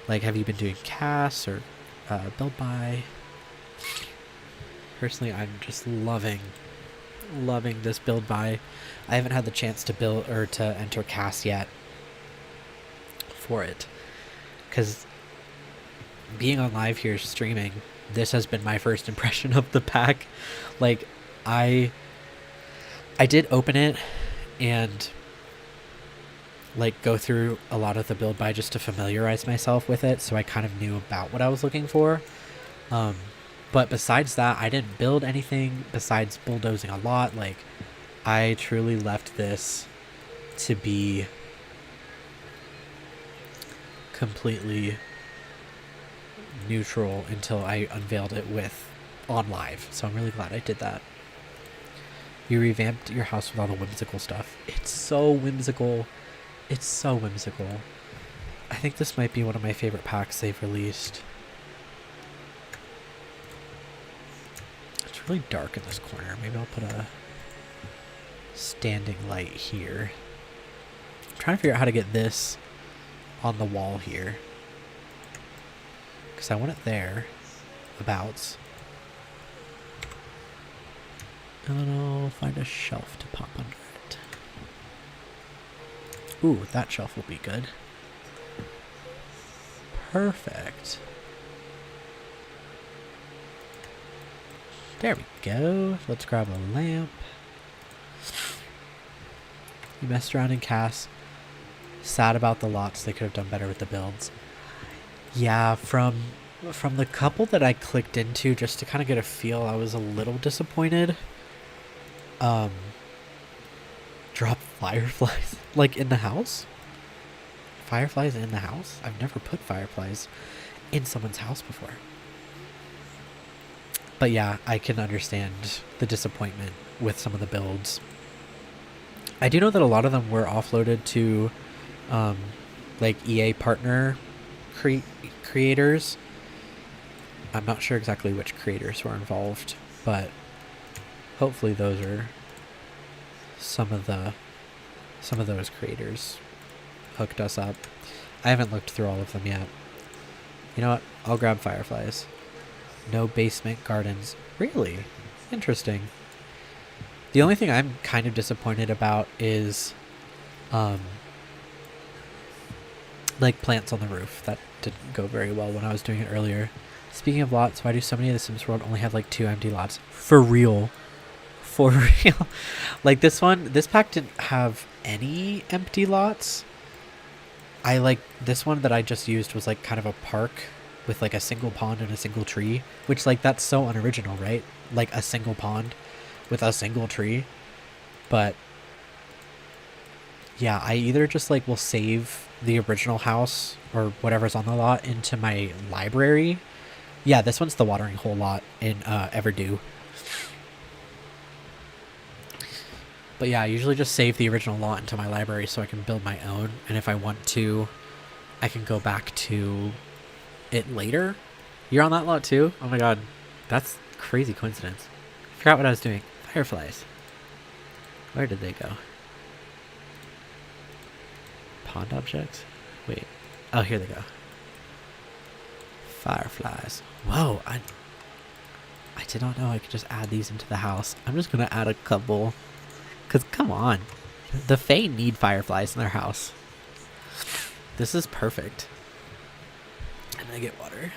Like, have you been doing casts or build buy? Personally, I'm just loving this build buy. I haven't had the chance to build or to enter cast yet for it, because being on live here streaming, this has been my first impression of the pack. Like, I did open it and like go through a lot of the build buy just to familiarize myself with it, so I kind of knew about what I was looking for. But besides that, I didn't build anything besides bulldozing a lot. Like, I truly left this to be completely neutral until I unveiled it on live. So I'm really glad I did that. You revamped your house with all the whimsical stuff. It's so whimsical. It's so whimsical. I think this might be one of my favorite packs they've released. It's really dark in this corner. Maybe I'll put a standing light here. I'm trying to figure out how to get this on the wall here, because I want it there, abouts. And then I'll find a shelf to pop under it. Ooh, that shelf will be good. Perfect. There we go. Let's grab a lamp. You messed around in cast. Sad about the lots. They could have done better with the builds. Yeah, from the couple that I clicked into just to kind of get a feel, I was a little disappointed. Drop fireflies like in the house? Fireflies in the house? I've never put fireflies in someone's house before. But yeah, I can understand the disappointment with some of the builds. I do know that a lot of them were offloaded to like EA partner creators. I'm not sure exactly which creators were involved, but hopefully those are some of those creators hooked us up. I haven't looked through all of them yet. You know what? I'll grab fireflies. No basement gardens. Really? Interesting. The only thing I'm kind of disappointed about is like plants on the roof. That didn't go very well when I was doing it earlier. Speaking of lots, why do so many of the Sims World only have like 2 empty lots? For real. For real. Like this pack didn't have any empty lots. I like this one that I just used was like kind of a park with like a single pond and a single tree, which like that's so unoriginal, right? Like a single pond with a single tree. But yeah, I either just like will save the original house or whatever's on the lot into my library. Yeah, this one's the watering hole lot in Everdew. But yeah, I usually just save the original lot into my library so I can build my own. And if I want to, I can go back to it later. You're on that lot too? Oh my god. That's Crazy coincidence. I forgot what I was doing. Fireflies. Where did they go? Pond objects? Wait. Oh, here they go. Fireflies. Whoa, I did not know I could just add these into the house. I'm just gonna add a couple. Cause come on. The Fae need fireflies in their house. This is perfect. I'm gonna get water.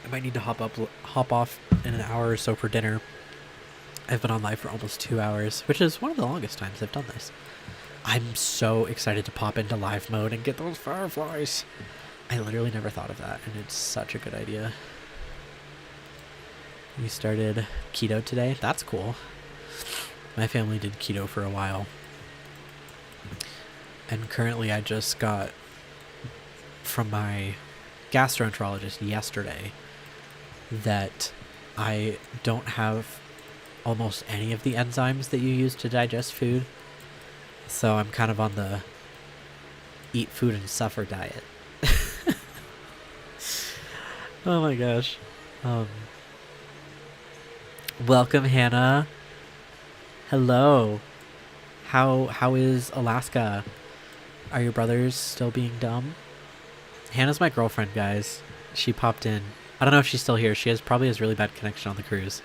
I might need to hop off in an hour or so for dinner. I've been on live for almost 2 hours, which is one of the longest times I've done this. I'm so excited to pop into live mode and get those fireflies. I literally never thought of that, and it's such a good idea. We started keto today. That's cool. My family did keto for a while. And currently I just got from my gastroenterologist yesterday that I don't have almost any of the enzymes that you use to digest food. So I'm kind of on the eat food and suffer diet. Oh my gosh. Welcome, Hannah. Hello. How is Alaska? Are your brothers still being dumb? Hannah's my girlfriend, guys. She popped in. I don't know if she's still here. She probably has really bad connection on the cruise.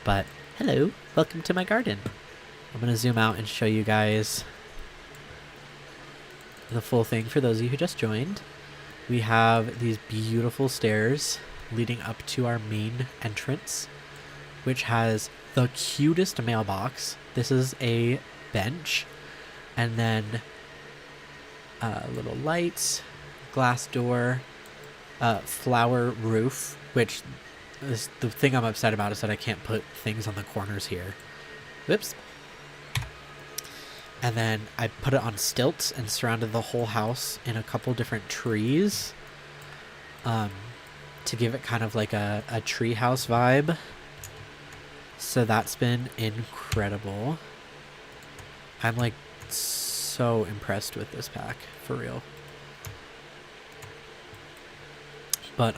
But hello, welcome to my garden. I'm going to zoom out and show you guys the full thing for those of you who just joined. We have these beautiful stairs leading up to our main entrance, which has the cutest mailbox. This is a bench, and then little lights, glass door, flower roof, which is the thing I'm upset about is that I can't put things on the corners here. Whoops. And then I put it on stilts and surrounded the whole house in a couple different trees to give it kind of like a tree house vibe. So that's been incredible. I'm like so impressed with this pack, for real. But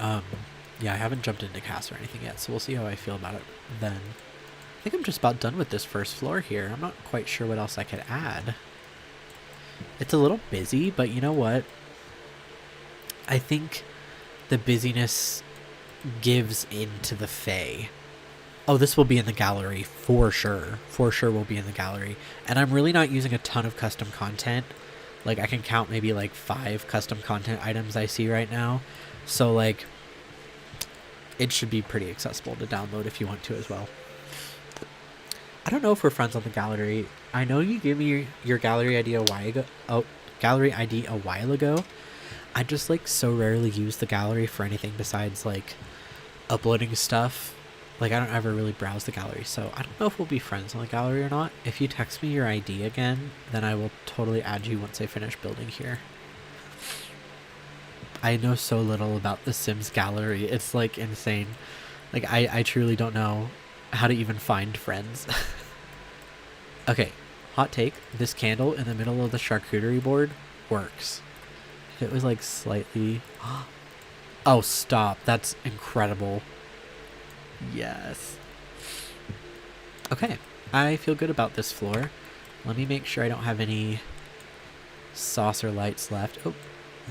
yeah, I haven't jumped into cast or anything yet, so we'll see how I feel about it then. I think I'm just about done with this first floor here. I'm not quite sure what else I could add. It's a little busy, but you know what? I think the busyness gives into the Fae. Oh, this will be in the gallery for sure. For sure will be in the gallery. And I'm really not using a ton of custom content. Like, I can count maybe like 5 custom content items I see right now. So like, it should be pretty accessible to download if you want to as well. I don't know if we're friends on the gallery. I know you gave me your gallery ID a while ago. Oh, gallery ID a while ago. I just like so rarely use the gallery for anything besides like uploading stuff. Like, I don't ever really browse the gallery, so I don't know if we'll be friends on the gallery or not. If you text me your ID again, then I will totally add you once I finish building here. I know so little about the Sims gallery. It's like insane. Like, I truly don't know how to even find friends. Okay, hot take. This candle in the middle of the charcuterie board works. If it was like slightly... Oh, stop. That's incredible. Yes. Okay, I feel good about this floor. Let me make sure I don't have any saucer lights left. Oh,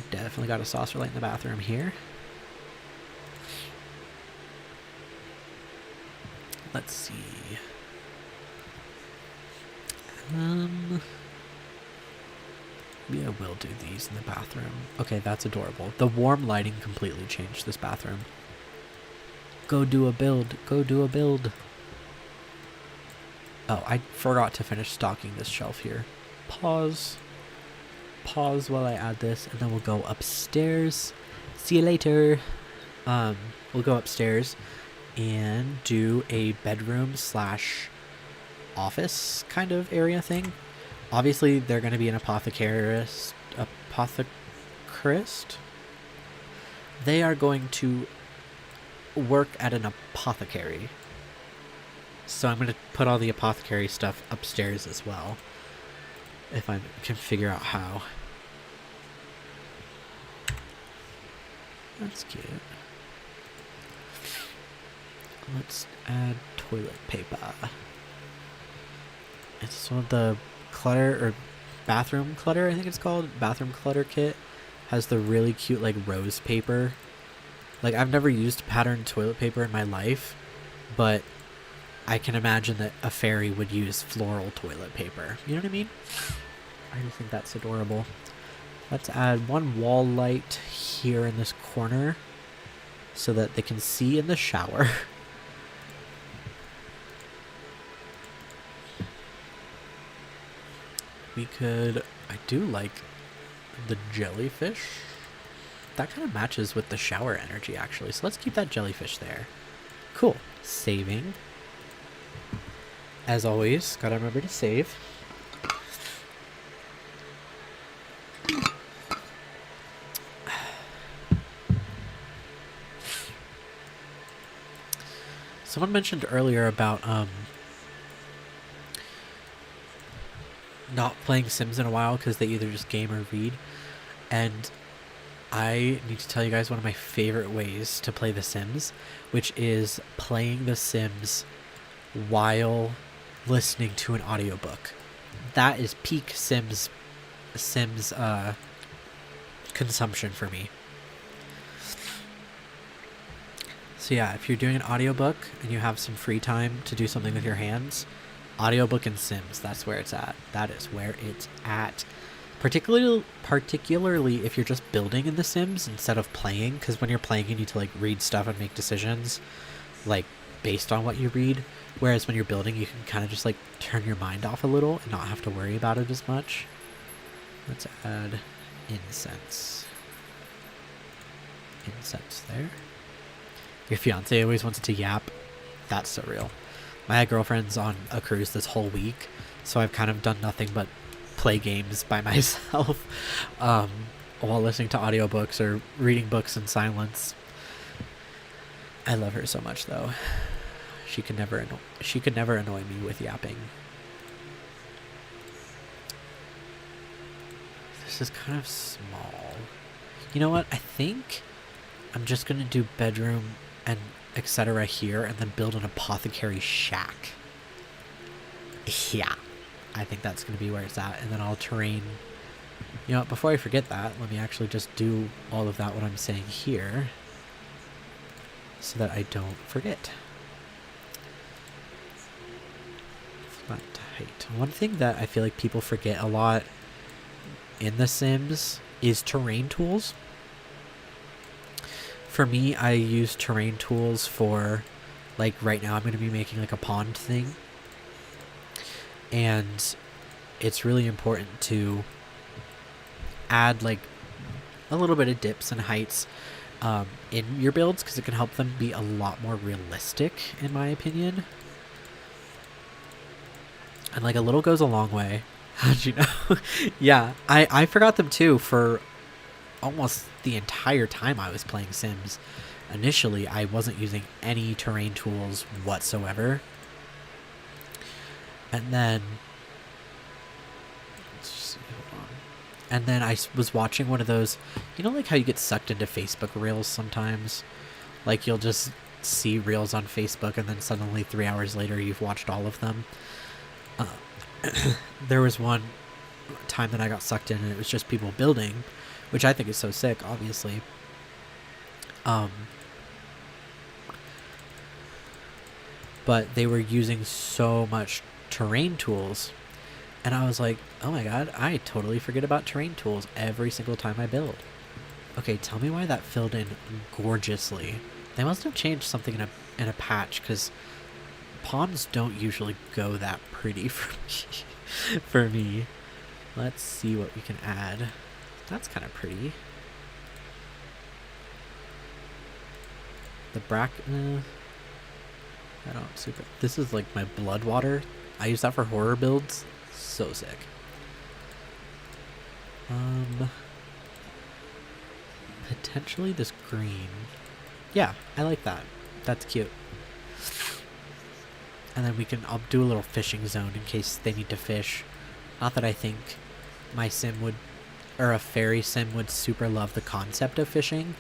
definitely got a saucer light in the bathroom here. Let's see. Maybe I will do these in the bathroom. Okay, that's adorable. The warm lighting completely changed this bathroom. Go do a build. Go do a build. Oh, I forgot to finish stocking this shelf here. Pause. Pause while I add this, and then we'll go upstairs. See you later. We'll go upstairs and do a bedroom slash office kind of area thing. Obviously, they're going to be an apothecarist. They are going to work at an apothecary. So I'm going to put all the apothecary stuff upstairs as well, if I can figure out how. That's cute. Let's add toilet paper. It's one of the clutter or bathroom clutter, I think it's called. Bathroom clutter kit has the really cute like rose paper. Like I've never used patterned toilet paper in my life, but I can imagine that a fairy would use floral toilet paper. You know what I mean? I just think that's adorable. Let's add one wall light here in this corner so that they can see in the shower. We could... I do like the jellyfish. That kind of matches with the shower energy, actually. So let's keep that jellyfish there. Cool. Saving. As always, gotta remember to save. Someone mentioned earlier about not playing Sims in a while because they either just game or read. And I need to tell you guys one of my favorite ways to play The Sims, which is playing The Sims while listening to an audiobook. That is peak Sims consumption for me. So yeah, if you're doing an audiobook and you have some free time to do something with your hands, audiobook and Sims, that's where it's at. That is where it's at. Particularly if you're just building in The Sims instead of playing, because when you're playing you need to like read stuff and make decisions like based on what you read, whereas when you're building you can kind of just like turn your mind off a little and not have to worry about it as much. Let's add incense there. Your fiance always wants to yap. That's so real. My girlfriend's on a cruise this whole week, so I've kind of done nothing but play games by myself while listening to audiobooks or reading books in silence. I love her so much, though. She could never annoy me with yapping. This is kind of small. You know what? I think I'm just gonna do bedroom and etc. here and then build an apothecary shack. Yeah, I think that's gonna be where it's at, and then I'll terrain. You know, before I forget that, let me actually just do all of that what I'm saying here so that I don't forget. Flat height. One thing that I feel like people forget a lot in The Sims is terrain tools. For me, I use terrain tools for, like right now I'm going to be making like a pond thing. And it's really important to add like a little bit of dips and heights in your builds because it can help them be a lot more realistic, in my opinion. And like a little goes a long way. How'd you know? Yeah, I forgot them too for almost the entire time I was playing Sims. Initially, I wasn't using any terrain tools whatsoever. And then... let's just see, hold on. And then I was watching one of those... You know like how you get sucked into Facebook Reels sometimes? Like you'll just see Reels on Facebook and then suddenly 3 hours later you've watched all of them. There was one time that I got sucked in and it was just people building, which I think is so sick, obviously. But they were using so much terrain tools, and I was like, oh my god, I totally forget about terrain tools every single time I build. Okay, tell me why that filled in gorgeously. They must have changed something in a patch, because ponds don't usually go that pretty for me. Let's see what we can add. That's kind of pretty. The I don't super. This is like my blood water. I use that for horror builds. So sick. Potentially this green. Yeah, I like that. That's cute. And then I'll do a little fishing zone in case they need to fish. Not that I think my sim would, or a fairy sim would super love the concept of fishing,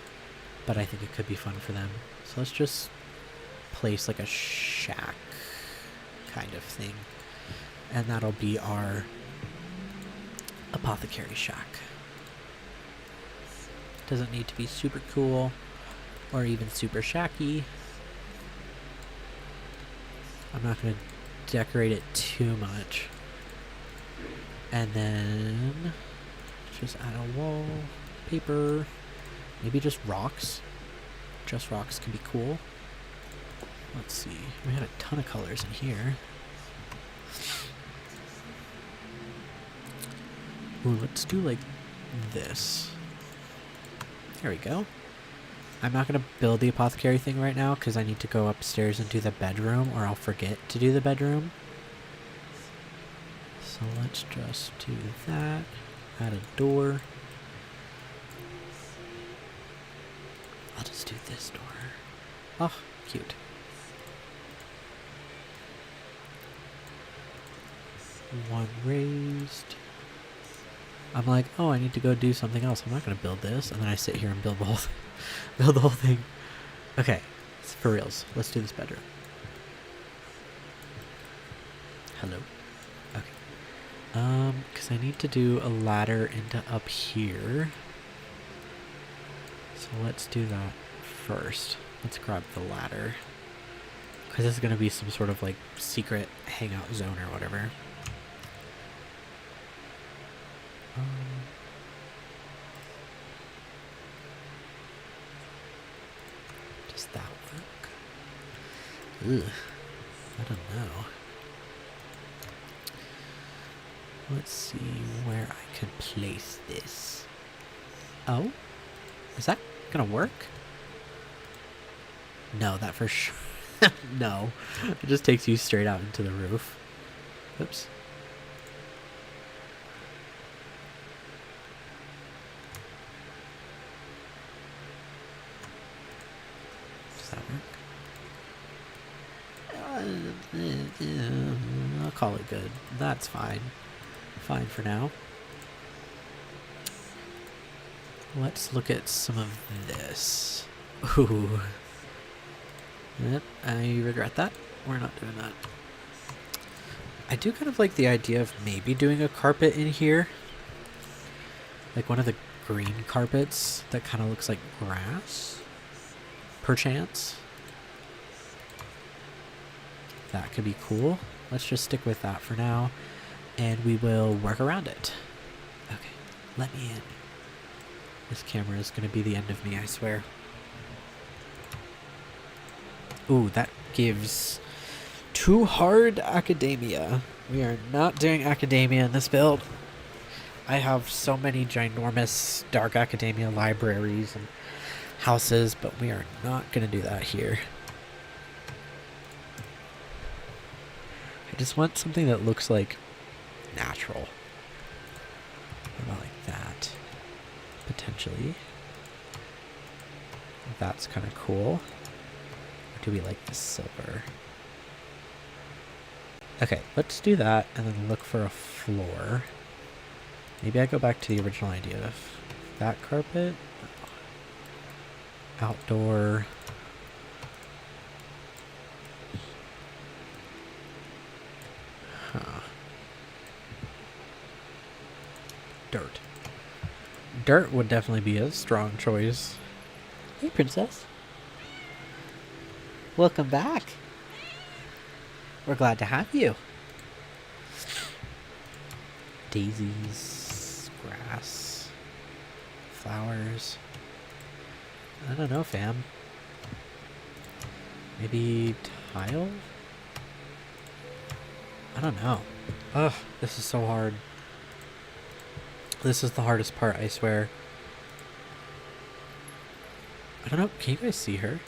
but I think it could be fun for them. So let's just place like a shack kind of thing, and that'll be our apothecary shack. Doesn't need to be super cool or even super shacky. I'm not going to decorate it too much. And then just add a wall, paper, maybe just rocks. Just rocks can be cool. Let's see, we had a ton of colors in here. Ooh, let's do like this. There we go. I'm not going to build the apothecary thing right now because I need to go upstairs and do the bedroom, or I'll forget to do the bedroom. So let's just do that. Add a door. I'll just do this door. Oh, cute. One raised. I'm like, oh, I need to go do something else. I'm not going to build this. And then I sit here and build the whole build the whole thing. Okay, for reals. Let's do this bedroom. Hello. Okay. Because I need to do a ladder into up here. So let's do that first. Let's grab the ladder. Because this is going to be some sort of like secret hangout zone or whatever. Does that work? Ugh. I don't know. Let's see where I can place this. Oh? Is that gonna work? No, that for sure. No. It just takes you straight out into the roof. Oops. Does that work? I'll call it good. That's fine. Fine for now. Let's look at some of this. Ooh. Yep, I regret that. We're not doing that. I do kind of like the idea of maybe doing a carpet in here. Like one of the green carpets that kind of looks like grass. Perchance. That could be cool. Let's just stick with that for now. And we will work around it. Okay, let me in. This camera is going to be the end of me, I swear. Ooh, that gives too hard academia. We are not doing academia in this build. I have so many ginormous dark academia libraries and houses, but we are not going to do that here. I just want something that looks like natural. What about like that? Potentially. That's kind of cool. Or do we like the silver? Okay, let's do that and then look for a floor. Maybe I go back to the original idea of that carpet. Outdoor. Huh. Dirt. Dirt would definitely be a strong choice. Hey, princess. Welcome back. We're glad to have you. Daisies, grass, flowers. I don't know, fam. Maybe tile? I don't know. Ugh, this is so hard. This is the hardest part, I swear. I don't know. Can you guys see her?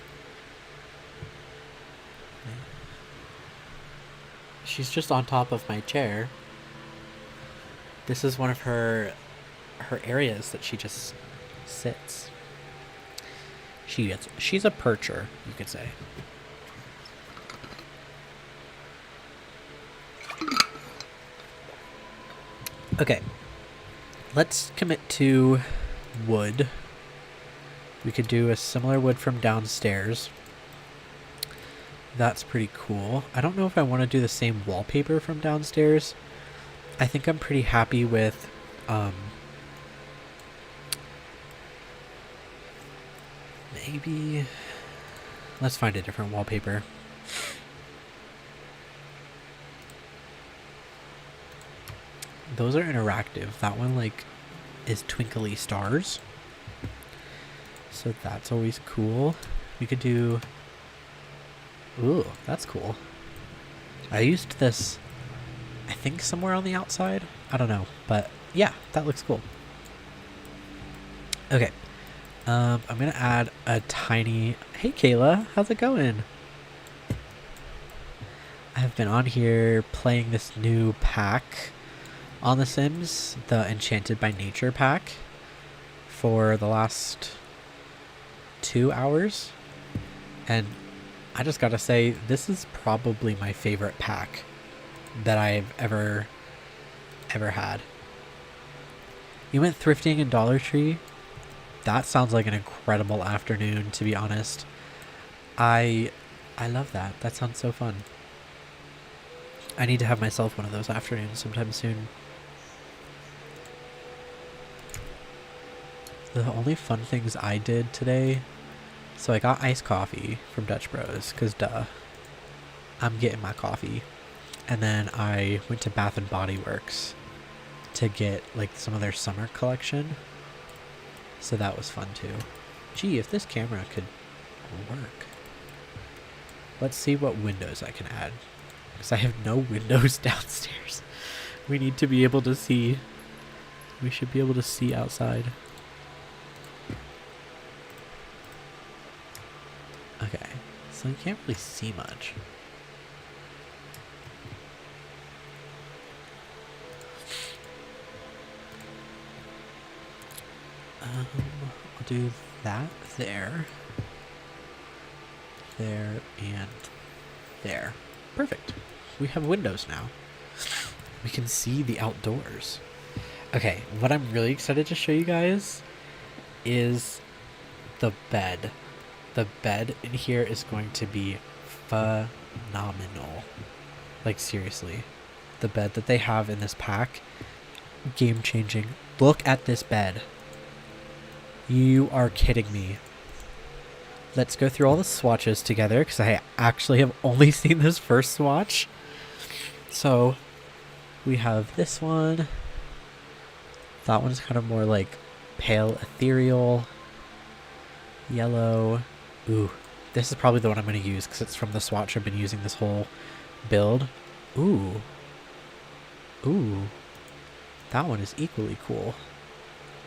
She's just on top of my chair. This is one of her areas that she just sits. She's a percher, you could say. Okay. Let's commit to wood. We could do a similar wood from downstairs. That's pretty cool. I don't know if I want to do the same wallpaper from downstairs. I think I'm pretty happy with maybe let's find a different wallpaper. Those are interactive. That one like is twinkly stars. So that's always cool. We could do... Ooh, that's cool. I used this, I think, somewhere on the outside. I don't know. But yeah, that looks cool. Okay. I'm going to add a tiny... Hey, Kayla. How's it going? I have been on here playing this new pack on The Sims, the Enchanted by Nature pack, for the last 2 hours. And I just gotta say, this is probably my favorite pack that I've ever had. You went thrifting in Dollar Tree? That sounds like an incredible afternoon, to be honest. I love that. That sounds so fun. I need to have myself one of those afternoons sometime soon. The only fun things I did today... So I got iced coffee from Dutch Bros, because duh. I'm getting my coffee. And then I went to Bath and Body Works to get like some of their summer collection. So that was fun too. Gee, if this camera could work. Let's see what windows I can add. Because I have no windows downstairs. We need to be able to see. We should be able to see outside. Okay, so you can't really see much. I'll do that there, there, and there. Perfect. We have windows now. We can see the outdoors. Okay, what I'm really excited to show you guys is the bed. The bed in here is going to be phenomenal. Like, seriously. The bed that they have in this pack, game changing. Look at this bed. You are kidding me. Let's go through all the swatches together, because I actually have only seen this first swatch. So, we have this one. That one's kind of more like pale ethereal. Yellow. Ooh, this is probably the one I'm going to use because it's from the swatch I've been using this whole build. Ooh. Ooh. That one is equally cool.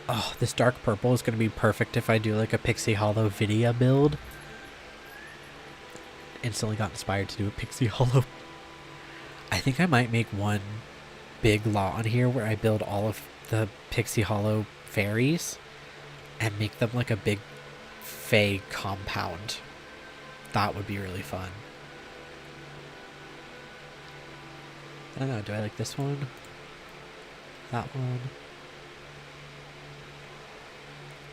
Oh, this dark purple is going to be perfect if I do like a Pixie Hollow video build. Instantly got inspired to do a Pixie Hollow. I think I might make one big lot on here where I build all of the Pixie Hollow fairies and make them like a big Fae compound. That would be really fun. I don't know, do I like this one? That one?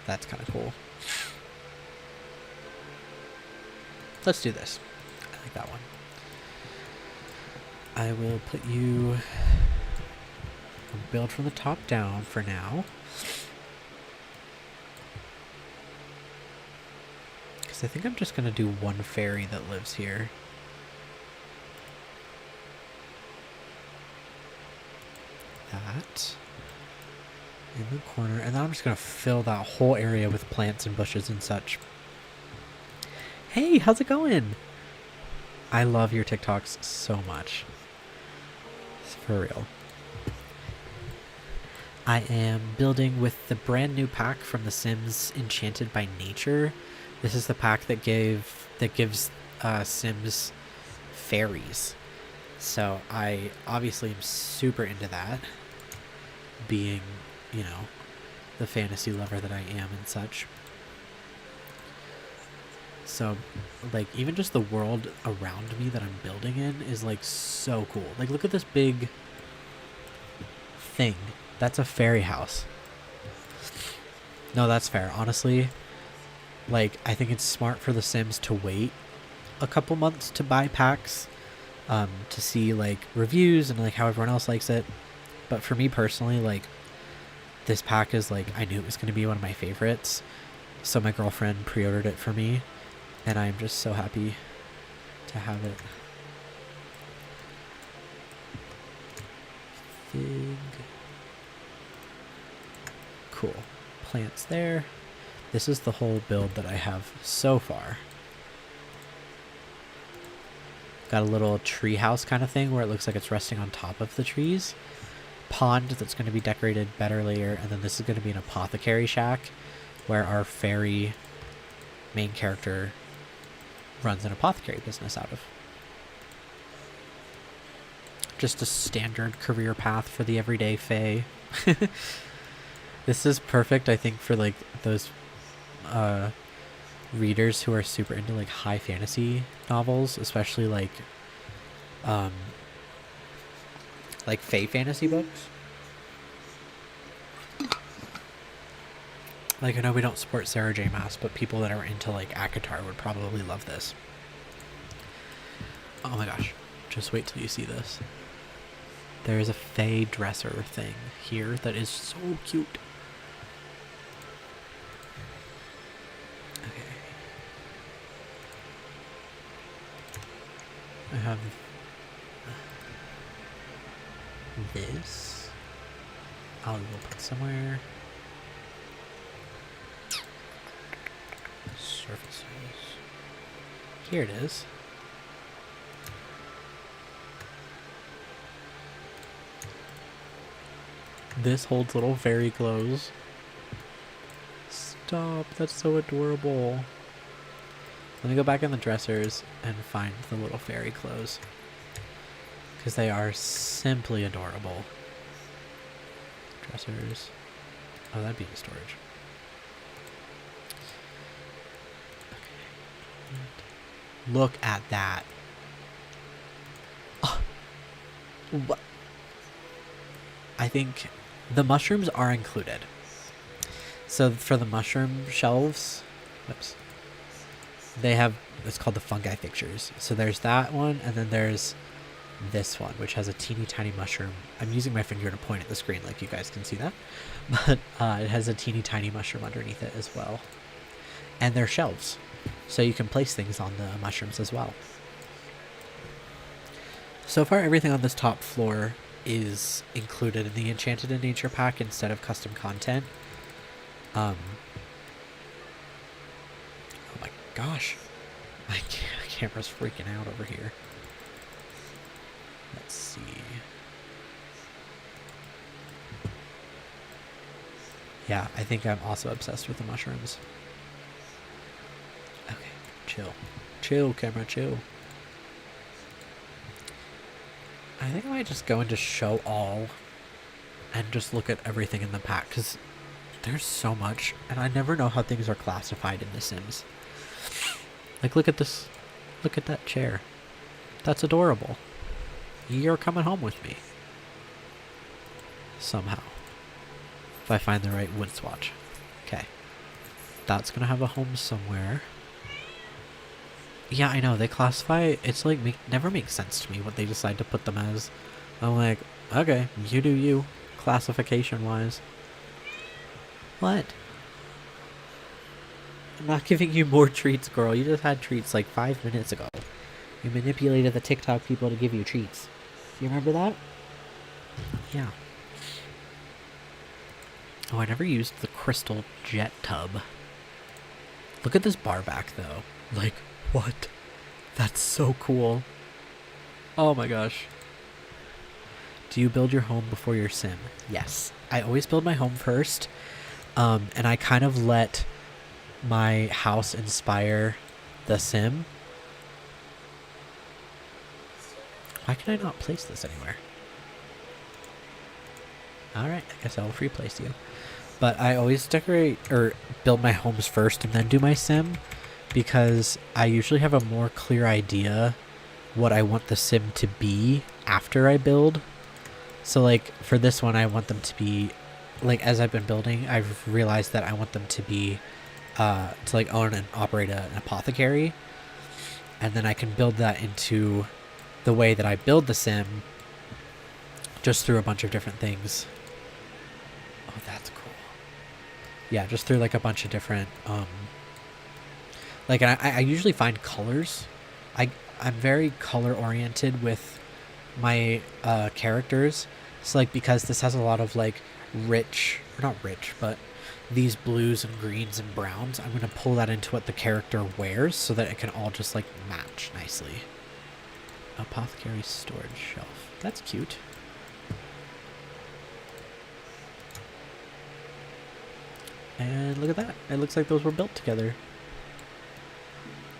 That's kind of cool. Let's do this. I like that one. I will put you... build from the top down for now. I think I'm just going to do one fairy that lives here. That. In the corner. And then I'm just going to fill that whole area with plants and bushes and such. Hey, how's it going? I love your TikToks so much. It's for real. I am building with the brand new pack from The Sims Enchanted by Nature. This is the pack that gives Sims fairies. So I obviously am super into that, being, you know, the fantasy lover that I am and such. So, like, even just the world around me that I'm building in is, like, so cool. Like, look at this big thing. That's a fairy house. No, that's fair. Honestly, Like, I think it's smart for the Sims to wait a couple months to buy packs, to see like reviews and like how everyone else likes it. But for me personally, like, this pack is like, I knew it was going to be one of my favorites, so my girlfriend pre-ordered it for me, and I'm just so happy to have it. Fig. Cool. Plants there. This is the whole build that I have so far. Got a little tree house kind of thing where it looks like it's resting on top of the trees. Pond that's going to be decorated better later, and then this is going to be an apothecary shack where our fairy main character runs an apothecary business out of. Just a standard career path for the everyday fae. This is perfect, I think, for like those readers who are super into like high fantasy novels, especially like fae fantasy books. Like, I know we don't support Sarah J. Maas, but people that are into like ACOTAR would probably love this. Oh my gosh, just wait till you see this. There is a fae dresser thing here that is so cute. Okay. I have this. I'll go put somewhere. Surfaces. Here it is. This holds little fairy clothes. Stop, that's so adorable. Let me go back in the dressers and find the little fairy clothes, because they are simply adorable. Dressers. Oh, that'd be in storage. Okay. Look at that. Oh. What? I think the mushrooms are included. So for the mushroom shelves, whoops, they have, it's called the fungi pictures. So there's that one, and then there's this one, which has a teeny tiny mushroom. I'm using my finger to point at the screen like you guys can see that. But it has a teeny tiny mushroom underneath it as well. And they're shelves, so you can place things on the mushrooms as well. So far, everything on this top floor is included in the Enchanted by Nature pack instead of custom content. Oh my gosh, my camera's freaking out over here. Let's see. Yeah, I think I'm also obsessed with the mushrooms. Okay, chill. Chill, camera, chill. I think I might just go into show all and just look at everything in the pack, because there's so much, and I never know how things are classified in The Sims. Like, look at this. Look at that chair. That's adorable. You're coming home with me. Somehow. If I find the right wood swatch. Okay. That's gonna have a home somewhere. Yeah, I know, they classify, it's like, never makes sense to me what they decide to put them as. I'm like, okay, you do you, classification-wise. What? I'm not giving you more treats, girl. You just had treats like 5 minutes ago. You manipulated the TikTok people to give you treats. Do you remember that? Yeah. Oh, I never used the crystal jet tub. Look at this bar back, though. Like, what? That's so cool. Oh my gosh. Do you build your home before your sim? Yes. I always build my home first. And I kind of let my house inspire the sim. Why can I not place this anywhere? Alright, I guess I will free place you. But I always decorate or build my homes first and then do my sim, because I usually have a more clear idea what I want the sim to be after I build. So like for this one, I want them to be, like, as I've been building, I've realized that I want them to be to like own and operate an apothecary, and then I can build that into the way that I build the sim, just through a bunch of different things. Oh, that's cool. Yeah, just through like a bunch of different like, I usually find colors. I'm very color oriented with my characters. So like, because this has a lot of like rich, or not rich, but these blues and greens and browns, I'm going to pull that into what the character wears so that it can all just like match nicely. Apothecary storage shelf. That's cute. And look at that. It looks like those were built together.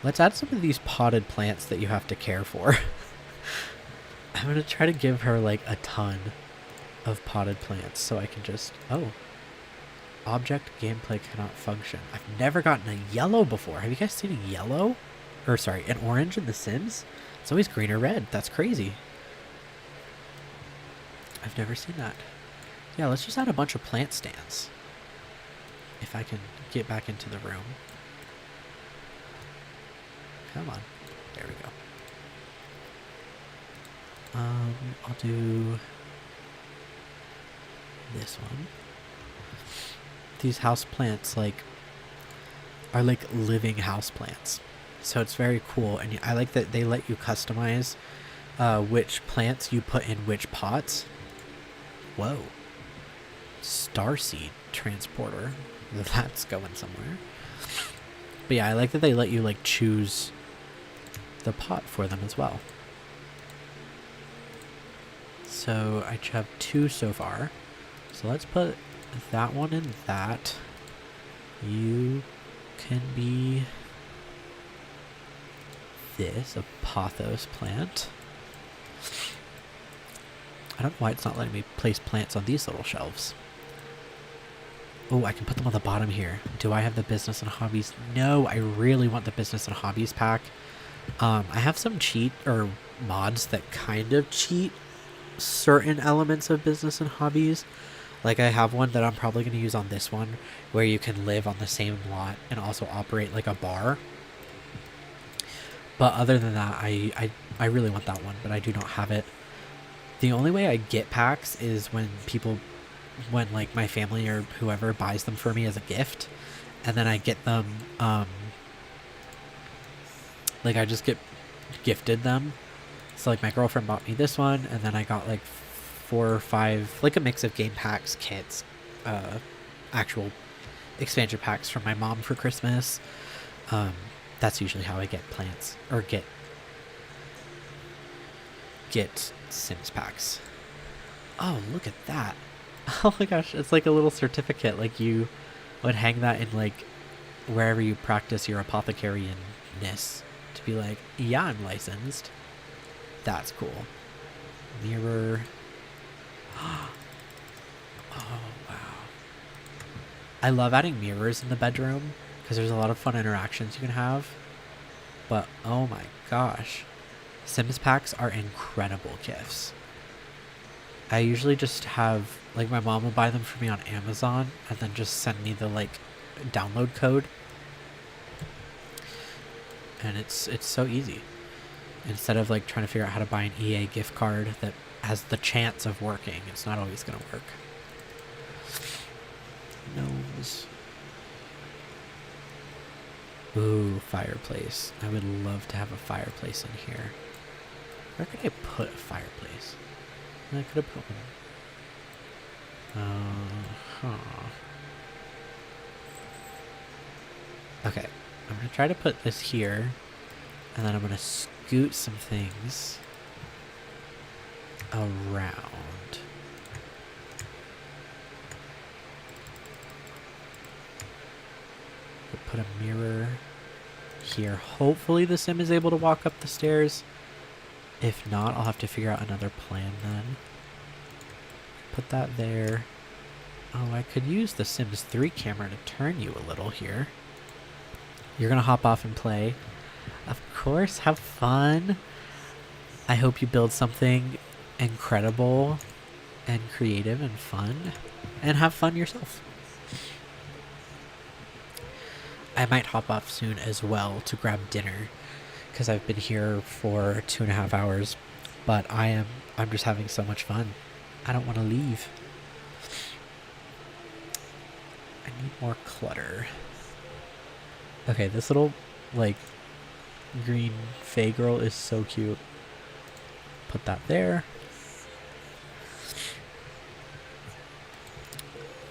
Let's add some of these potted plants that you have to care for. I'm going to try to give her like a ton of potted plants so I can just... Oh. Object gameplay cannot function. I've never gotten a yellow before. Have you guys seen a yellow? Or sorry, an orange in The Sims? It's always green or red. That's crazy. I've never seen that. Yeah, let's just add a bunch of plant stands. If I can get back into the room. Come on. There we go. I'll do this one. These house plants are like living house plants. So it's very cool, and I like that they let you customize which plants you put in which pots. Whoa. Starseed transporter. That's going somewhere. But yeah, I like that they let you like choose the pot for them as well. So I have 2 so far. So let's put that one in that. You can be this, a pothos plant. I don't know why it's not letting me place plants on these little shelves. Oh, I can put them on the bottom here. Do I have the business and hobbies? No, I really want the business and hobbies pack. I have some cheat or mods that kind of cheat certain elements of business and hobbies. Like I have one that I'm probably going to use on this one where you can live on the same lot and also operate like a bar. But other than that, I really want that one, but I do not have it. The only way I get packs is when like my family or whoever buys them for me as a gift, and then I get them, like I just get gifted them. So like my girlfriend bought me this one, and then I got like 4 or 5, like a mix of game packs, kits, actual expansion packs from my mom for Christmas. That's usually how I get plants, or get Sims packs. Oh, look at that. Oh my gosh, it's like a little certificate. Like you would hang that in like wherever you practice your apothecary-ness to be like, yeah, I'm licensed. That's cool. Mirror. Oh, wow. I love adding mirrors in the bedroom because there's a lot of fun interactions you can have. But oh my gosh. Sims packs are incredible gifts. I usually just have, like, my mom will buy them for me on Amazon and then just send me the, like, download code. And it's so easy. Instead of, like, trying to figure out how to buy an EA gift card that has the chance of working, it's not always going to work. Gnomes. Ooh, fireplace. I would love to have a fireplace in here. Where could I put a fireplace? I could have put one. Okay, I'm going to try to put this here, and then I'm going to scoot some things around. Put a mirror here. Hopefully the sim is able to walk up the stairs. If not, I'll have to figure out another plan then. Put that there. Oh, I could use the Sims 3 camera to turn you a little here. You're gonna hop off and play. Of course, have fun. I hope you build something incredible and creative and fun. And have fun yourself. I might hop off soon as well to grab dinner because I've been here for 2.5 hours. But I'm just having so much fun. I don't want to leave. I need more clutter. Okay, this little like green Fae girl is so cute. Put that there.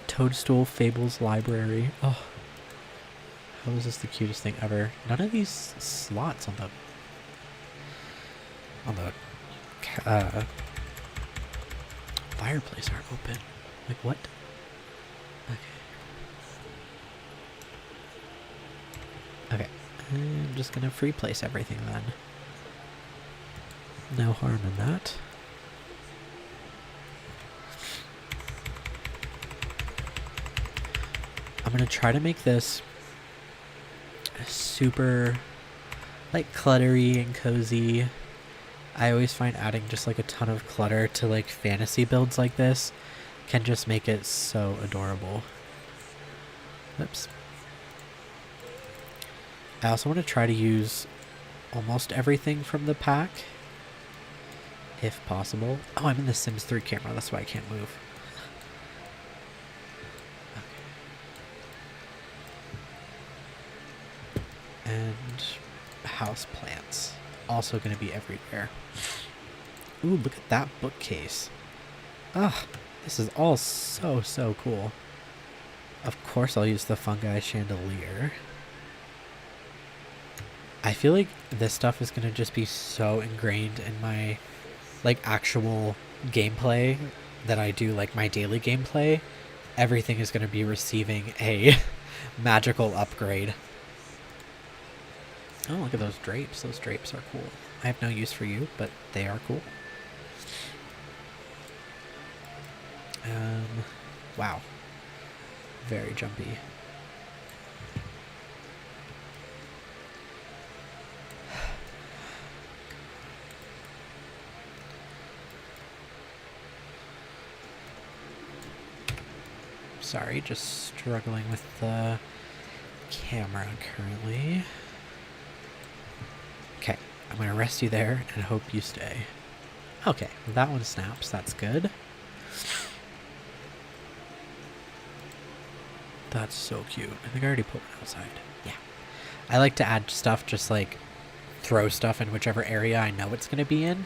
Toadstool Fables Library. Oh, how is this the cutest thing ever? None of these slots on the fireplace aren't open. Like what? Okay. I'm just gonna free place everything then. No harm in that. I'm gonna try to make this super like cluttery and cozy. I always find adding just like a ton of clutter to like fantasy builds like this can just make it so adorable. Oops. I also want to try to use almost everything from the pack, if possible. Oh, I'm in the Sims 3 camera, that's why I can't move. Okay. And house plants. Also going to be everywhere. Ooh, look at that bookcase. Ah, this is all so cool. Of course I'll use the fungi chandelier. I feel like this stuff is going to just be so ingrained in my like actual gameplay that I do, like my daily gameplay. Everything is going to be receiving a magical upgrade. Oh, look at those drapes. Those drapes are cool. I have no use for you, but they are cool. Wow. Very jumpy. Sorry, just struggling with the camera currently. Okay, I'm gonna rest you there and hope you stay. Okay, that one snaps, that's good. That's so cute. I think I already put one outside. Yeah. I like to add stuff, just like throw stuff in whichever area I know it's gonna be in.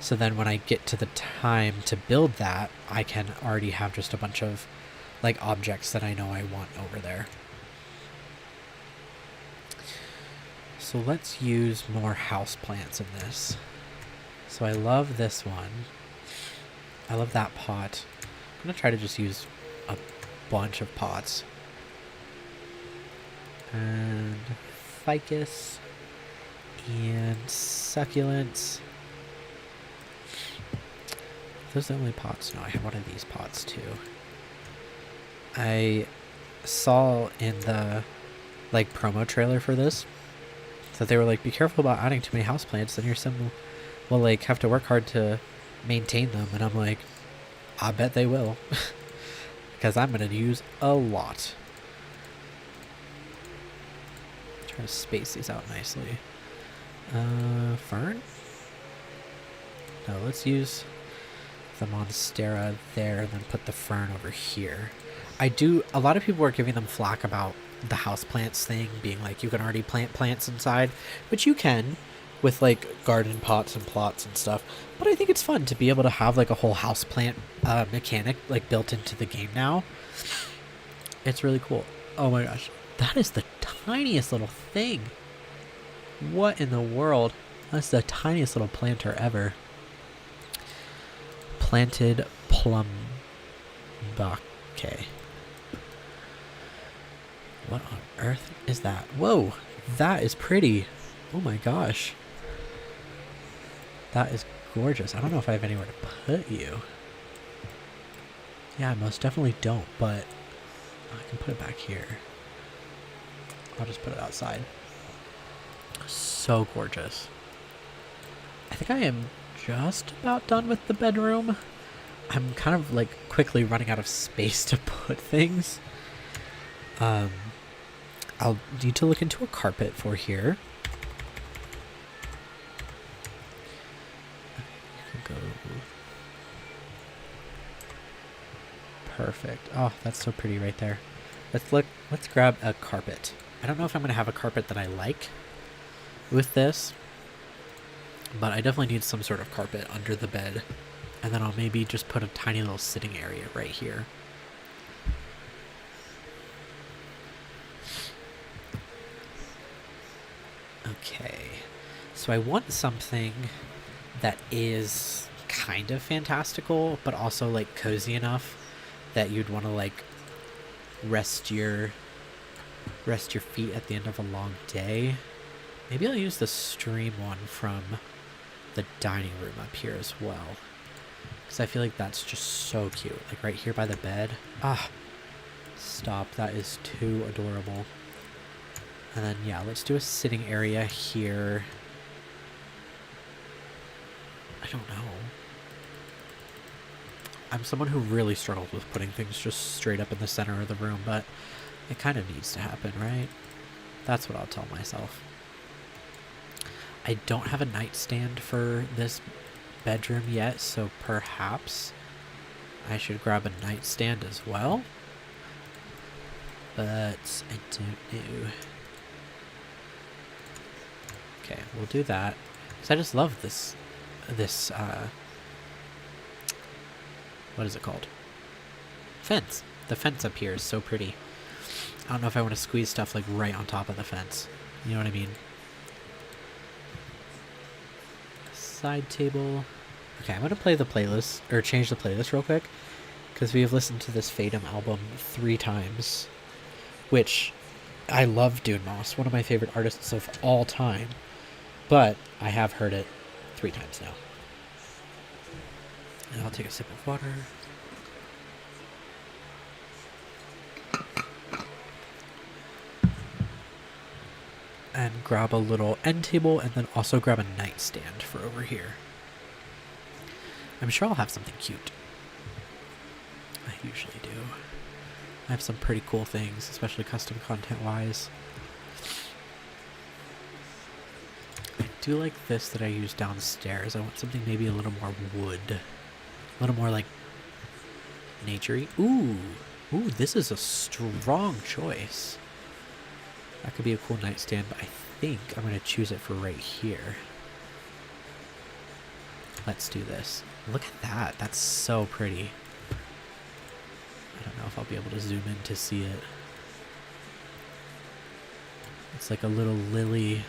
So then when I get to the time to build that, I can already have just a bunch of like objects that I know I want over there. So let's use more house plants in this. So I love this one. I love that pot. I'm gonna try to just use a bunch of pots. And ficus and succulents. Those are the only pots. No, I have one of these pots too. I saw in the like promo trailer for this that they were like, be careful about adding too many houseplants, then your sim will like have to work hard to maintain them. And I'm like, I bet they will. Because I'm going to use a lot. Try to space these out nicely. Fern? No, let's use the Monstera there and then put the fern over here. A lot of people are giving them flack about the houseplants thing being like you can already plant plants inside, which you can with like garden pots and plots and stuff. But I think it's fun to be able to have like a whole houseplant mechanic like built into the game now. It's really cool. Oh my gosh, that is the tiniest little thing. What in the world? That's the tiniest little planter ever. Planted plum bouquet. What on earth is that? Whoa, that is pretty. Oh my gosh. That is gorgeous. I don't know if I have anywhere to put you. Yeah, I most definitely don't, but I can put it back here. I'll just put it outside. So gorgeous. I think I am just about done with the bedroom. I'm kind of like quickly running out of space to put things. I'll need to look into a carpet for here. Go. Perfect. Oh, that's so pretty right there. Let's grab a carpet. I don't know if I'm gonna have a carpet that I like with this, but I definitely need some sort of carpet under the bed. And then I'll maybe just put a tiny little sitting area right here. Okay. So I want something that is kind of fantastical, but also like cozy enough that you'd want to like rest your feet at the end of a long day. Maybe I'll use the stream one from the dining room up here as well, because I feel like that's just so cute. Like right here by the bed. Ah, stop. That is too adorable. And then yeah, let's do a sitting area here. I don't know. I'm someone who really struggles with putting things just straight up in the center of the room, but it kind of needs to happen, right? That's what I'll tell myself. I don't have a nightstand for this bedroom yet, so perhaps I should grab a nightstand as well. But I don't know. Okay, we'll do that. Because I just love this, what is it called? Fence. The fence up here is so pretty. I don't know if I want to squeeze stuff like right on top of the fence. You know what I mean? Side table. Okay, I'm going to play the playlist, or change the playlist real quick, because we have listened to this Fatum album 3 times, which I love Dune Moss, one of my favorite artists of all time, but I have heard it 3 times now. And I'll take a sip of water. And grab a little end table, and then also grab a nightstand for over here. I'm sure I'll have something cute. I usually do. I have some pretty cool things, especially custom content wise. I do like this that I use downstairs. I want something maybe a little more wood. A little more like nature-y. Ooh, this is a strong choice. That could be a cool nightstand, but I think I'm going to choose it for right here. Let's do this. Look at that. That's so pretty. I don't know if I'll be able to zoom in to see it. It's like a little lily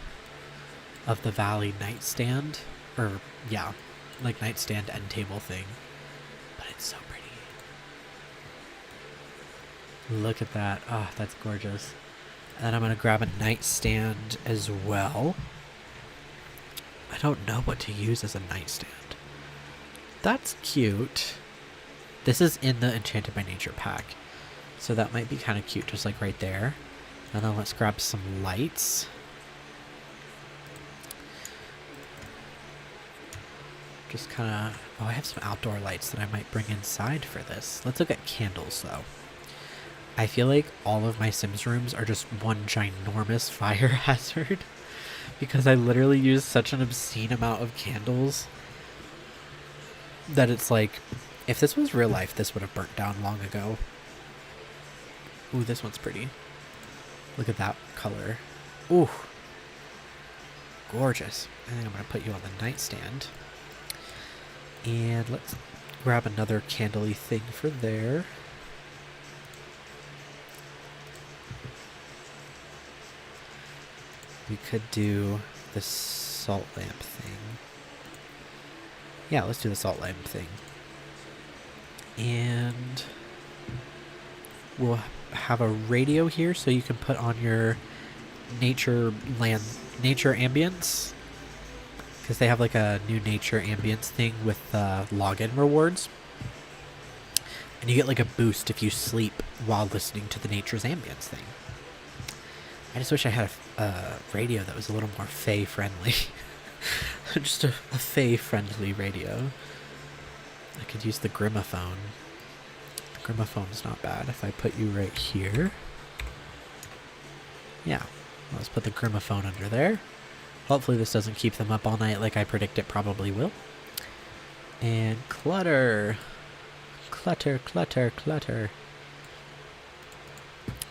of the valley nightstand. Or, yeah, like nightstand end table thing. But it's so pretty. Look at that. Oh, that's gorgeous. And then I'm going to grab a nightstand as well. I don't know what to use as a nightstand. That's cute. This is in the Enchanted by Nature pack, so that might be kind of cute, just like right there. And then let's grab some lights. Just kind of... Oh, I have some outdoor lights that I might bring inside for this. Let's look at candles, though. I feel like all of my Sims rooms are just one ginormous fire hazard, because I literally use such an obscene amount of candles that it's like, if this was real life, this would have burnt down long ago. Ooh, this one's pretty. Look at that color. Ooh. Gorgeous. I think I'm going to put you on the nightstand. And let's grab another candle-y thing for there. We could do the salt lamp thing. Yeah, let's do the salt lamp thing. And we'll have a radio here so you can put on your nature ambience, because they have like a new nature ambience thing with login rewards, and you get like a boost if you sleep while listening to the nature's ambience thing. I just wish I had a radio that was a little more Fae friendly. Just a Fae friendly radio. I could use the Grimaphone. The Grimaphone's not bad if I put you right here. Yeah, let's put the gramophone under there. Hopefully this doesn't keep them up all night like I predict it probably will. And clutter. Clutter, clutter, clutter.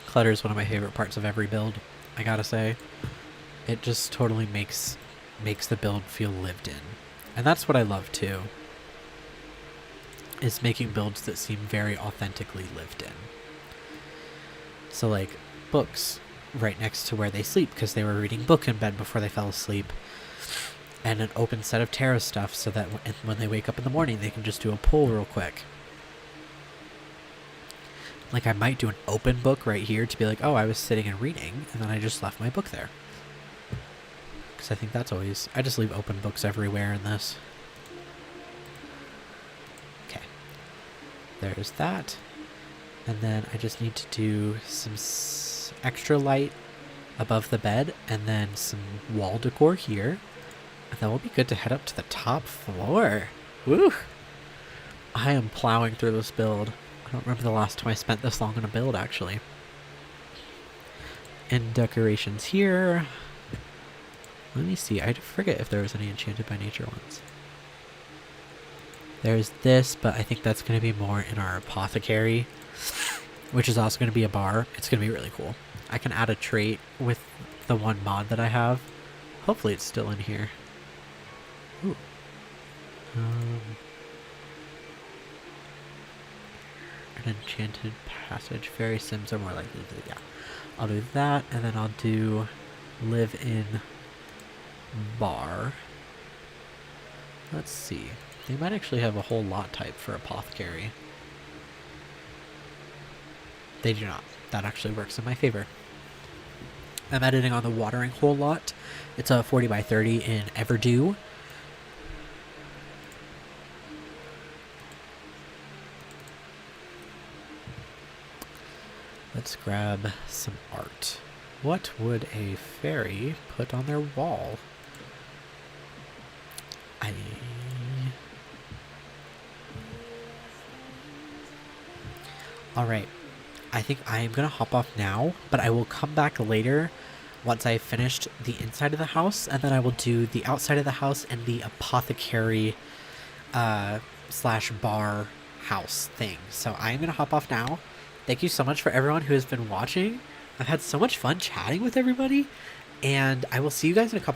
Clutter is one of my favorite parts of every build, I gotta say. It just totally makes the build feel lived in. And that's what I love too, is making builds that seem very authentically lived in. So like books right next to where they sleep because they were reading book in bed before they fell asleep. And an open set of tarot stuff so that when they wake up in the morning they can just do a pull real quick. Like I might do an open book right here to be like, oh, I was sitting and reading and then I just left my book there. Because I think that's always... I just leave open books everywhere in this. Okay. There's that. And then I just need to do some extra light above the bed and then some wall decor here. And then we'll be good to head up to the top floor. Woo! I am plowing through this build. I don't remember the last time I spent this long on a build, actually. And decorations here. Let me see. I forget if there was any Enchanted by Nature ones. There's this, but I think that's going to be more in our apothecary, which is also going to be a bar. It's going to be really cool. I can add a trait with the one mod that I have. Hopefully it's still in here. Ooh. An enchanted passage. Fairy sims are more likely to... Yeah. I'll do that, and then I'll do live in bar. Let's see. They might actually have a whole lot type for apothecary. They do not. That actually works in my favor. I'm editing on the watering hole lot. It's a 40 by 30 in Everdew. Let's grab some art. What would a fairy put on their wall? Alright. I think I am going to hop off now, but I will come back later once I've finished the inside of the house, and then I will do the outside of the house and the apothecary slash bar house thing. So I'm going to hop off now. Thank you so much for everyone who has been watching. I've had so much fun chatting with everybody, and I will see you guys in a couple